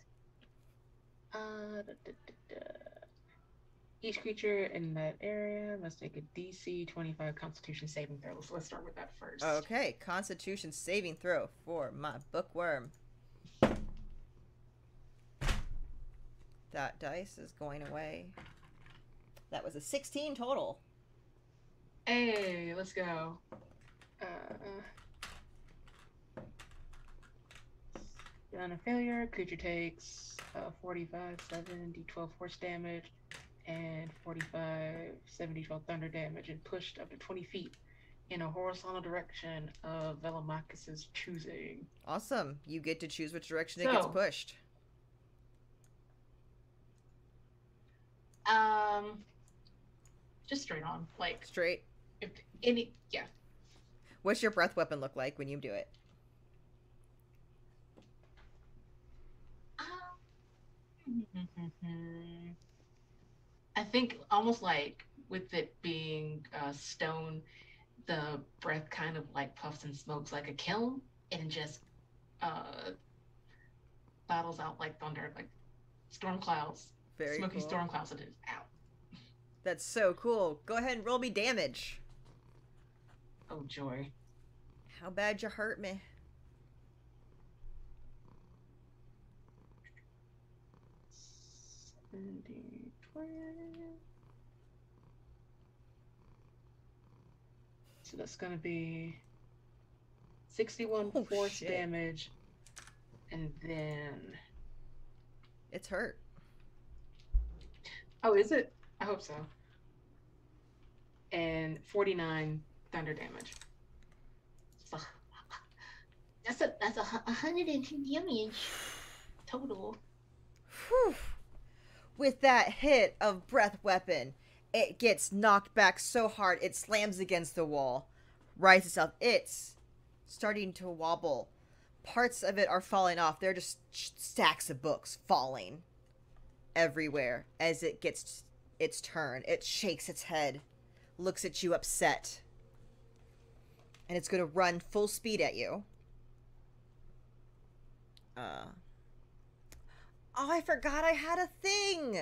Each creature in that area must make a DC 25 Constitution saving throw. So let's start with that first. Okay, Constitution saving throw for my bookworm. That dice is going away. That was a 16 total. Hey, let's go. On a failure, creature takes 45, 7, d12 force damage, and 45, 7, d12 thunder damage, and pushed up to 20 feet in a horizontal direction of Velomachus's choosing. Awesome. You get to choose which direction it gets pushed. Just straight on, like straight. If any, yeah. What's your breath weapon look like when you do it? I think almost like with it being stone, the breath kind of like puffs and smokes like a kiln, and just battles out like thunder, like storm clouds. Very smoky cool. Storm clouds. It is out. That's so cool. Go ahead and roll me damage. Oh joy! How bad you hurt me? So that's gonna be 61 force damage, and then it's hurt. Oh, is it? I hope so. And 49 thunder damage. So, that's 102 damage total. Whew. With that hit of breath weapon, it gets knocked back so hard it slams against the wall, rises itself. It's starting to wobble. Parts of it are falling off. They're just stacks of books falling everywhere as it gets its turn. It shakes its head, looks at you upset, and it's going to run full speed at you. Oh, I forgot I had a thing.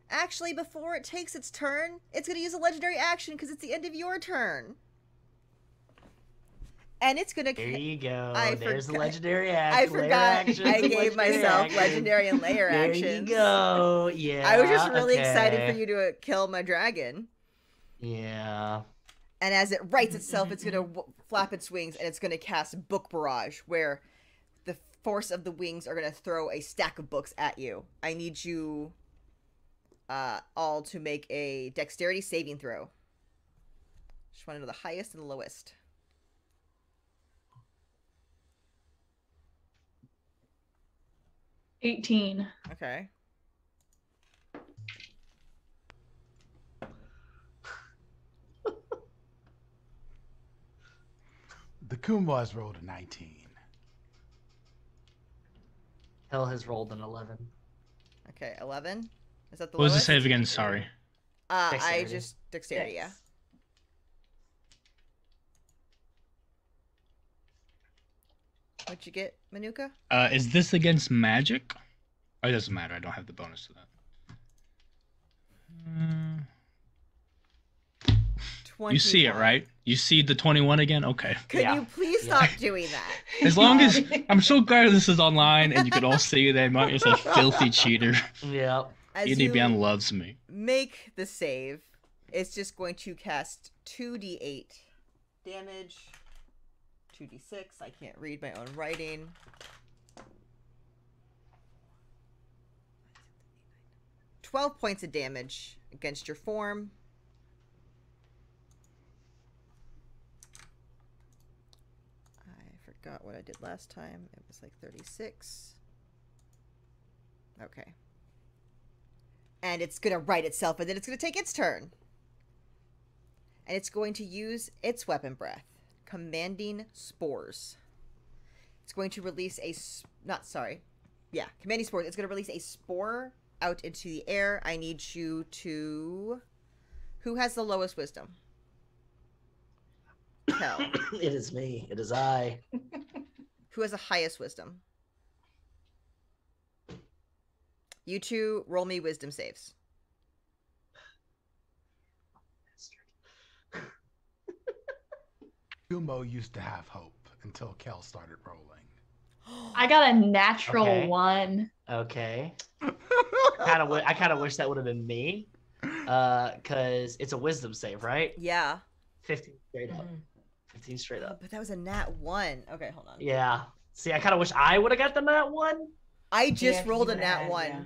Actually, before it takes its turn, it's going to use a legendary action because it's the end of your turn. And it's going to... There you go. There's forgot, a legendary action. I forgot I gave myself legendary and layer actions. There you go. Yeah. I was just really excited for you to kill my dragon. Yeah. And as it rights itself, it's going to flap its wings and it's going to cast Book Barrage, where the force of the wings are going to throw a stack of books at you. I need you all to make a dexterity saving throw. Just want to know the highest and the lowest. $18. Okay. The Kumba has rolled a 19. Hill has rolled an 11. Okay, 11. Is that the What was the lowest? save again? Sorry. I just dexterity, yeah. What'd you get, Manuka? Is this against magic? Oh, it doesn't matter. I don't have the bonus to that. 21. You see it, right? You see the 21 again? Okay. Could you please stop doing that? As long as... I'm so glad this is online and you can all see that Mark is a filthy cheater. Yeah. EDBN loves me. Make the save. It's just going to cast 2d8 damage. 2d6. I can't read my own writing. $12 points of damage against your form. I forgot what I did last time. It was like 36. Okay. And it's going to right itself, and then it's going to take its turn. And it's going to use its weapon breath, commanding spores. It's going to release commanding spores. It's going to release a spore out into the air. I need you to... Who has the lowest wisdom? Kel. It is me. It is I. Who has the highest wisdom? You two roll me wisdom saves. Kumo used to have hope until Kel started rolling. I got a natural Okay. 1. Okay. I kind of wish that would have been me. Because it's a wisdom save, right? Yeah. 15 straight up. 15 straight up. But that was a nat 1. Okay, hold on. Yeah. See, I kind of wish I would have got the nat 1. I just Yeah, rolled you a nat had, 1 yeah.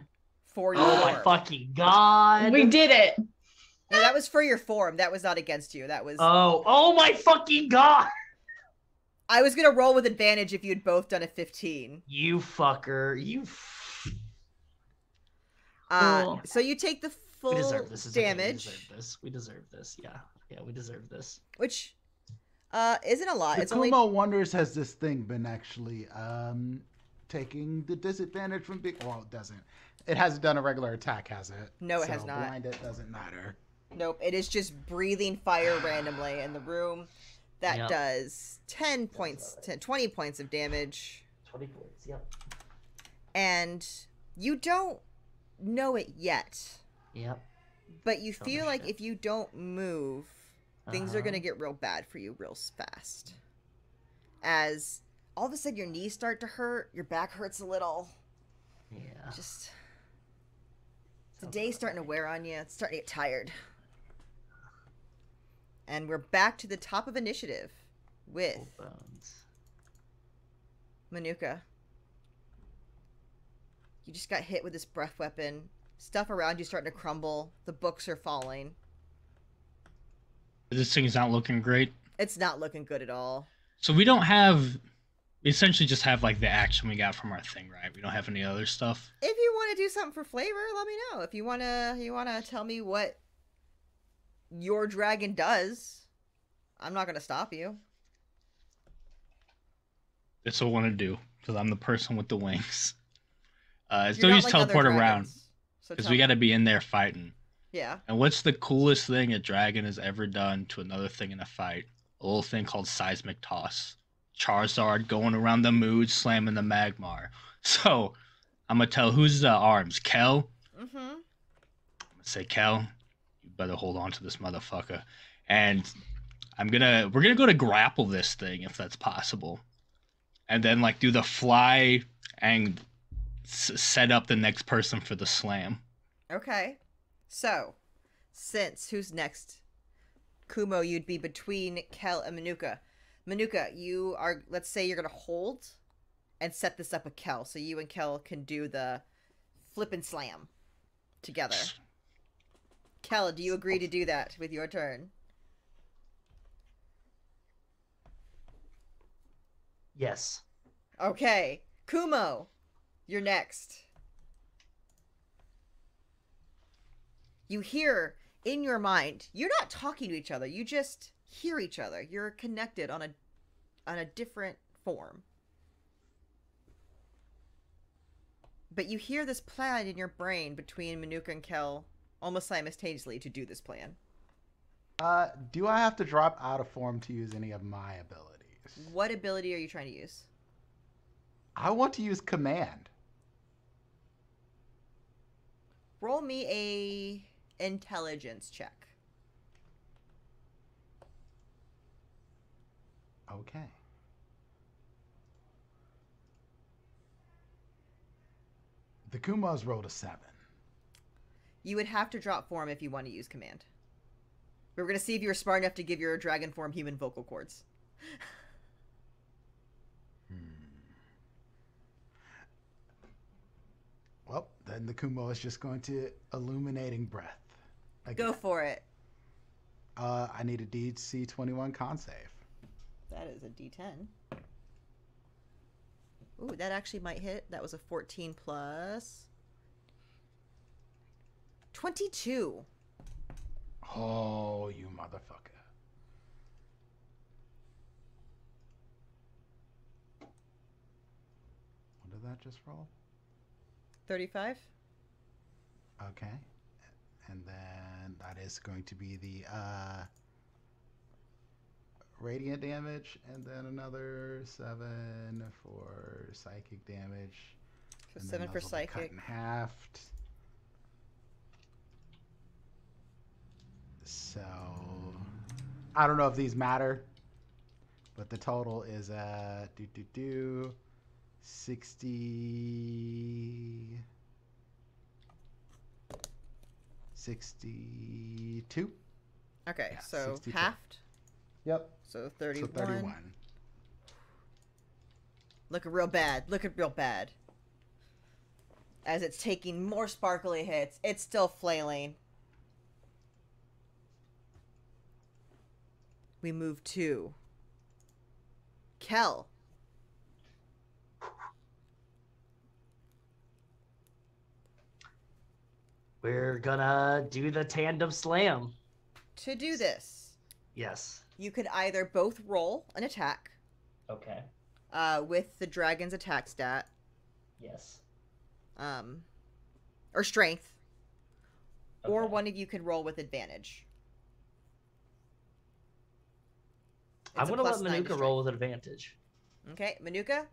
for your Oh my form. fucking god. We did it. No, that was for your form. That was not against you. That was... Oh my fucking god. I was going to roll with advantage if you'd both done a 15. You fucker. Cool. So you take the full We deserve this. It's okay. damage, We deserve this. Yeah. Yeah, we deserve this. which isn't a lot. The It's only... Kumo wonders, has this thing been actually taking the disadvantage from being... Well, it doesn't. It hasn't done a regular attack, has it? No, it has not. Blinded doesn't matter. Nope, it is just breathing fire randomly in the room. That Yep. does 20 points of damage. 20 points, yep. And you don't know it yet, Yep. but you Don't feel know like shit. if you don't move, things are Uh-huh. going to get real bad for you real fast. As all of a sudden your knees start to hurt, your back hurts a little. Yeah. Just the day's starting to wear on you. It's starting to get tired. And we're back to the top of initiative with Full bones. Manuka. You just got hit with this breath weapon. Stuff around you starting to crumble. The books are falling. This thing's not looking great. It's not looking good at all. So we don't have. We essentially just have like the action we got from our thing, right? We don't have any other stuff. If you want to do something for flavor, let me know. If you wanna tell me what your dragon does, I'm not gonna stop you. That's what I want to do because I'm the person with the wings. You're Still not use like other teleport around dragons. So because tell we me. got to be in there fighting. Yeah. And what's the coolest thing a dragon has ever done to another thing in a fight? A little thing called seismic toss. Charizard going around the mood, slamming the Magmar. So I'm gonna tell who's the arms. Kel. Mm-hmm. I'm gonna say Kel. You better hold on to this motherfucker. And we're gonna go to grapple this thing if that's possible, and then like do the fly and set up the next person for the slam. Okay. So, who's next? Kumo, you'd be between Kel and Manuka. Manuka, let's say you're going to hold and set this up with Kel. So you and Kel can do the flip and slam together. Kel, do you agree to do that with your turn? Yes. Okay. Kumo, you're next. You hear in your mind, you're not talking to each other, you just hear each other. You're connected on a different form. But you hear this plan in your brain between Manuka and Kel almost simultaneously to do this plan. Do I have to drop out of form to use any of my abilities? What ability are you trying to use? I want to use command. Roll me a intelligence check. Okay. The Kumo's rolled a 7. You would have to drop form if you want to use command. We're going to see if you're smart enough to give your dragon form human vocal cords. Well, then the Kumo is just going to illuminating breath. Go for it. I need a DC 21 con save. That is a D10. Ooh, that actually might hit. That was a 14 plus. 22. Oh, you motherfucker. What did that just roll? 35. Okay. And then that is going to be the radiant damage, and then another 7 for psychic damage. So And 7 then for those will be cut psychic. in half. So I don't know if these matter, but the total is 60 62. Okay, Yeah, so 62. halved. Yep. So 31. So 31. Looking real bad. Looking real bad. As it's taking more sparkly hits, it's still flailing. We move to Kel. We're gonna do the tandem slam. To do this, Yes. you could either both roll an attack Okay. with the dragon's attack stat, Yes. or strength, or Okay. one of you could roll with advantage. I'm It's a gonna let +9 to Manuka roll with advantage. strength. Okay, Manuka.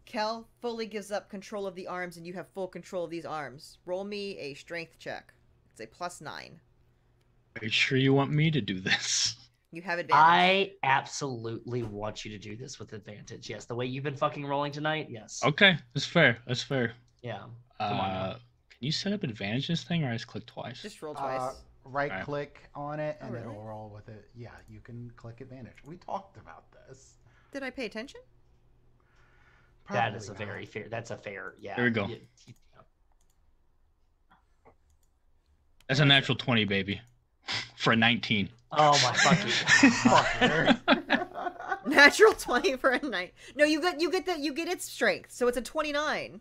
Kel fully gives up control of the arms, and you have full control of these arms. Roll me a strength check. It's a +9. Are you sure you want me to do this? You have advantage. I absolutely want you to do this with advantage. Yes, the way you've been fucking rolling tonight. Yes. Okay, that's fair. That's fair. Yeah. Come on now. Can you set up advantage this thing, or I just click twice? Just roll twice. Right Alright. click on it, and really? it'll roll with it. Yeah, you can click advantage. We talked about this. Did I pay attention? That is Probably a very not. fair. That's a fair. Yeah. There we go. Yeah. That's a natural 20, baby. For a 19. Oh my fucking. Fucker. Natural 20 for a night. No, you get its strength, so it's a 29.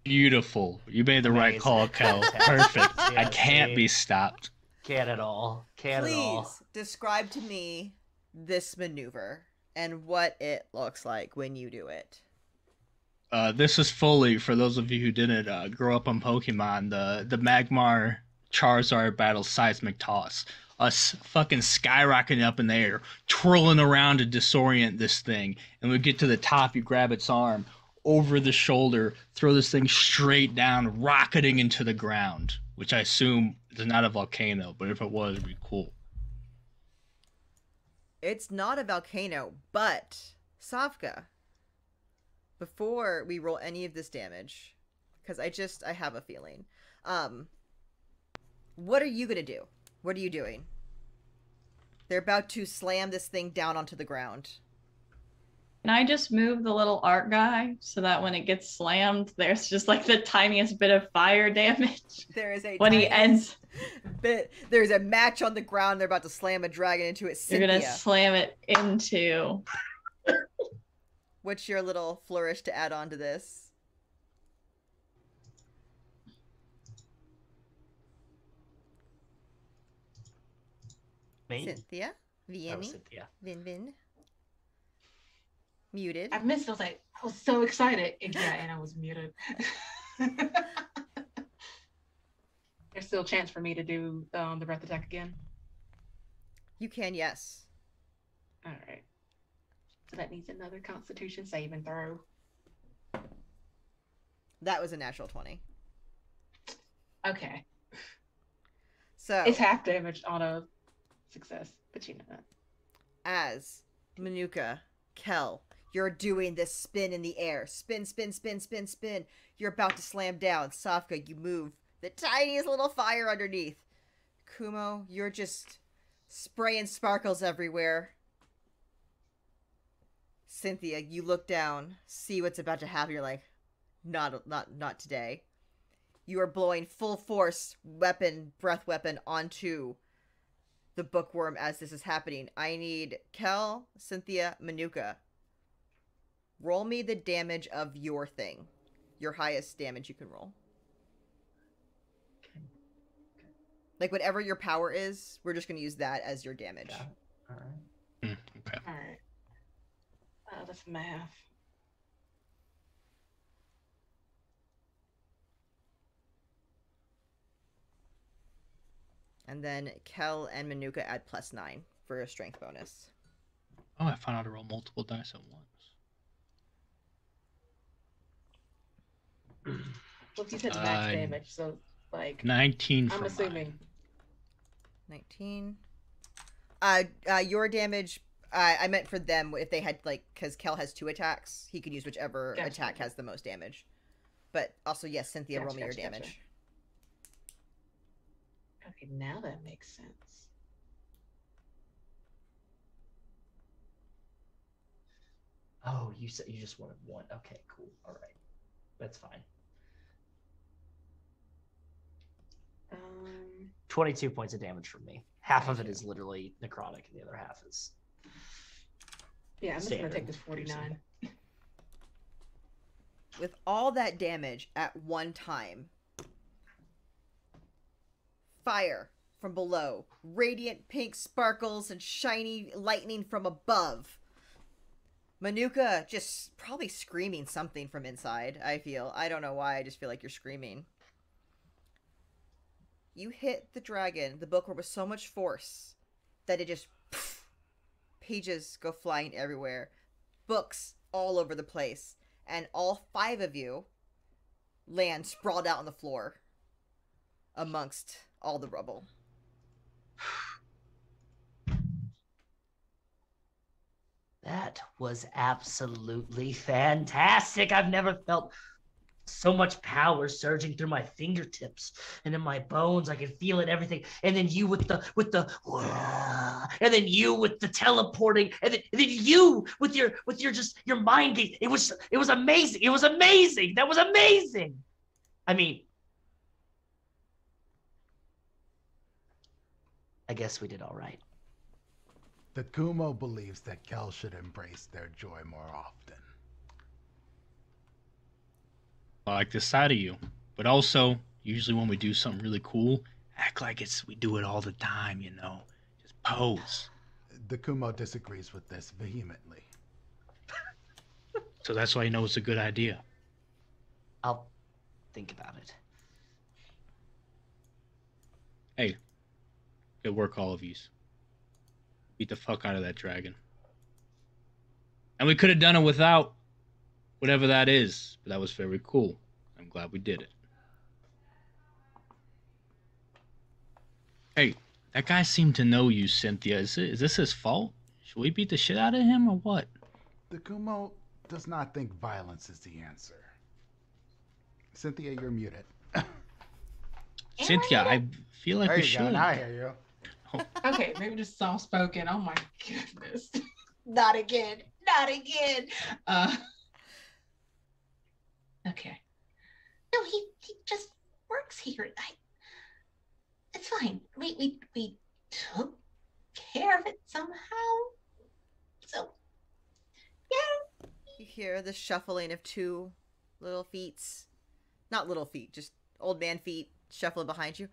Beautiful. You made the right Amazing. call, Kel. Fantastic. Perfect. I Yeah, can't see? be stopped. Can't at all. Can't at all. Please describe to me this maneuver and what it looks like when you do it. This is fully, for those of you who didn't grow up on Pokemon, the Magmar Charizard battle seismic toss. Us fucking skyrocketing up in the air, twirling around to disorient this thing. And we get to the top, you grab its arm, over the shoulder, throw this thing straight down, rocketing into the ground. Which I assume is not a volcano, but if it was, it'd be cool. It's not a volcano, but Savka, before we roll any of this damage, because I have a feeling, what are you gonna do? What are you doing? They're about to slam this thing down onto the ground. Can I just move the little art guy so that when it gets slammed, there's just like the tiniest bit of fire damage There is a when he tiniest ends? bit. There's a match on the ground. They're about to slam a dragon into it. You're Cynthia, gonna slam it into. what's your little flourish to add on to this? Me? Cynthia, Oh, Vianney, Cynthia. Vin, muted. I missed. I was so excited. Yeah, and I was muted. There's still a chance for me to do the breath attack again. You can, yes. All right. So that needs another Constitution saving throw. That was a natural 20. Okay. So It's half damage on a success, but you know that. as Manuka, Kel, you're doing this spin in the air. Spin, spin, spin, spin, spin. You're about to slam down. Safka, you move the tiniest little fire underneath. Kumo, you're just spraying sparkles everywhere. Cynthia, you look down, see what's about to happen. You're like, not today. You are blowing full force breath weapon onto the bookworm as this is happening. I need Kel, Cynthia, Manuka. Roll me the damage of your thing. Your highest damage you can roll. Like whatever your power is, we're just gonna use that as your damage. Got it. All right. Okay. All right. That's math. And then Kel and Manuka add +9 for a strength bonus. Oh, I found out to roll multiple dice at once. Well, you said max damage, so like 19 I'm for assuming. mine. 19. Your damage. I meant for them if they had like, because Kel has 2 attacks, he could use whichever Gotcha. attack has the most damage. But also, yes, Cynthia, roll me your Gotcha. damage. Okay, now that makes sense. Oh, you said you just wanted 1. Okay, cool. All right, that's fine. 22 points of damage from me. Half of it is literally necrotic, and the other half is. Yeah, I'm just gonna standard take this 49. With all that damage at one time, fire from below, radiant pink sparkles and shiny lightning from above. Manuka just probably screaming something from inside, I feel. I don't know why, I just feel like you're screaming. You hit the dragon, the bookworm, with so much force that it just... Poof, pages go flying everywhere. Books all over the place. And all 5 of you land sprawled out on the floor amongst all the rubble. That was absolutely fantastic. I've never felt so much power surging through my fingertips and in my bones. I can feel it, everything. And then you with the and then you with the teleporting, and then you with your just your mind gaze. It was amazing. It was amazing. That was amazing. I mean, I guess we did all right. The Kumo believes that Kel should embrace their joy more often. I like this side of you, but also usually when we do something really cool, act like we do it all the time, you know, just pose. The Kumo disagrees with this vehemently. So that's why you know it's a good idea. I'll think about it. Hey, good work, all of yous. Beat the fuck out of that dragon. And we could have done it without whatever that is, but that was very cool. I'm glad we did it. Hey, that guy seemed to know you, Cynthia. Is this his fault? Should we beat the shit out of him or what? The Kumo does not think violence is the answer. Cynthia, you're muted. Cynthia, I feel like There we you should. go. Now I hear you. Okay, maybe just soft spoken. Oh my goodness. Not again. Not again. Okay. No, he just works here. It's fine. We took care of it somehow. So yeah. You hear the shuffling of 2 little feet. Not little feet, just old man feet shuffling behind you.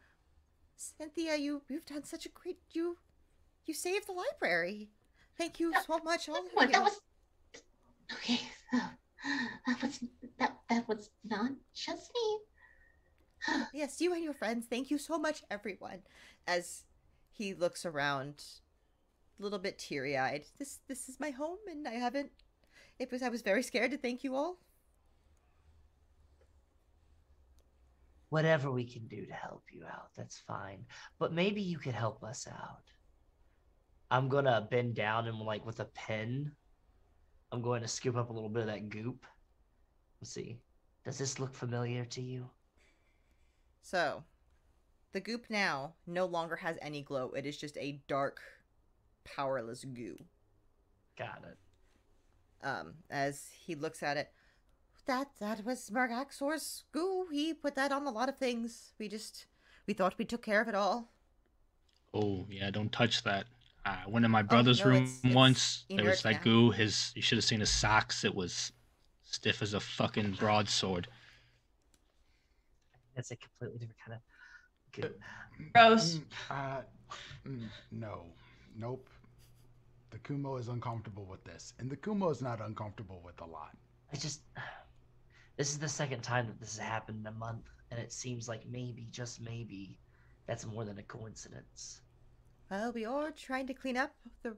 Cynthia, you've done such a great... You saved the library. Thank you so much, all of you. That was... Okay, so... That was not just me. Yes, you and your friends. Thank you so much, everyone. As he looks around, a little bit teary-eyed. This is my home, and I was very scared to thank you all. Whatever we can do to help you out, that's fine. But maybe you could help us out. I'm gonna bend down and with a pen, I'm going to scoop up a little bit of that goop. Let's see. Does this look familiar to you? So, the goop now no longer has any glow. It is just a dark, powerless goo. Got it. As he looks at it, that was Mergaxor's goo. He put that on a lot of things. We thought we took care of it all. Oh, yeah, don't touch that. I went in my brother's no, room it's once. There was inert that now. goo. You should have seen his socks. It was stiff as a fucking broadsword. That's a completely different Gross. No. Nope. The Kumo is uncomfortable with this. And the Kumo is not uncomfortable with a lot. This is the second time that this has happened in a month, and it seems like maybe, just maybe, that's more than a coincidence. Well, we are trying to clean up the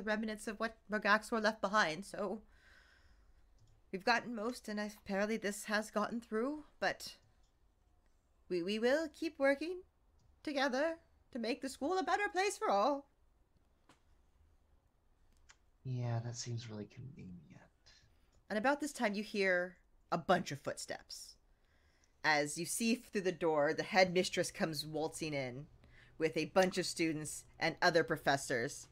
remnants of what Ragax were left behind, so we've gotten most, and apparently this has gotten through, but we will keep working together to make the school a better place for all. Yeah, that seems really convenient. And about this time, you hear a bunch of footsteps. As you see through the door, the headmistress comes waltzing in with a bunch of students and other professors.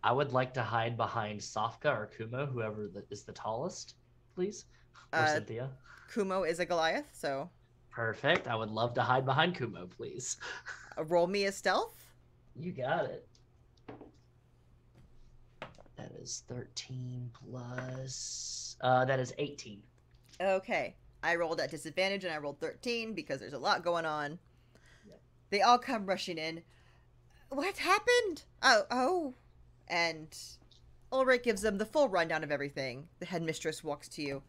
I would like to hide behind Safka or Kumo, whoever is the tallest, please. Or Cynthia. Kumo is a Goliath, so... Perfect. I would love to hide behind Kumo, please. Roll me a stealth. You got it. That is 13 plus... that is 18. Okay. I rolled at disadvantage and I rolled 13 because there's a lot going on. Yep. They all come rushing in. What happened? Oh. And Ulrich gives them the full rundown of everything. The headmistress walks to you.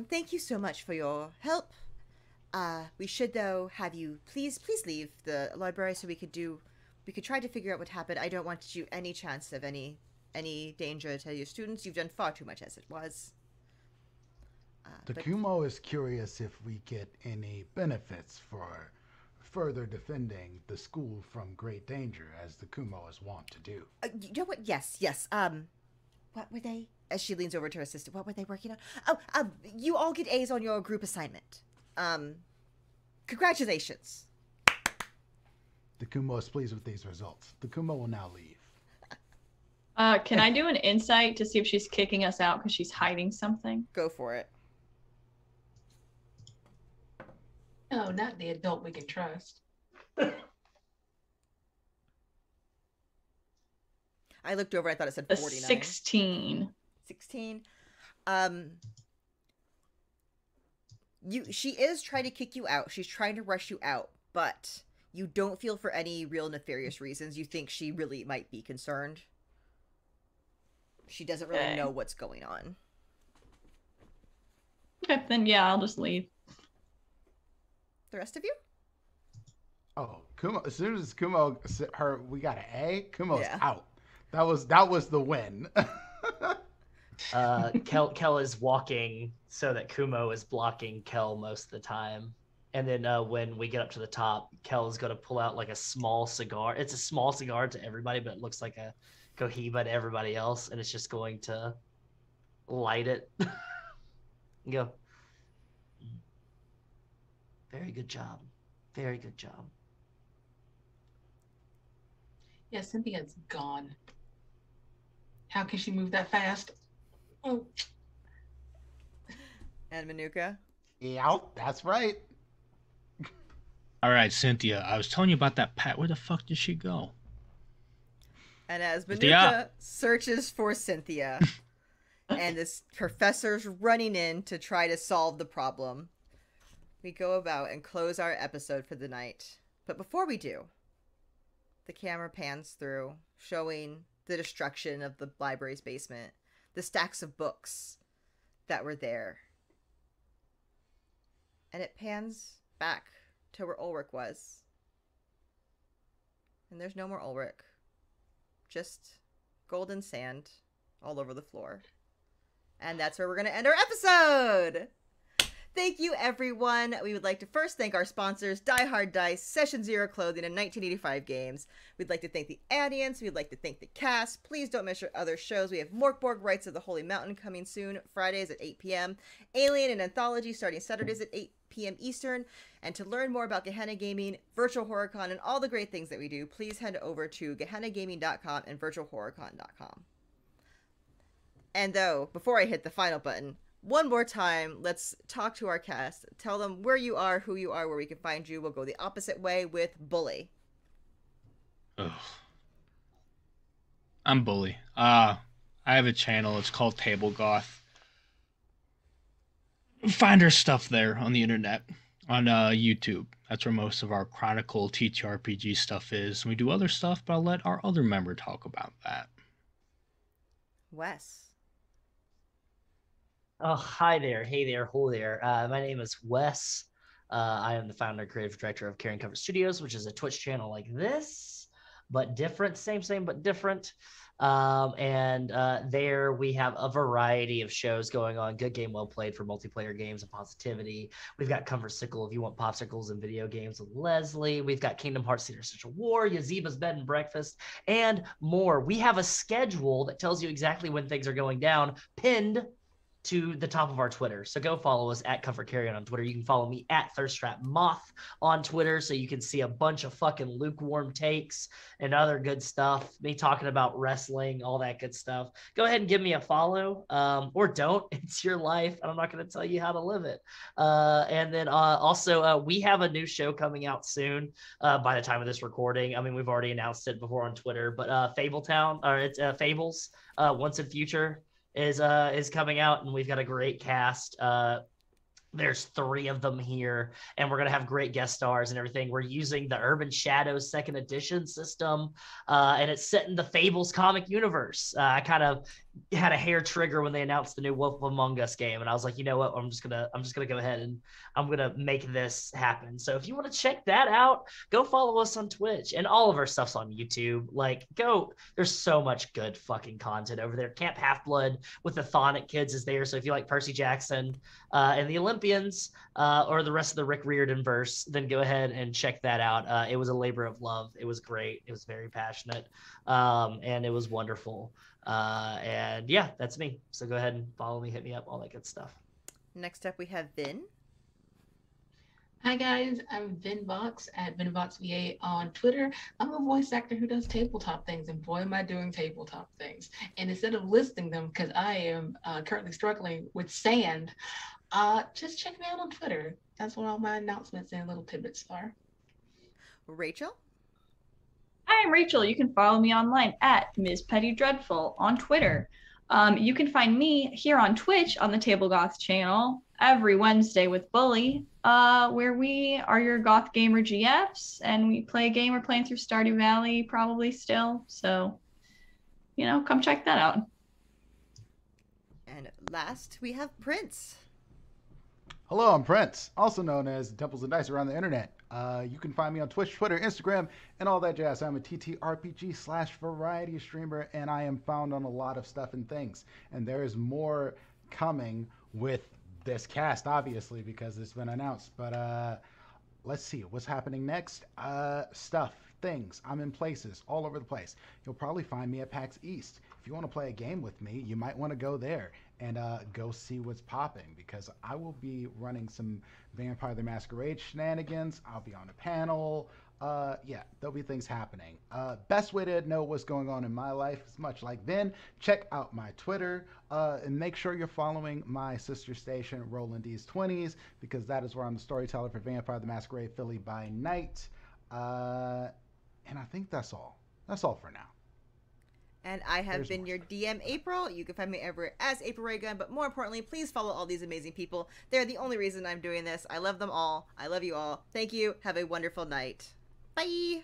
Thank you so much for your help. We should, though, have you please leave the library so we could try to figure out what happened. I don't want you any chance of any danger to your students. You've done far too much as it was. The Kumo is curious if we get any benefits for further defending the school from great danger, as the Kumo is wont to do. You know what? Yes. What were they? As she leans over to her assistant, what were they working on? Oh, you all get A's on your group assignment. Congratulations. The Kumo is pleased with these results. The Kumo will now leave. Can I do an insight to see if she's kicking us out because she's hiding something? Go for it. No, not the adult we can trust. I looked over, I thought it said A 49. 16. 16. She is trying to kick you out. She's trying to rush you out, but you don't feel for any real nefarious reasons. You think she really might be concerned. She doesn't really know what's going on. Okay, then yeah, I'll just leave. The rest of you? Oh, Kumo! As soon as Kumo we got an A. Kumo's Yeah. out. That was the win. Kel is walking so that Kumo is blocking Kel most of the time. And then when we get up to the top, Kel is going to pull out like a small cigar. It's a small cigar to everybody, but it looks like a Cohiba to everybody else. And it's just going to light it. And go, very good job. Very good job. Yeah, Cynthia's gone. How can she move that fast? Oh. And Manuka? Yeah, that's right. All right, Cynthia, I was telling you about that Pat. Where the fuck did she go? And as Cynthia! Manuka searches for Cynthia, and this professor's running in to try to solve the problem, we go about and close our episode for the night. But before we do, the camera pans through, showing the destruction of the library's basement, the stacks of books that were there. And it pans back to where Ulrich was. And there's no more Ulrich. Just golden sand all over the floor. And that's where we're going to end our episode! Thank you, everyone. We would like to first thank our sponsors, Die Hard Dice, Session Zero Clothing, and 1985 Games. We'd like to thank the audience. We'd like to thank the cast. Please don't miss our other shows. We have Morkborg Rites of the Holy Mountain coming soon, Fridays at 8 p.m. Alien and Anthology starting Saturdays at 8 p.m. Eastern. And to learn more about Gehenna Gaming, Virtual HorrorCon, and all the great things that we do, please head over to gehennagaming.com and virtualhorrorcon.com. And though, before I hit the final button, one more time, let's talk to our cast. Tell them where you are, who you are, where we can find you. We'll go the opposite way with Bully. Ugh. I'm Bully. I have a channel. It's called Table Goth. Find our stuff there on the internet. On YouTube. That's where most of our Chronicle TTRPG stuff is. We do other stuff, but I'll let our other member talk about that. Wes. Oh, hi there. Hey there. Ho there. My name is Wes. I am the founder and creative director of Caring Comfort Studios, which is a Twitch channel like this, but different. Same, but different. There we have a variety of shows going on. Good Game Well Played for multiplayer games and positivity. We've got Comfortsicle if you want popsicles and video games with Leslie. We've got Kingdom Hearts Theater Central War, Yaziba's Bed and Breakfast, and more. We have a schedule that tells you exactly when things are going down, pinned to the top of our Twitter. So go follow us at Comfort Carrion on Twitter. You can follow me at Thirsttrap Moth on Twitter, so you can see a bunch of fucking lukewarm takes and other good stuff. Me talking about wrestling, all that good stuff. Go ahead and give me a follow, or don't. It's your life. I'm not going to tell you how to live it. Also, we have a new show coming out soon. By the time of this recording, I mean, we've already announced it before on Twitter, but Fabletown, or it's Fables, Once in Future is coming out, and we've got a great cast. There's 3 of them here, and we're going to have great guest stars and everything. We're using the Urban Shadows 2nd edition system, and it's set in the Fables comic universe. I kind of had a hair trigger when they announced the new Wolf Among Us game, and I was like, you know what? I'm just gonna go ahead and I'm gonna make this happen. So if you want to check that out, go follow us on Twitch, and all of our stuff's on YouTube. Like, go. There's so much good fucking content over there. Camp Half Blood with the Thonic kids is there. So if you like Percy Jackson and the Olympians, or the rest of the Rick Riordan verse, then go ahead and check that out. It was a labor of love. It was great. It was very passionate, and it was wonderful. And yeah, that's me. So go ahead and follow me, hit me up, all that good stuff. Next up, we have Vin. Hi guys, I'm Vinvox at VinvoxVA on Twitter. I'm a voice actor who does tabletop things, and boy am I doing tabletop things. And instead of listing them, because I am currently struggling with sand, just check me out on Twitter. That's what all my announcements and little tidbits are. Rachel. Hi, I'm Rachel. You can follow me online at Ms. Petty Dreadful on Twitter. You can find me here on Twitch on the Table Goth channel every Wednesday with Bully, where we are your goth gamer GFs, and we play a game. We're playing through Stardew Valley probably still, so come check that out. And last, we have Prince. Hello, I'm Prince, also known as Temples and Dice around the internet. You can find me on Twitch, Twitter, Instagram, and all that jazz. I'm a TTRPG/variety streamer, and I am found on a lot of stuff and things. And there is more coming with this cast, obviously, because it's been announced. But let's see what's happening next. Stuff, things. I'm in places all over the place. You'll probably find me at PAX East. If you want to play a game with me, you might want to go there and go see what's popping, because I will be running some Vampire the Masquerade shenanigans. I'll be on a panel. Yeah, there'll be things happening. Best way to know what's going on in my life is much like Vin. Check out my Twitter, and make sure you're following my sister station, Roland D's 20s, because that is where I'm the storyteller for Vampire the Masquerade Philly by Night. And I think that's all. That's all for now. And I have There's been more your stuff. DM, April. You can find me everywhere as April Raygun, but more importantly, please follow all these amazing people. They're the only reason I'm doing this. I love them all. I love you all. Thank you. Have a wonderful night. Bye.